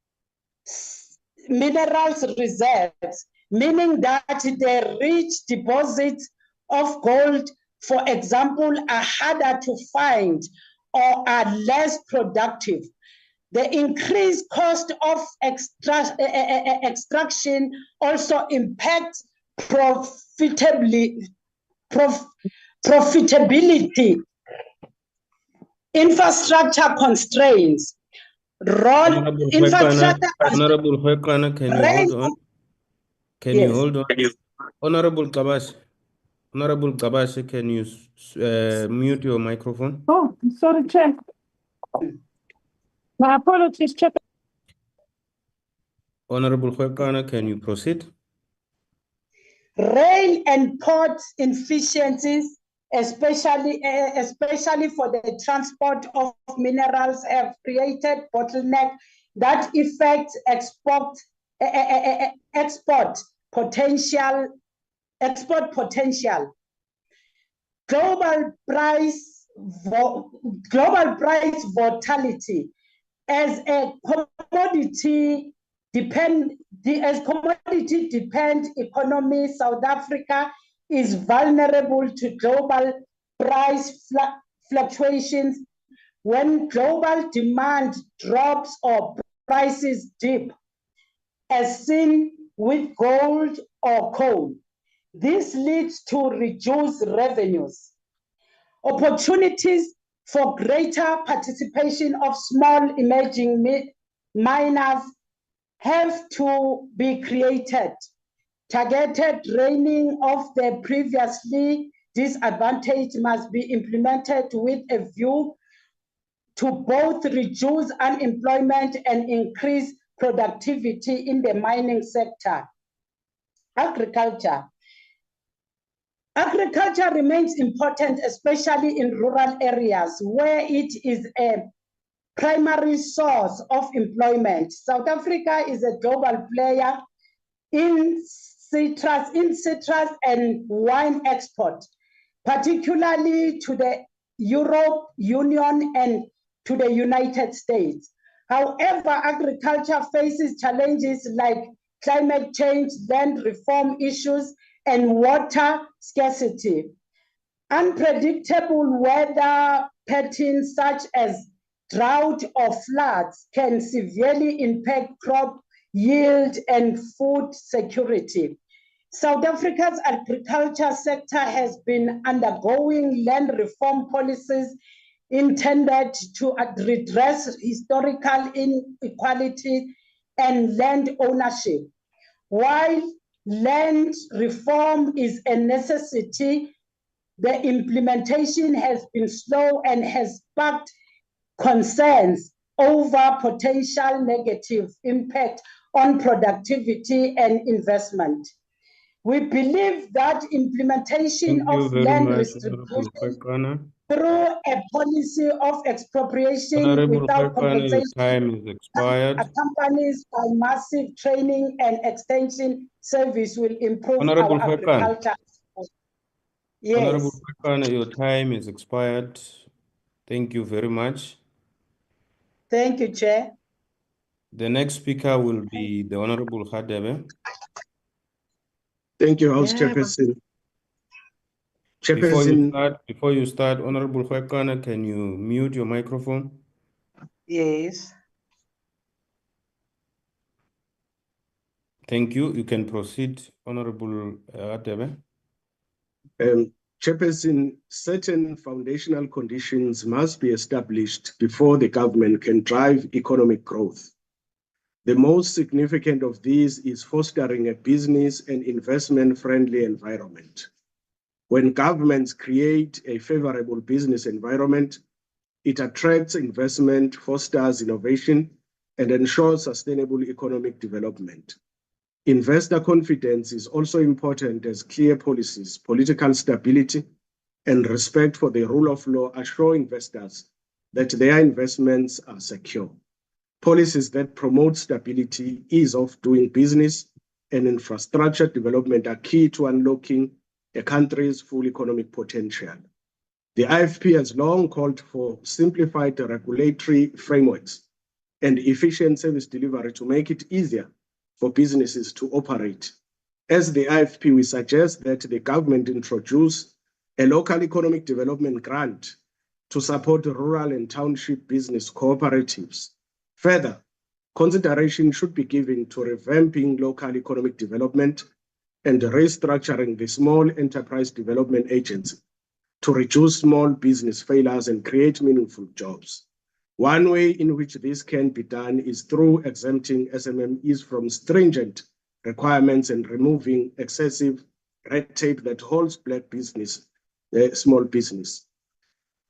reserves, meaning that the rich deposits of gold, for example, are harder to find or are less productive. The increased cost of extraction also impacts profitability. Infrastructure constraints. Honorable Khwekana, can you hold on? Can you hold on? Honorable Kabash, can you mute your microphone? Oh, sorry, Chair. My apologies, Chair. Honorable Khwekana, can you proceed? Rail and port inefficiencies, especially for the transport of minerals, have created bottleneck that affect export potential. Global price volatility as a commodity dependent economy. South Africa is vulnerable to global price fluctuations when global demand drops or prices dip, as seen with gold or coal. This leads to reduced revenues. Opportunities for greater participation of small emerging miners have to be created. Targeted training of the previously disadvantaged must be implemented with a view to both reduce unemployment and increase productivity in the mining sector. Agriculture. Agriculture remains important, especially in rural areas where it is a primary source of employment. South Africa is a global player in citrus and wine export, particularly to the European Union and to the United States. However, agriculture faces challenges like climate change, land reform issues, and water scarcity. Unpredictable weather patterns such as drought or floods can severely impact crop yield and food security. South Africa's agriculture sector has been undergoing land reform policies intended to redress historical inequality and land ownership. While land reform is a necessity, the implementation has been slow and has sparked concerns over potential negative impact on productivity and investment. We believe that implementation Thank you of very land much, restribution Honorable Kwekana. through a policy of expropriation Honorable without Kwekana, your compensation time is expired. accompanied by massive training and extension service will improve Honorable our Kwekana. agriculture. Honorable Yes. Kwekana, your time is expired. Thank you very much. Thank you, Chair. The next speaker will be the Honorable Hadebe. Thank you, House Yeah, Chairperson. Before you start, Honorable Kwekana, can you mute your microphone? Yes. Thank you. You can proceed, Honorable Hadebe. Chairperson, certain foundational conditions must be established before the government can drive economic growth. The most significant of these is fostering a business and investment-friendly environment. When governments create a favorable business environment, it attracts investment, fosters innovation, and ensures sustainable economic development. Investor confidence is also important as clear policies, political stability, and respect for the rule of law assure investors that their investments are secure. Policies that promote stability, ease of doing business, and infrastructure development are key to unlocking a country's full economic potential. The IFP has long called for simplified regulatory frameworks and efficient service delivery to make it easier for businesses to operate. As the IFP, we suggest that the government introduce a local economic development grant to support rural and township business cooperatives. Further, consideration should be given to revamping local economic development and restructuring the Small Enterprise Development Agency to reduce small business failures and create meaningful jobs. One way in which this can be done is through exempting SMMEs from stringent requirements and removing excessive red tape that holds black business, small business.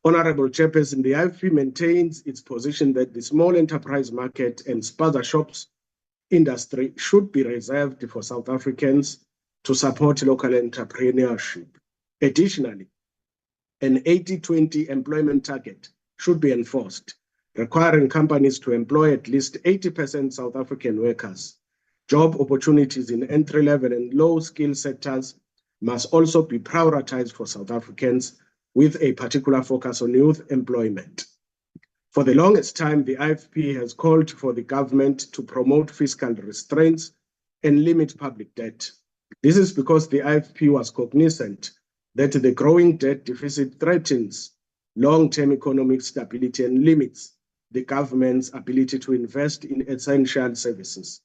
Honorable Chairperson, the IFP maintains its position that the small enterprise market and spaza shops industry should be reserved for South Africans to support local entrepreneurship. Additionally, an 80-20 employment target should be enforced, requiring companies to employ at least 80% South African workers. Job opportunities in entry-level and low-skill sectors must also be prioritized for South Africans, with a particular focus on youth employment. For the longest time, the IFP has called for the government to promote fiscal restraints and limit public debt. This is because the IFP was cognizant that the growing debt deficit threatens long-term economic stability and limits the government's ability to invest in essential services.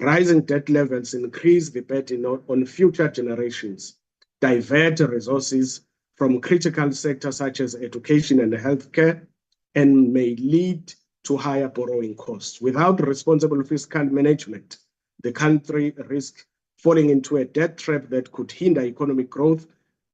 Rising debt levels increase the burden on future generations, divert resources from critical sectors such as education and healthcare, and may lead to higher borrowing costs. Without responsible fiscal management, the country risks falling into a debt trap that could hinder economic growth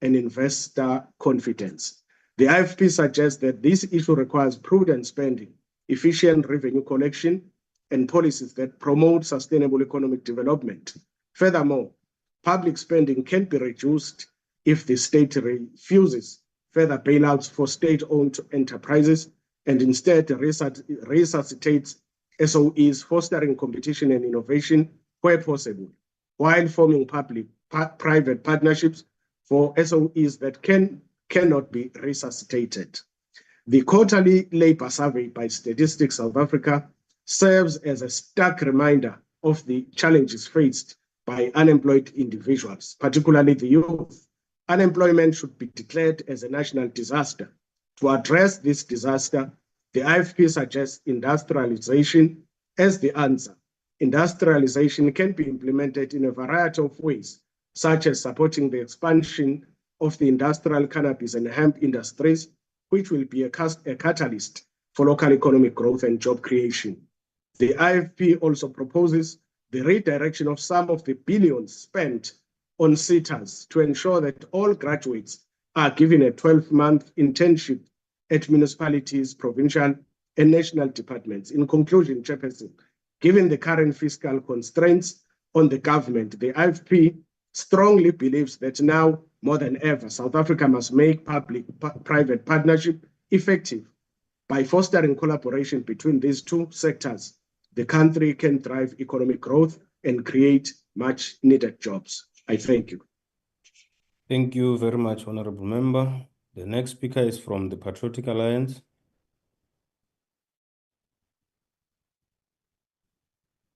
and investor confidence. The IFP suggests that this issue requires prudent spending, efficient revenue collection, and policies that promote sustainable economic development. Furthermore, public spending can be reduced if the state refuses further bailouts for state-owned enterprises and instead resuscitates SOEs, fostering competition and innovation where possible, while forming public-private partnerships for SOEs that cannot be resuscitated. The quarterly labor survey by Statistics South Africa serves as a stark reminder of the challenges faced by unemployed individuals, particularly the youth. Unemployment should be declared as a national disaster. To address this disaster, the IFP suggests industrialization as the answer. Industrialization can be implemented in a variety of ways, such as supporting the expansion of the industrial cannabis and hemp industries, which will be a catalyst for local economic growth and job creation. The IFP also proposes the redirection of some of the billions spent on SETAs to ensure that all graduates are given a 12-month internship at municipalities, provincial, and national departments. In conclusion, Chairperson, given the current fiscal constraints on the government, the IFP strongly believes that now more than ever, South Africa must make public-private partnership effective. By fostering collaboration between these two sectors, the country can drive economic growth and create much needed jobs. I thank you. Thank you very much, Honorable Member. The next speaker is from the Patriotic Alliance.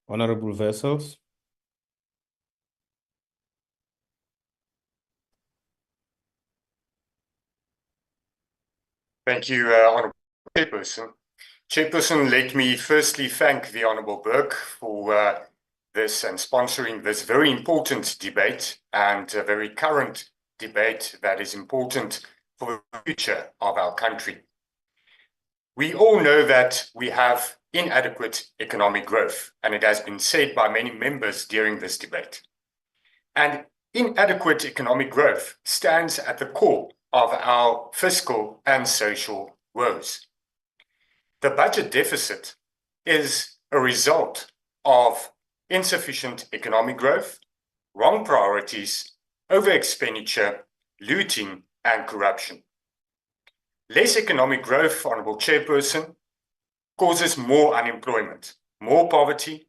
Honorable Vessels. Thank you, Honourable Chairperson. Chairperson, let me firstly thank the Honourable Burke for this and sponsoring this very important debate and a very current debate that is important for the future of our country. We all know that we have inadequate economic growth, and it has been said by many members during this debate. And inadequate economic growth stands at the core of our fiscal and social woes. The budget deficit is a result of insufficient economic growth, wrong priorities, over-expenditure, looting, and corruption. Less economic growth, Honourable Chairperson, causes more unemployment, more poverty,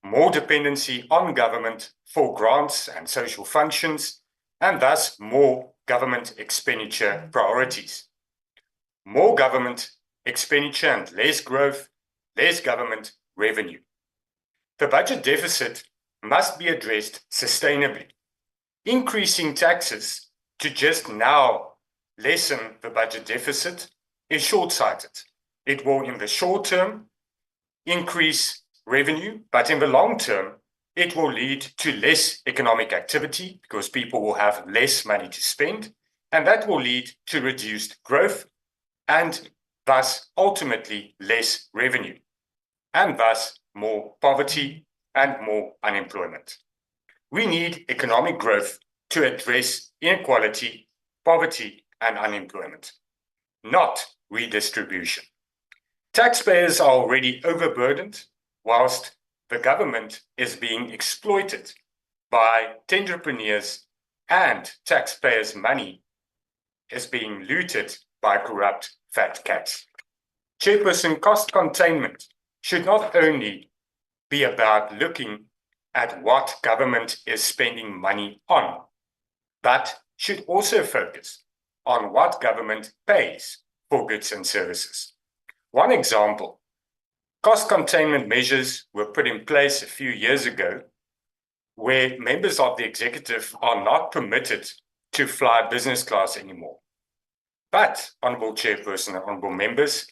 more dependency on government for grants and social functions, and thus more government expenditure priorities. More government expenditure and less growth, less government revenue. The budget deficit must be addressed sustainably. Increasing taxes to just now lessen the budget deficit is short-sighted. It will, in the short term, increase revenue, but in the long term, it will lead to less economic activity because people will have less money to spend, and that will lead to reduced growth and thus ultimately less revenue, and thus more poverty and more unemployment. We need economic growth to address inequality, poverty, and unemployment, not redistribution. Taxpayers are already overburdened, whilst the government is being exploited by entrepreneurs, and taxpayers' money is being looted by corrupt fat cats. Chairperson, cost containment should not only be about looking at what government is spending money on, but should also focus on what government pays for goods and services. One example, cost containment measures were put in place a few years ago where members of the executive are not permitted to fly business class anymore. But, Honourable Chairperson and Honourable Members,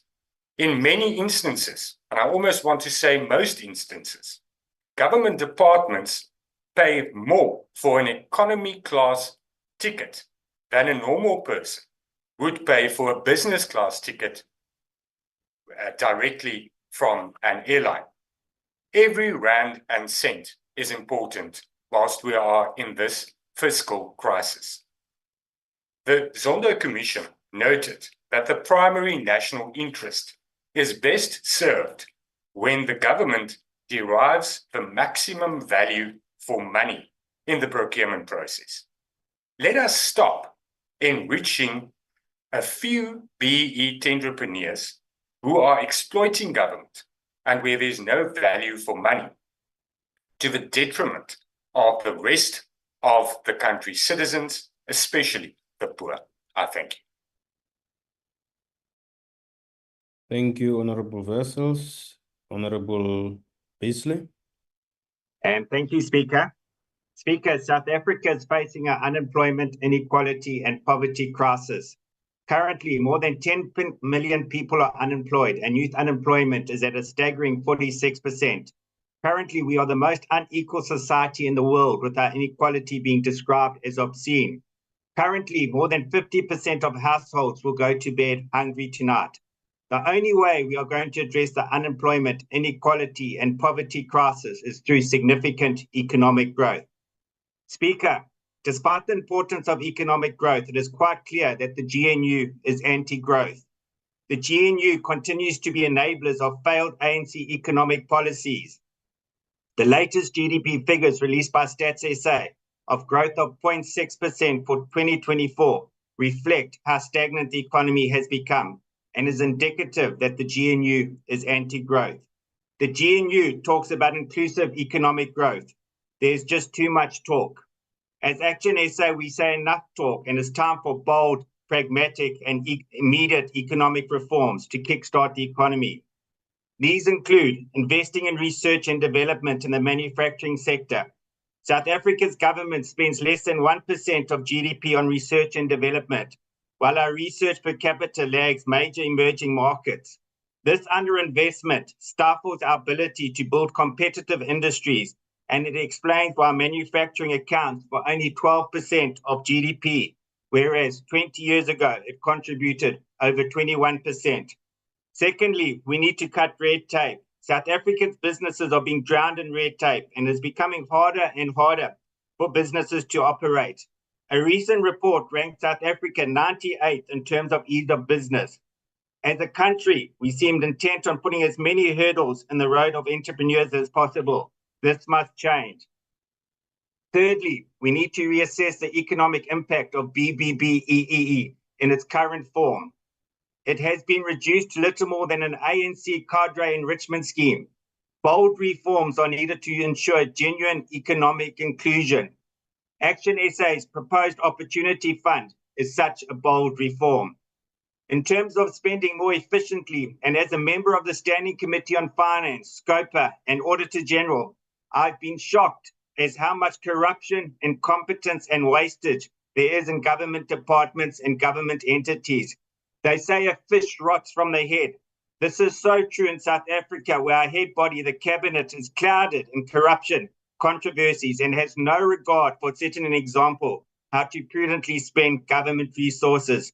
In many instances, and I almost want to say most instances, government departments pay more for an economy class ticket than a normal person would pay for a business class ticket directly from an airline. Every rand and cent is important whilst we are in this fiscal crisis. The Zondo Commission noted that the primary national interest is best served when the government derives the maximum value for money in the procurement process. Let us stop enriching a few BE entrepreneurs who are exploiting government and where there's no value for money to the detriment of the rest of the country's citizens, especially the poor. I thank you. Thank you, Honorable Wessels. Honorable Beasley. And thank you, Speaker. Speaker, South Africa is facing an unemployment, inequality, and poverty crisis. Currently, more than 10 million people are unemployed, and youth unemployment is at a staggering 46%. Currently, we are the most unequal society in the world, with our inequality being described as obscene. Currently, more than 50% of households will go to bed hungry tonight. The only way we are going to address the unemployment, inequality, and poverty crisis is through significant economic growth. Speaker, despite the importance of economic growth, it is quite clear that the GNU is anti-growth. The GNU continues to be enablers of failed ANC economic policies. The latest GDP figures released by Stats SA of growth of 0.6% for 2024 reflect how stagnant the economy has become and is indicative that the GNU is anti-growth. The GNU talks about inclusive economic growth. There's just too much talk. As Action SA, we say enough talk, and it's time for bold, pragmatic, and immediate economic reforms to kickstart the economy. These include investing in research and development in the manufacturing sector. South Africa's government spends less than 1% of GDP on research and development, while our research per capita lags major emerging markets. This underinvestment stifles our ability to build competitive industries, and it explains why manufacturing accounts for only 12% of GDP, whereas 20 years ago it contributed over 21%. Secondly, we need to cut red tape. South Africa's businesses are being drowned in red tape, and it's becoming harder and harder for businesses to operate. A recent report ranked South Africa 98th in terms of ease of business. As a country, we seemed intent on putting as many hurdles in the road of entrepreneurs as possible. This must change. Thirdly, we need to reassess the economic impact of BBBEE in its current form. It has been reduced to little more than an ANC cadre enrichment scheme. Bold reforms are needed to ensure genuine economic inclusion. Action SA's proposed opportunity fund is such a bold reform. In terms of spending more efficiently, and as a member of the Standing Committee on Finance, SCOPA, and Auditor General, I've been shocked as how much corruption, incompetence, and wastage there is in government departments and government entities. They say a fish rots from the head. This is so true in South Africa, where our head body, the cabinet, is clouded in corruption, controversies, and has no regard for setting an example how to prudently spend government resources.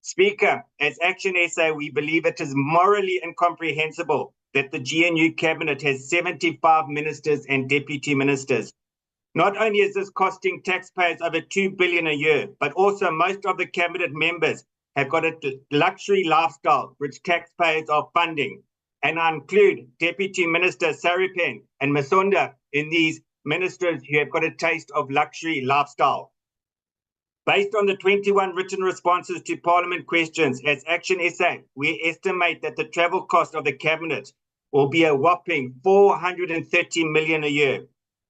Speaker, as Action SA, we believe it is morally incomprehensible that the GNU cabinet has 75 ministers and deputy ministers. Not only is this costing taxpayers over 2 billion a year, but also most of the cabinet members have got a luxury lifestyle which taxpayers are funding. And I include Deputy Minister Saripen and Masonda in these ministers who have got a taste of luxury lifestyle. Based on the 21 written responses to Parliament questions, as Action SA, we estimate that the travel cost of the cabinet will be a whopping 430 million a year.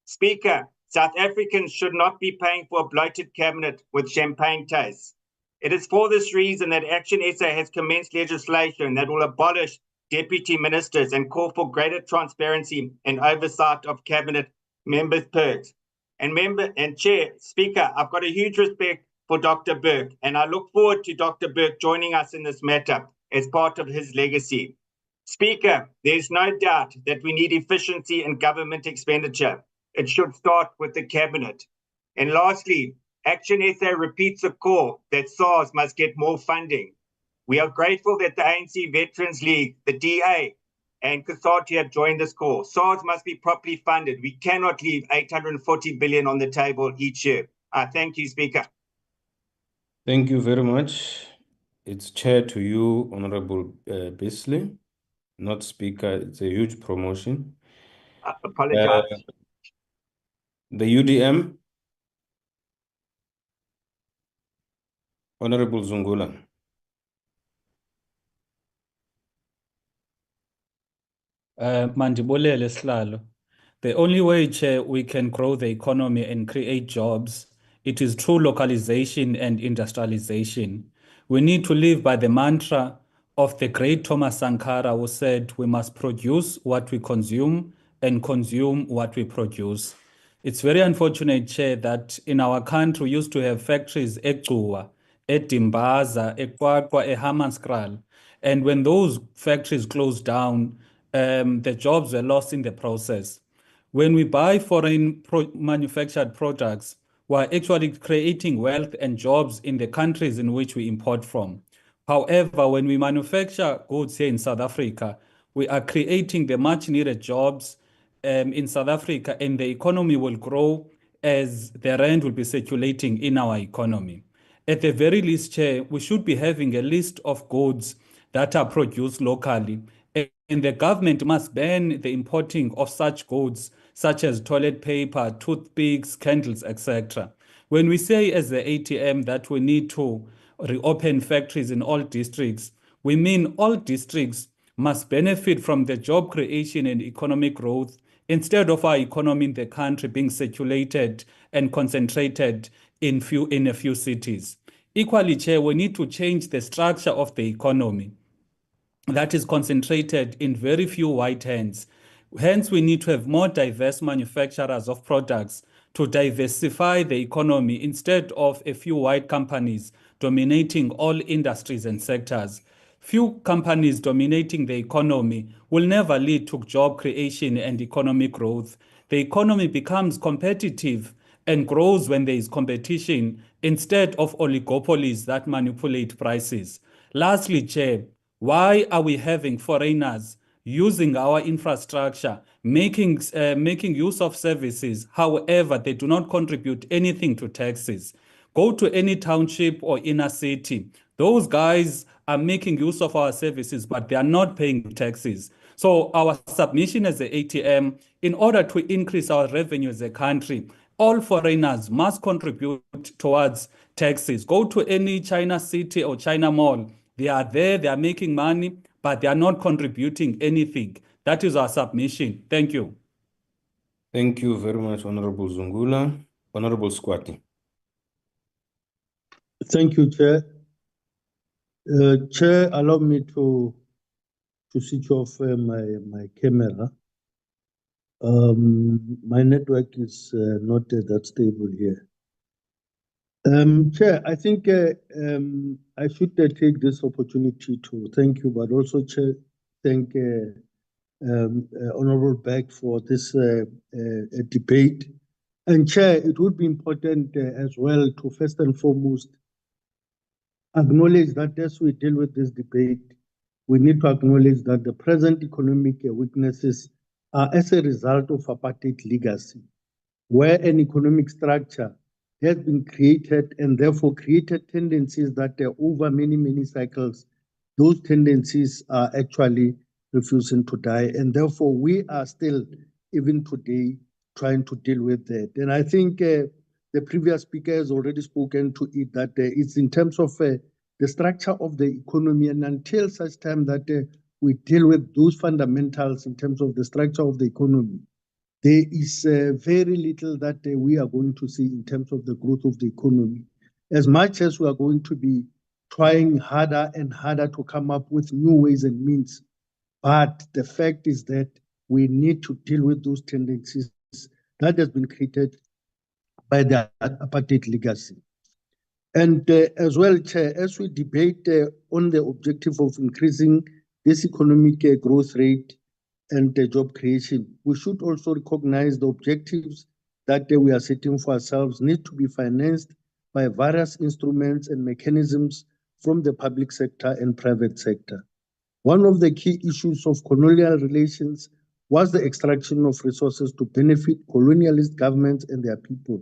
Speaker, South Africans should not be paying for a bloated cabinet with champagne tastes. It is for this reason that Action SA has commenced legislation that will abolish deputy ministers and call for greater transparency and oversight of cabinet members' perks. And Chair, Speaker, I've got a huge respect for Dr. Burke, and I look forward to Dr. Burke joining us in this matter as part of his legacy. Speaker, there's no doubt that we need efficiency in government expenditure. It should start with the cabinet. And lastly, Action SA repeats the call that SARS must get more funding. We are grateful that the ANC Veterans League, the DA, and COSATU have joined this call. SARS must be properly funded. We cannot leave 840 billion on the table each year. Thank you, Speaker. Thank you very much. It's chair to you, Honorable Bisley, not speaker. It's a huge promotion. I apologize. The UDM, Honorable Zungula. Mandibulele Sihlalo. The only way, Chair, we can grow the economy and create jobs, it is through localization and industrialization. We need to live by the mantra of the great Thomas Sankara, who said we must produce what we consume and consume what we produce. It's very unfortunate, Chair, that in our country we used to have factories eGcuwa, eDimbaza, eQwaqwa, eHammanskraal. And when those factories closed down, the jobs were lost in the process. When we buy foreign manufactured products, we're actually creating wealth and jobs in the countries in which we import from. However, when we manufacture goods here in South Africa, we are creating the much needed jobs in South Africa, and the economy will grow as the rand will be circulating in our economy. At the very least, Chair, we should be having a list of goods that are produced locally, and the government must ban the importing of such goods such as toilet paper, toothpicks, candles, etc. When we say as the ATM that we need to reopen factories in all districts, we mean all districts must benefit from the job creation and economic growth instead of our economy in the country being circulated and concentrated in a few cities. Equally, Chair, we need to change the structure of the economy that is concentrated in very few white hands. Hence, we need to have more diverse manufacturers of products to diversify the economy instead of a few white companies dominating all industries and sectors. Few companies dominating the economy will never lead to job creation and economic growth. The economy becomes competitive and grows when there is competition instead of oligopolies that manipulate prices. Lastly, Chair, why are we having foreigners using our infrastructure, making use of services, however, they do not contribute anything to taxes? Go to any township or inner city. Those guys are making use of our services, but they are not paying taxes. So our submission as the ATM, in order to increase our revenue as a country, all foreigners must contribute towards taxes. Go to any China city or China mall. They are there, they are making money, but they are not contributing anything. That is our submission. Thank you. Thank you very much, Honorable Zungula. Honorable Squati. Thank you, Chair. Chair, allow me to switch off my camera. My network is not that stable here. Chair, I think I should take this opportunity to thank you, but also, Chair, thank Honorable Burke for this debate. And Chair, it would be important as well to first and foremost acknowledge that as we deal with this debate, we need to acknowledge that the present economic weaknesses are as a result of apartheid legacy, where an economic structure has been created and therefore created tendencies that over many, many cycles, those tendencies are actually refusing to die. And therefore, we are still, even today, trying to deal with that. And I think the previous speaker has already spoken to it, that it's in terms of the structure of the economy. And until such time that we deal with those fundamentals in terms of the structure of the economy, there is very little that we are going to see in terms of the growth of the economy. As much as we are going to be trying harder and harder to come up with new ways and means, but the fact is that we need to deal with those tendencies that has been created by the apartheid legacy. And as well, Chair, as we debate on the objective of increasing this economic growth rate and job creation, we should also recognize the objectives that we are setting for ourselves need to be financed by various instruments and mechanisms from the public sector and private sector. One of the key issues of colonial relations was the extraction of resources to benefit colonialist governments and their people.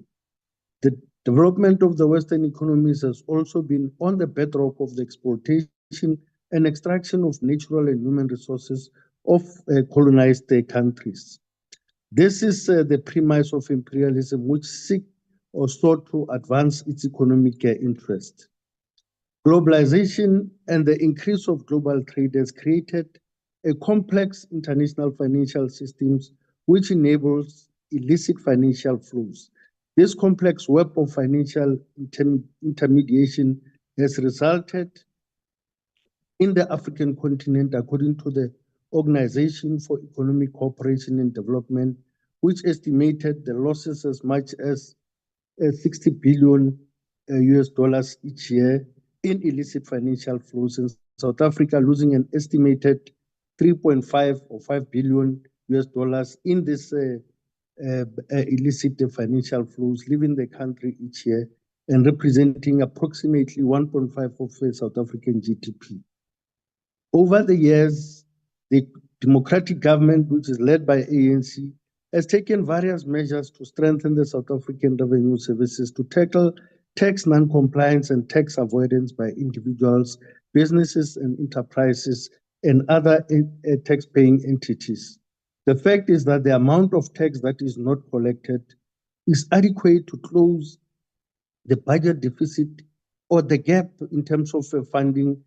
The development of the Western economies has also been on the bedrock of the exploitation and extraction of natural and human resources of colonized countries. This is the premise of imperialism, which seek or sought to advance its economic interest. Globalization and the increase of global trade has created a complex international financial systems which enables illicit financial flows. This complex web of financial intermediation has resulted in the African continent, according to the Organization for Economic Cooperation and Development, which estimated the losses as much as 60 billion US dollars each year in illicit financial flows, in South Africa losing an estimated 3.5 or 5 billion US dollars in this illicit financial flows, leaving the country each year and representing approximately 1.5% of South African GDP. Over the years, the democratic government, which is led by ANC, has taken various measures to strengthen the South African revenue services to tackle tax non-compliance and tax avoidance by individuals, businesses and enterprises, and other tax-paying entities. The fact is that the amount of tax that is not collected is adequate to close the budget deficit or the gap in terms of funding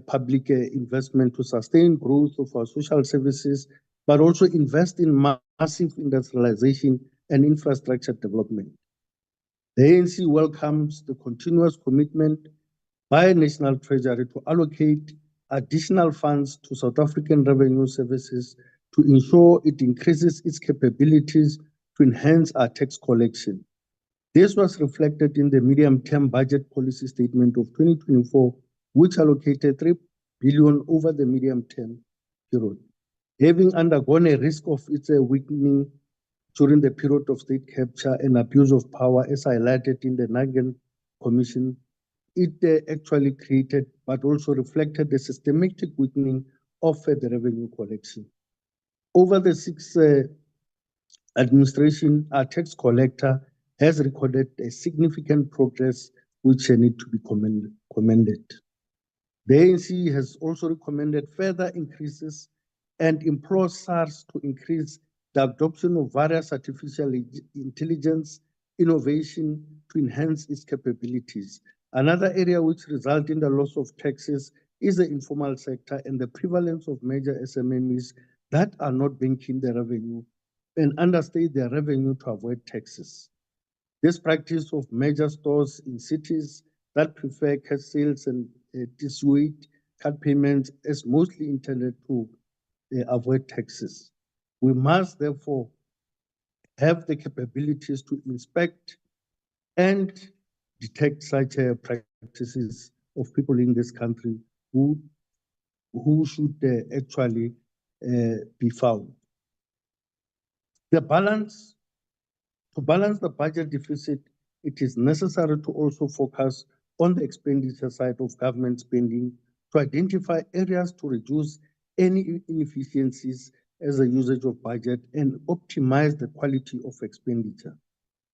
public investment to sustain growth of our social services, but also invest in massive industrialization and infrastructure development. The ANC welcomes the continuous commitment by National Treasury to allocate additional funds to South African revenue services to ensure it increases its capabilities to enhance our tax collection. This was reflected in the medium-term budget policy statement of 2024, which allocated 3 billion over the medium-term period. Having undergone a risk of its weakening during the period of state capture and abuse of power, as highlighted in the Nagan Commission, it actually created but also reflected the systematic weakening of the revenue collection. Over the 6 administration, our tax collector has recorded a significant progress which need to be commended. The ANC has also recommended further increases and implores SARS to increase the adoption of various artificial intelligence innovation to enhance its capabilities. Another area which results in the loss of taxes is the informal sector and the prevalence of major SMMEs that are not banking their revenue and understate their revenue to avoid taxes. This practice of major stores in cities that prefer cash sales and dissuade card payments is mostly intended to avoid taxes. We must therefore have the capabilities to inspect and detect such practices of people in this country who should actually be found. To balance the budget deficit, it is necessary to also focus on the expenditure side of government spending to identify areas to reduce any inefficiencies as a usage of budget and optimize the quality of expenditure.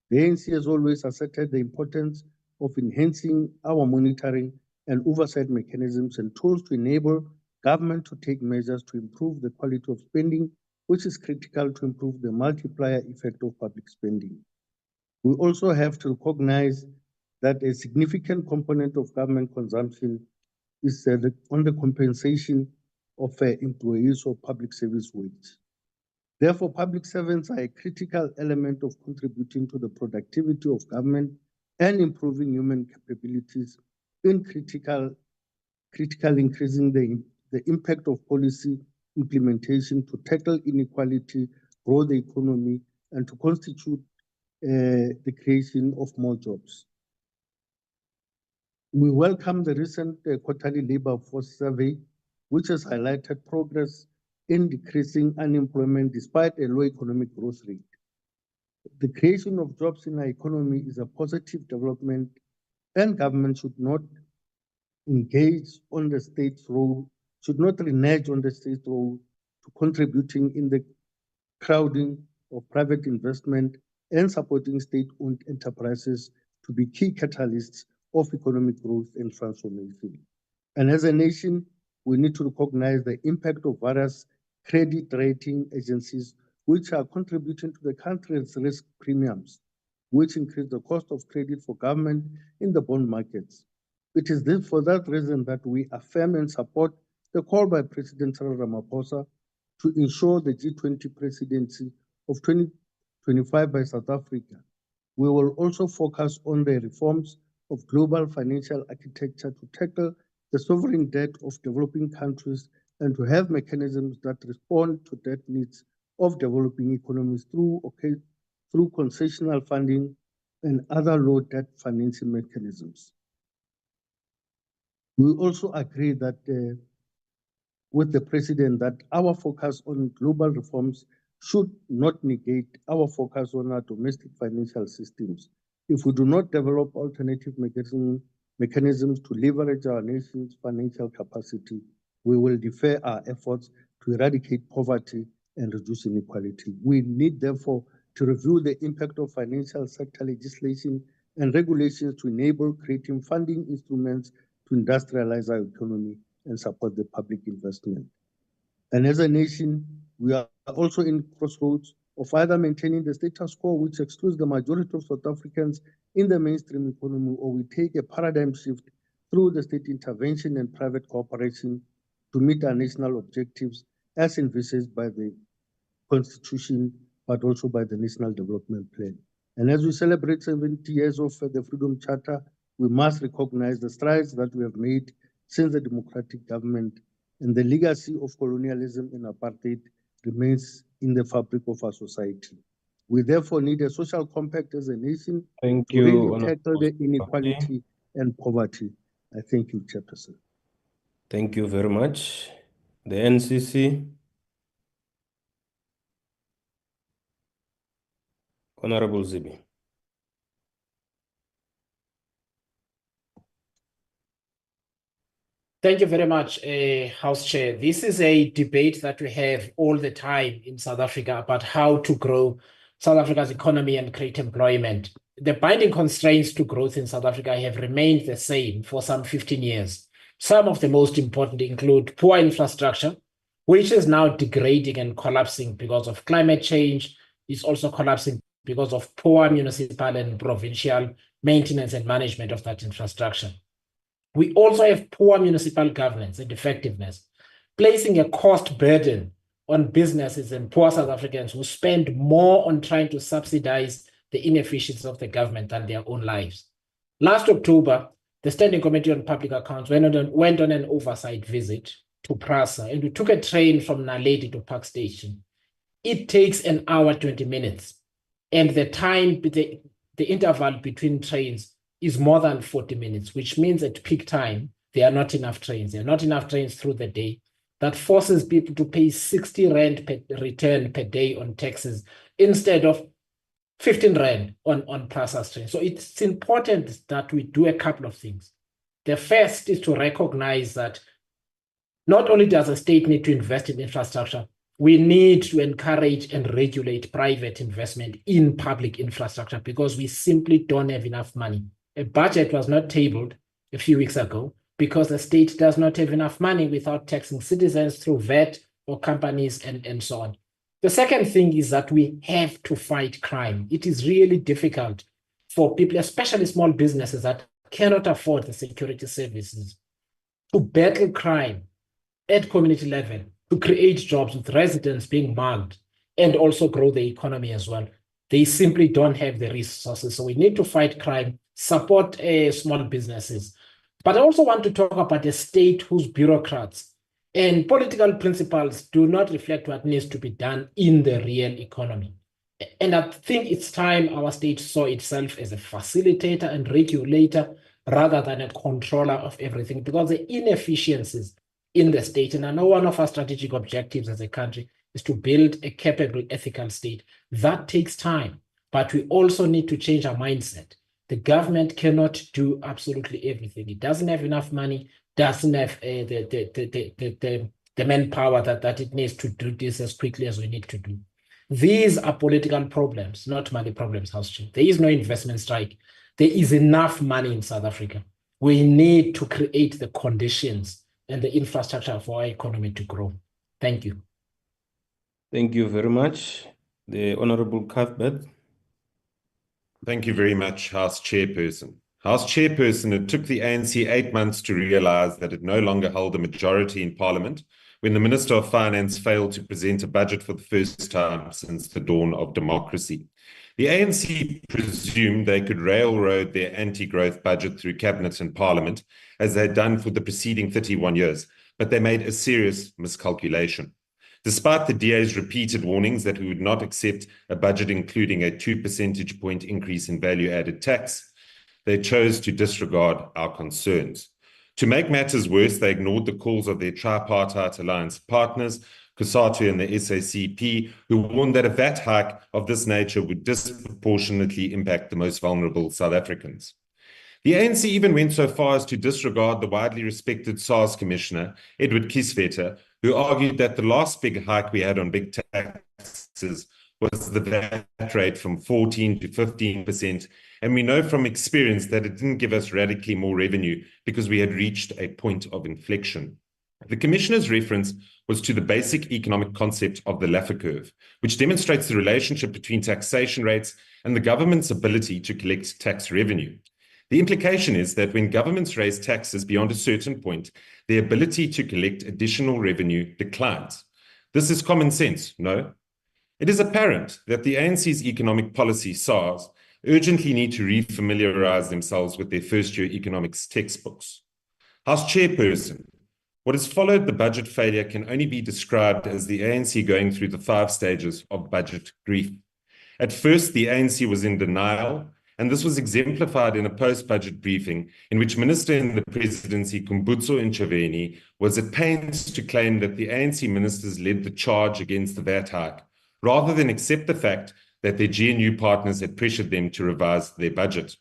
The ANC has always asserted the importance of enhancing our monitoring and oversight mechanisms and tools to enable government to take measures to improve the quality of spending, which is critical to improve the multiplier effect of public spending. We also have to recognize that a significant component of government consumption is on the compensation of employees or public service wage. Therefore, public servants are a critical element of contributing to the productivity of government and improving human capabilities in critical increasing the impact of policy implementation to tackle inequality, grow the economy, and to constitute the creation of more jobs. We welcome the recent quarterly labor force survey which has highlighted progress in decreasing unemployment despite a low economic growth rate. The creation of jobs in our economy is a positive development, and government should not engage on the state's role, should not renege on the state's role to contributing in the crowding of private investment and supporting state-owned enterprises to be key catalysts of economic growth and transformation. And as a nation, we need to recognize the impact of various credit rating agencies which are contributing to the country's risk premiums, which increase the cost of credit for government in the bond markets. It is for that reason that we affirm and support the call by President Cyril Ramaphosa to ensure the G20 presidency of 2025 by South Africa. We will also focus on the reforms of global financial architecture to tackle the sovereign debt of developing countries and to have mechanisms that respond to debt needs of developing economies through concessional funding and other low debt financing mechanisms. We also agree that with the President that our focus on global reforms should not negate our focus on our domestic financial systems. If we do not develop alternative mechanisms to leverage our nation's financial capacity, we will defer our efforts to eradicate poverty and reduce inequality. We need, therefore, to review the impact of financial sector legislation and regulations to enable creating funding instruments to industrialize our economy and support the public investment. And as a nation, we are also in crossroads of either maintaining the status quo, which excludes the majority of South Africans in the mainstream economy, or we take a paradigm shift through the state intervention and private cooperation to meet our national objectives as envisaged by the Constitution, but also by the National Development Plan. And as we celebrate 70 years of the Freedom Charter, we must recognize the strides that we have made since the democratic government, and the legacy of colonialism and apartheid remains in the fabric of our society. We therefore need a social compact as a nation to really tackle the inequality and poverty. I thank you, Chairperson. Thank you very much. The NCC. Honorable Zibi. Thank you very much, House Chair. This is a debate that we have all the time in South Africa about how to grow South Africa's economy and create employment. The binding constraints to growth in South Africa have remained the same for some 15 years. Some of the most important include poor infrastructure, which is now degrading and collapsing because of climate change. It's also collapsing because of poor municipal and provincial maintenance and management of that infrastructure. We also have poor municipal governance and effectiveness, placing a cost burden on businesses and poor South Africans who spend more on trying to subsidize the inefficiencies of the government than their own lives. Last October, the Standing Committee on Public Accounts went on an oversight visit to Prasa, and we took a train from Naledi to Park Station. It takes an hour, 20 minutes, and the interval between trains is more than 40 minutes, which means at peak time, there are not enough trains. There are not enough trains through the day. That forces people to pay 60 Rand per return per day on taxes instead of 15 Rand on Prasa's train. So it's important that we do a couple of things. The first is to recognize that not only does the state need to invest in infrastructure, we need to encourage and regulate private investment in public infrastructure because we simply don't have enough money. A budget was not tabled a few weeks ago because the state does not have enough money without taxing citizens through VAT or companies and so on. The second thing is that we have to fight crime. It is really difficult for people, especially small businesses that cannot afford the security services, to battle crime at community level, to create jobs with residents being mugged, and also grow the economy as well. They simply don't have the resources. So we need to fight crime, support small businesses. But I also want to talk about a state whose bureaucrats and political principles do not reflect what needs to be done in the real economy. And I think it's time our state saw itself as a facilitator and regulator rather than a controller of everything, because the inefficiencies in the state. And I know one of our strategic objectives as a country is to build a capable, ethical state. That takes time, but we also need to change our mindset. The government cannot do absolutely everything. It doesn't have enough money, doesn't have the manpower that it needs to do this as quickly as we need to do. These are political problems, not money problems, House Chair. There is no investment strike. There is enough money in South Africa. We need to create the conditions and the infrastructure for our economy to grow. Thank you. Thank you very much. The Honorable Cuthbert. Thank you very much, House Chairperson. House Chairperson, it took the ANC 8 months to realize that it no longer held a majority in Parliament when the Minister of Finance failed to present a budget for the first time since the dawn of democracy. The ANC presumed they could railroad their anti-growth budget through Cabinet and Parliament, as they had done for the preceding 31 years, but they made a serious miscalculation. Despite the DA's repeated warnings that we would not accept a budget including a 2 percentage point increase in value-added tax, they chose to disregard our concerns. To make matters worse, they ignored the calls of their tripartite alliance partners, COSATU and the SACP, who warned that a VAT hike of this nature would disproportionately impact the most vulnerable South Africans. The ANC even went so far as to disregard the widely respected SARS Commissioner, Edward Kieswetter, who argued that the last big hike we had on big taxes was the VAT rate from 14 to 15%, and we know from experience that it didn't give us radically more revenue because we had reached a point of inflection. The Commissioner's reference was to the basic economic concept of the Laffer curve, which demonstrates the relationship between taxation rates and the government's ability to collect tax revenue. The implication is that when governments raise taxes beyond a certain point, their ability to collect additional revenue declines. This is common sense, no? It is apparent that the ANC's economic policy, SARS, urgently need to refamiliarize themselves with their first-year economics textbooks. House Chairperson, what has followed the budget failure can only be described as the ANC going through the 5 stages of budget grief. At first, the ANC was in denial, and this was exemplified in a post-budget briefing in which Minister in the Presidency, Kumbutso Ntshavheni, was at pains to claim that the ANC ministers led the charge against the VAT hike, rather than accept the fact that their GNU partners had pressured them to revise their budget.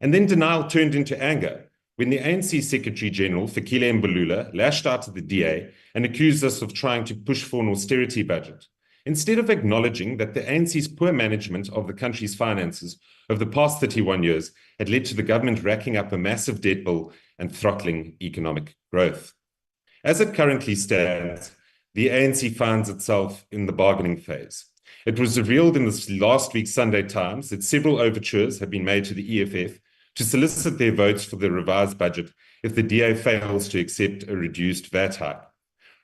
And then denial turned into anger when the ANC Secretary-General, Fikile Mbalula, lashed out at the DA and accused us of trying to push for an austerity budget, instead of acknowledging that the ANC's poor management of the country's finances over the past 31 years had led to the government racking up a massive debt bill and throttling economic growth. As it currently stands, the ANC finds itself in the bargaining phase. It was revealed in this last week's Sunday Times that several overtures have been made to the EFF to solicit their votes for the revised budget if the DA fails to accept a reduced VAT hike.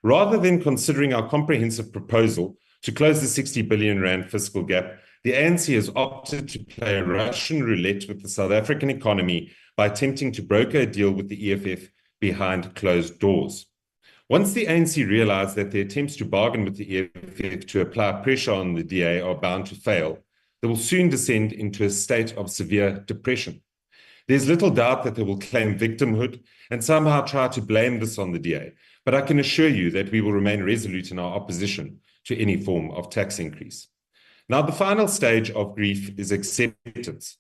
Rather than considering our comprehensive proposal to close the 60 billion rand fiscal gap, the ANC has opted to play Russian roulette with the South African economy by attempting to broker a deal with the EFF behind closed doors. Once the ANC realized that their attempts to bargain with the EFF to apply pressure on the DA are bound to fail, they will soon descend into a state of severe depression. There's little doubt that they will claim victimhood and somehow try to blame this on the DA, but I can assure you that we will remain resolute in our opposition to any form of tax increase. Now, the final stage of grief is acceptance.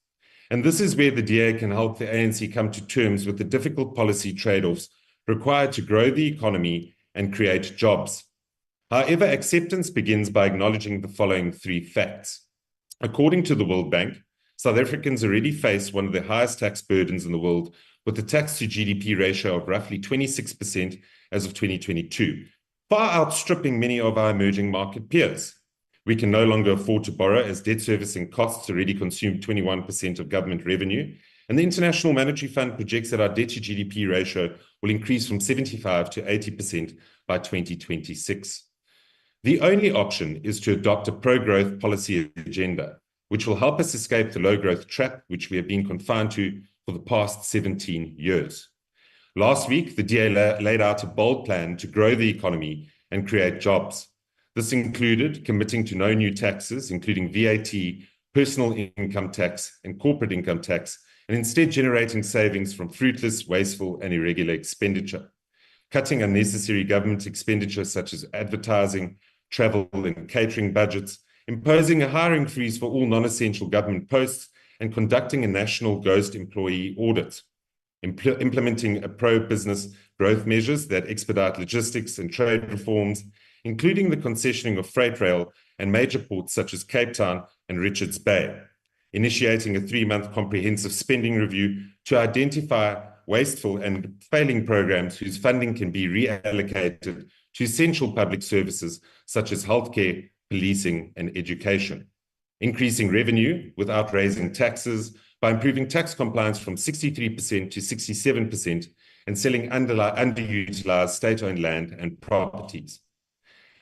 And this is where the DA can help the ANC come to terms with the difficult policy trade-offs required to grow the economy and create jobs. However, acceptance begins by acknowledging the following 3 facts. According to the World Bank, South Africans already face one of the highest tax burdens in the world, with a tax to GDP ratio of roughly 26% as of 2022, far outstripping many of our emerging market peers. We can no longer afford to borrow as debt servicing costs already consume 21% of government revenue, and the International Monetary Fund projects that our debt to GDP ratio will increase from 75 to 80% by 2026. The only option is to adopt a pro-growth policy agenda, which will help us escape the low-growth trap which we have been confined to for the past 17 years. Last week, the DA laid out a bold plan to grow the economy and create jobs. This included committing to no new taxes, including VAT, personal income tax, and corporate income tax, and instead generating savings from fruitless, wasteful, and irregular expenditure. cutting unnecessary government expenditure such as advertising, travel and catering budgets, imposing a hiring freeze for all non-essential government posts, and conducting a national ghost employee audit, implementing a pro-business growth measures that expedite logistics and trade reforms, including the concessioning of freight rail and major ports such as Cape Town and Richards Bay, initiating a 3-month comprehensive spending review to identify wasteful and failing programs whose funding can be reallocated to essential public services such as healthcare, policing, and education, increasing revenue without raising taxes by improving tax compliance from 63% to 67% and selling underutilized state-owned land and properties.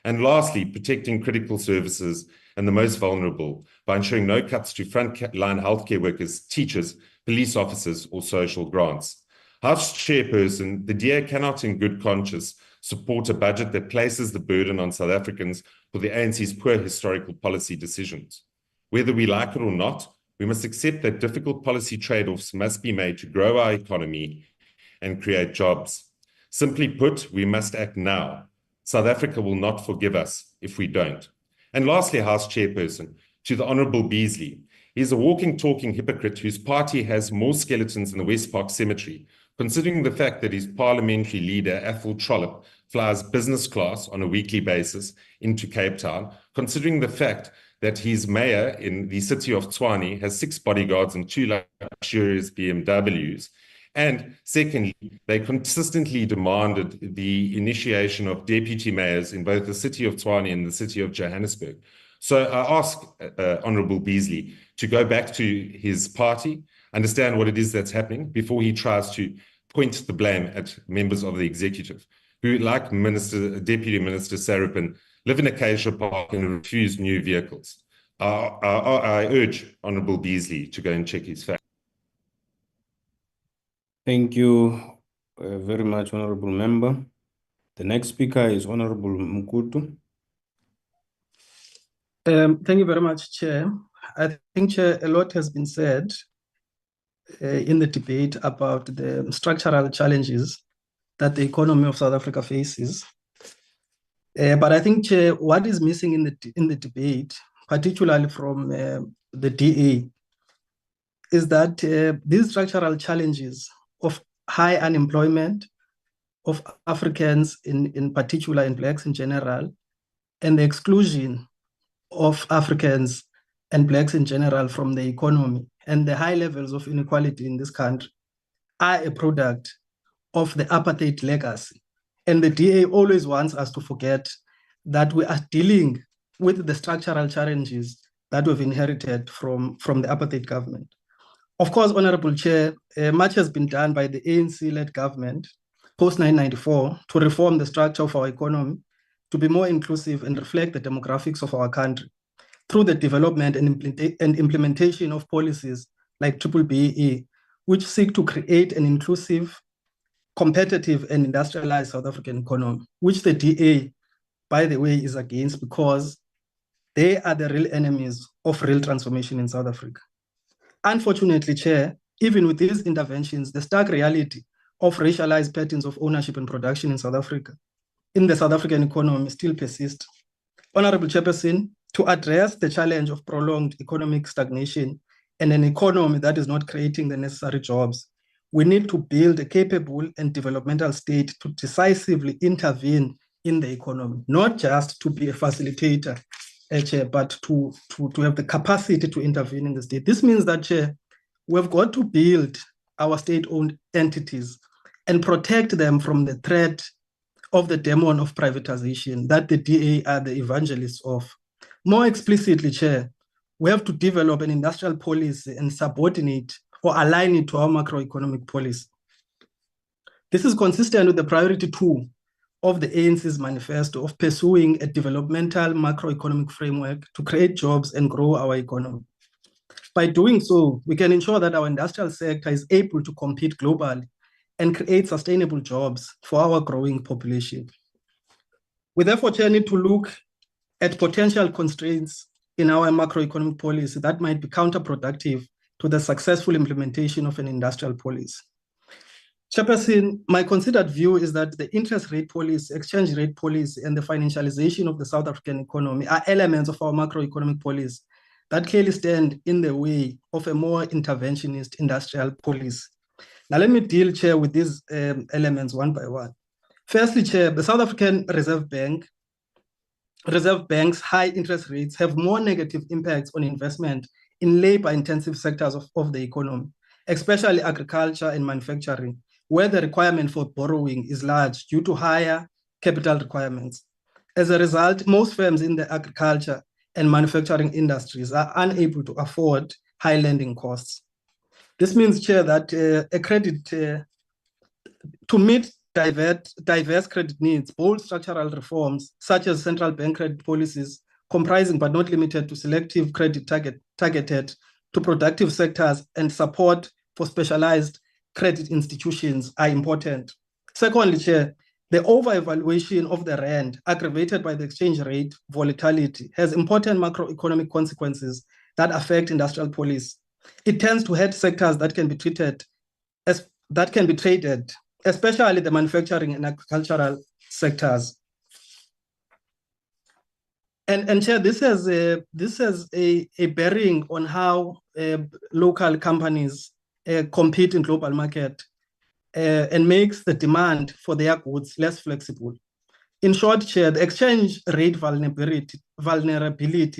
And lastly, protecting critical services and the most vulnerable by ensuring no cuts to frontline healthcare workers, teachers, police officers, or social grants. House Chairperson, the DA cannot in good conscience support a budget that places the burden on South Africans for the ANC's poor historical policy decisions. Whether we like it or not, we must accept that difficult policy trade-offs must be made to grow our economy and create jobs. Simply put, we must act now. South Africa will not forgive us if we don't. And lastly, House Chairperson, to the Honourable Beasley, he is a walking, talking hypocrite whose party has more skeletons in the West Park Cemetery, considering the fact that his parliamentary leader, Athol Trollip, flies business class on a weekly basis into Cape Town, considering the fact that his mayor in the city of Tshwane has 6 bodyguards and 2 luxurious BMWs. And secondly, they consistently demanded the initiation of deputy mayors in both the city of Tshwane and the city of Johannesburg. So I ask Honourable Beasley to go back to his party, understand what it is that's happening before he tries to point the blame at members of the executive who, like Deputy Minister Sarapin, live in Acacia Park and refuse new vehicles. I urge Honourable Beasley to go and check his facts. Thank you very much, Honourable Member. The next speaker is Honourable Mkutu. Thank you very much, Chair. I think, Chair, a lot has been said in the debate about the structural challenges that the economy of South Africa faces. But I think, Chair, what is missing in the debate, particularly from the DA, is that these structural challenges of high unemployment of Africans in particular, and Blacks in general, and the exclusion of Africans and Blacks in general from the economy, and the high levels of inequality in this country are a product of the apartheid legacy. And the DA always wants us to forget that we are dealing with the structural challenges that we've inherited from the apartheid government. Of course, Honourable Chair, much has been done by the ANC-led government post-1994 to reform the structure of our economy to be more inclusive and reflect the demographics of our country through the development and implementation of policies like BBBE, which seek to create an inclusive, competitive and industrialized South African economy, which the DA, by the way, is against because they are the real enemies of real transformation in South Africa. Unfortunately, Chair, even with these interventions, the stark reality of racialized patterns of ownership and production in South Africa, in the South African economy, still persists. Honourable Chairperson, to address the challenge of prolonged economic stagnation and an economy that is not creating the necessary jobs, we need to build a capable and developmental state to decisively intervene in the economy, not just to be a facilitator, Chair, but to have the capacity to intervene in the state. This means that, Chair, we've got to build our state-owned entities and protect them from the threat of the demon of privatization that the DA are the evangelists of. More explicitly, Chair, we have to develop an industrial policy and subordinate or align it to our macroeconomic policy. This is consistent with the priority 2 of the ANC's manifesto of pursuing a developmental macroeconomic framework to create jobs and grow our economy. By doing so, we can ensure that our industrial sector is able to compete globally and create sustainable jobs for our growing population. We therefore, Chair, need to look at potential constraints in our macroeconomic policy that might be counterproductive to the successful implementation of an industrial policy. Chairperson, my considered view is that the interest rate policy, exchange rate policy, and the financialization of the South African economy are elements of our macroeconomic policy that clearly stand in the way of a more interventionist industrial policy. Now, let me deal, Chair, with these elements one by one. Firstly, Chair, the South African Reserve Bank's high interest rates have more negative impacts on investment in labor-intensive sectors of the economy, especially agriculture and manufacturing, where the requirement for borrowing is large due to higher capital requirements. As a result, most firms in the agriculture and manufacturing industries are unable to afford high lending costs. This means, Chair, that to meet diverse credit needs, bold structural reforms, such as central bank credit policies, comprising but not limited to selective credit targeted to productive sectors and support for specialized credit institutions are important. Secondly, Chair, the over-evaluation of the rand, aggravated by the exchange rate volatility, has important macroeconomic consequences that affect industrial policy. It tends to hurt sectors that can be traded, especially the manufacturing and agricultural sectors. And Chair, this has a bearing on how local companies compete in global market and makes the demand for their goods less flexible. In short, Chair, the exchange rate vulnerability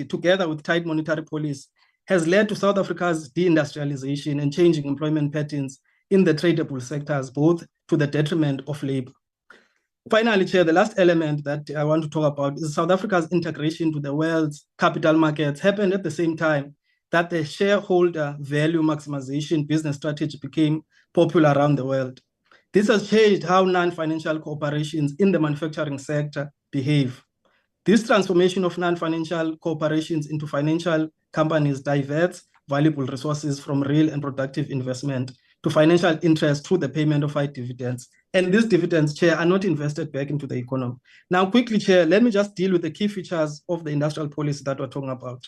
together with tight monetary policy has led to South Africa's deindustrialization and changing employment patterns in the tradable sectors, both to the detriment of labor. Finally, Chair, the last element that I want to talk about is South Africa's integration to the world's capital markets happened at the same time that the shareholder value maximization business strategy became popular around the world. This has changed how non-financial corporations in the manufacturing sector behave. This transformation of non-financial corporations into financial companies diverts valuable resources from real and productive investment to financial interest through the payment of high dividends. And these dividends, Chair, are not invested back into the economy. Now, quickly, Chair, let me just deal with the key features of the industrial policy that we're talking about.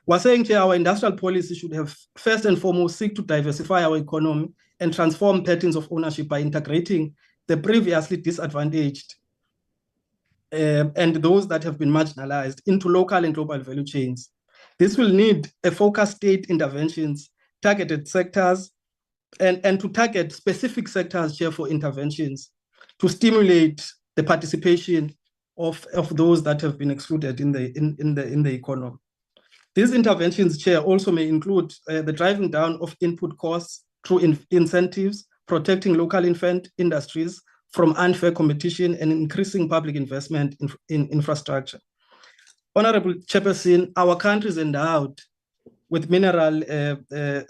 We're saying, Chair, our industrial policy should have first and foremost seek to diversify our economy and transform patterns of ownership by integrating the previously disadvantaged and those that have been marginalized into local and global value chains. This will need a focused state interventions, targeted sectors, and to target specific sectors, Chair, for interventions to stimulate the participation of those that have been excluded in the economy. These interventions, Chair, also may include the driving down of input costs through incentives, protecting local industries from unfair competition, and increasing public investment in infrastructure. Honorable Chairperson, our country is endowed with mineral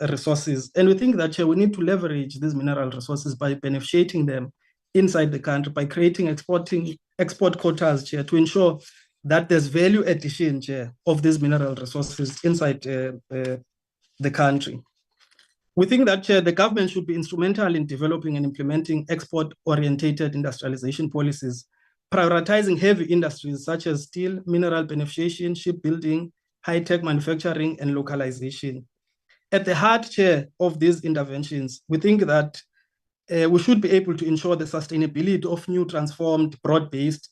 resources, and we think that, Chair, we need to leverage these mineral resources by beneficiating them inside the country, by creating export quotas, Chair, to ensure that there's value addition, Chair, of these mineral resources inside the country. We think that, Chair, the government should be instrumental in developing and implementing export-orientated industrialization policies, prioritizing heavy industries such as steel, mineral beneficiation, shipbuilding, high-tech manufacturing, and localization. At the heart, Chair, of these interventions, we think that we should be able to ensure the sustainability of new transformed, broad-based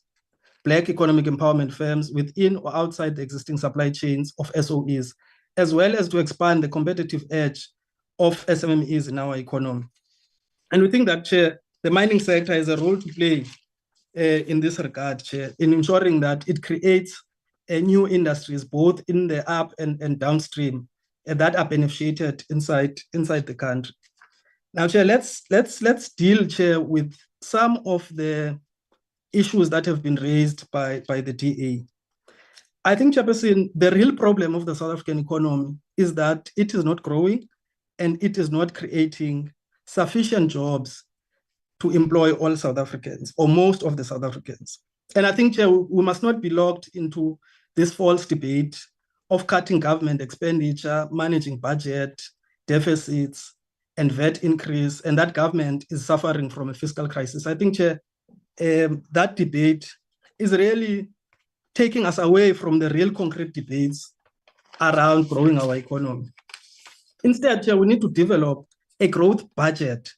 Black economic empowerment firms within or outside the existing supply chains of SOEs, as well as to expand the competitive edge of SMMEs in our economy. And we think that, Chair, the mining sector has a role to play in this regard, Chair, in ensuring that it creates new industries, both in the up and downstream, that are beneficiated inside the country. Now, Chair, let's deal, Chair, with some of the issues that have been raised by the DA. I think, Chairperson, the real problem of the South African economy is that it is not growing and it is not creating sufficient jobs to employ all South Africans or most of the South Africans. And I think, Chair, we must not be locked into this false debate of cutting government expenditure, managing budget, deficits, and VAT increase, and that government is suffering from a fiscal crisis. I think, Chair, that debate is really taking us away from the real concrete debates around growing our economy. Instead, Chair, we need to develop a growth budget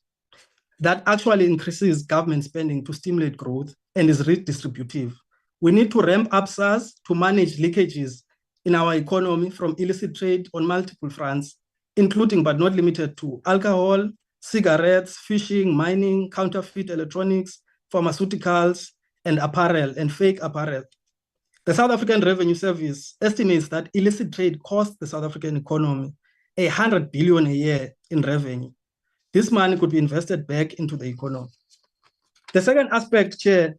that actually increases government spending to stimulate growth and is redistributive. We need to ramp up SARS to manage leakages in our economy from illicit trade on multiple fronts, including but not limited to alcohol, cigarettes, fishing, mining, counterfeit electronics, pharmaceuticals, and apparel and fake apparel. The South African Revenue Service estimates that illicit trade costs the South African economy 100 billion a year in revenue. This money could be invested back into the economy. The second aspect, Chair,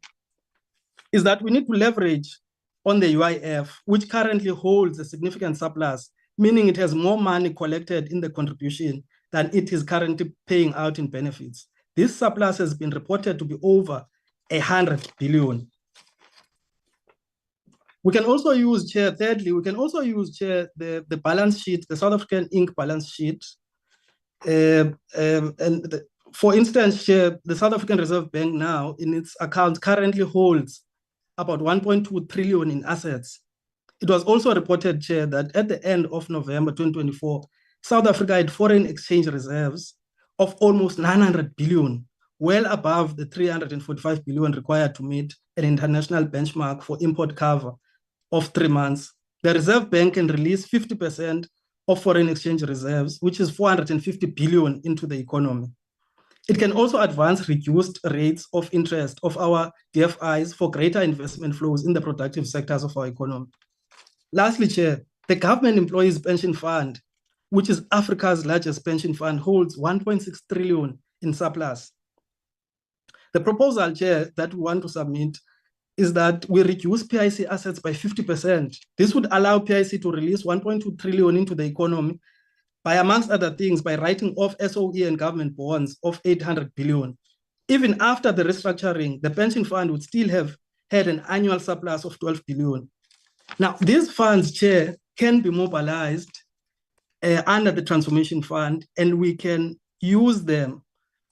is that we need to leverage on the UIF, which currently holds a significant surplus, meaning it has more money collected in the contribution than it is currently paying out in benefits. This surplus has been reported to be over 100 billion. We can also use, Chair, thirdly, we can also use, Chair, the balance sheet, the South African Inc. balance sheet. For instance, Chair, the South African Reserve Bank now in its accounts currently holds about 1.2 trillion in assets. It was also reported, Chair, that at the end of November 2024, South Africa had foreign exchange reserves of almost 900 billion, well above the 345 billion required to meet an international benchmark for import cover of 3 months. The Reserve Bank can release 50% of foreign exchange reserves, which is 450 billion into the economy. It can also advance reduced rates of interest of our DFIs for greater investment flows in the productive sectors of our economy. Lastly, Chair, the Government Employees Pension Fund, which is Africa's largest pension fund, holds 1.6 trillion in surplus. The proposal, Chair, that we want to submit is that we reduce PIC assets by 50%. This would allow PIC to release 1.2 trillion into the economy by, amongst other things, by writing off SOE and government bonds of 800 billion. Even after the restructuring, the pension fund would still have had an annual surplus of 12 billion. Now, these funds, Chair, can be mobilized under the Transformation Fund, and we can use them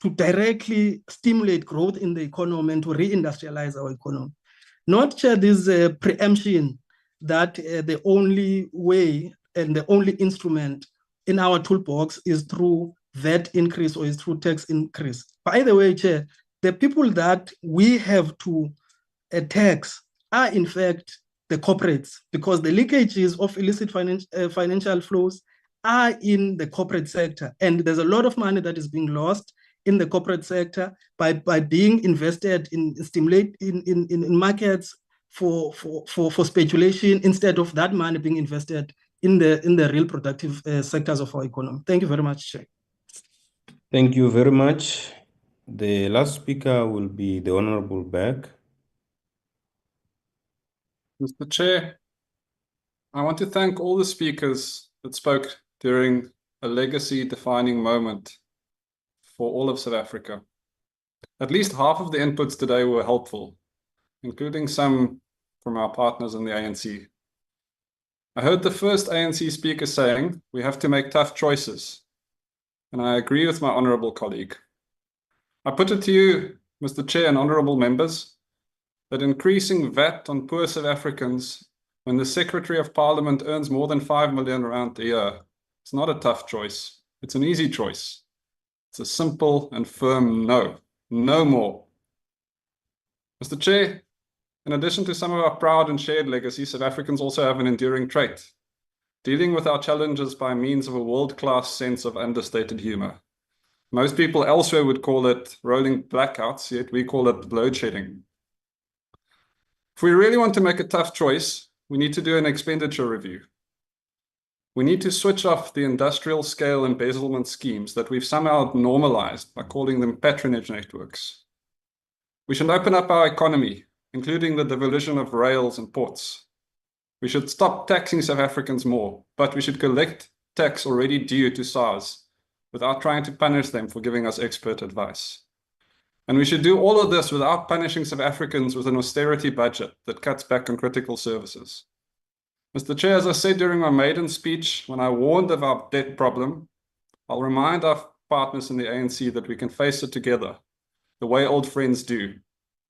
to directly stimulate growth in the economy and to reindustrialize our economy. Not, Chair, this preemption that the only way and the only instrument in our toolbox is through VAT increase or is through tax increase. By the way, Chair, the people that we have to tax are in fact the corporates, because the leakages of illicit financial flows are in the corporate sector. And there's a lot of money that is being lost in the corporate sector by being invested in markets for speculation, instead of that money being invested in the real productive sectors of our economy. Thank you very much, Chair. Thank you very much. The last speaker will be the Honorable Burke. Mr. Chair, I want to thank all the speakers that spoke during a legacy-defining moment for all of South Africa. At least half of the inputs today were helpful, including some from our partners in the ANC. I heard the first ANC speaker saying we have to make tough choices, and I agree with my honourable colleague. I put it to you, Mr. Chair and honourable members, that increasing VAT on poor South Africans when the Secretary of Parliament earns more than 5 million rand a year, it's not a tough choice. It's an easy choice. It's a simple and firm no. No more. Mr. Chair, in addition to some of our proud and shared legacies, South Africans also have an enduring trait, dealing with our challenges by means of a world-class sense of understated humour. Most people elsewhere would call it rolling blackouts, yet we call it load shedding. If we really want to make a tough choice, we need to do an expenditure review. We need to switch off the industrial scale embezzlement schemes that we've somehow normalized by calling them patronage networks. We should open up our economy, including the devolution of rails and ports. We should stop taxing South Africans more, but we should collect tax already due to SARS without trying to punish them for giving us expert advice. And we should do all of this without punishing South Africans with an austerity budget that cuts back on critical services. Mr. Chair, as I said during my maiden speech, when I warned of our debt problem, I'll remind our partners in the ANC that we can face it together, the way old friends do.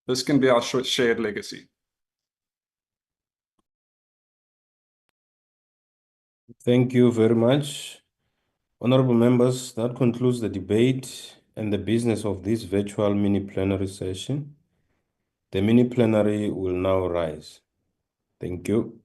This can be our shared legacy. Thank you very much. Honorable members, that concludes the debate. and the business of this virtual mini-plenary session. The mini-plenary will now rise. Thank you.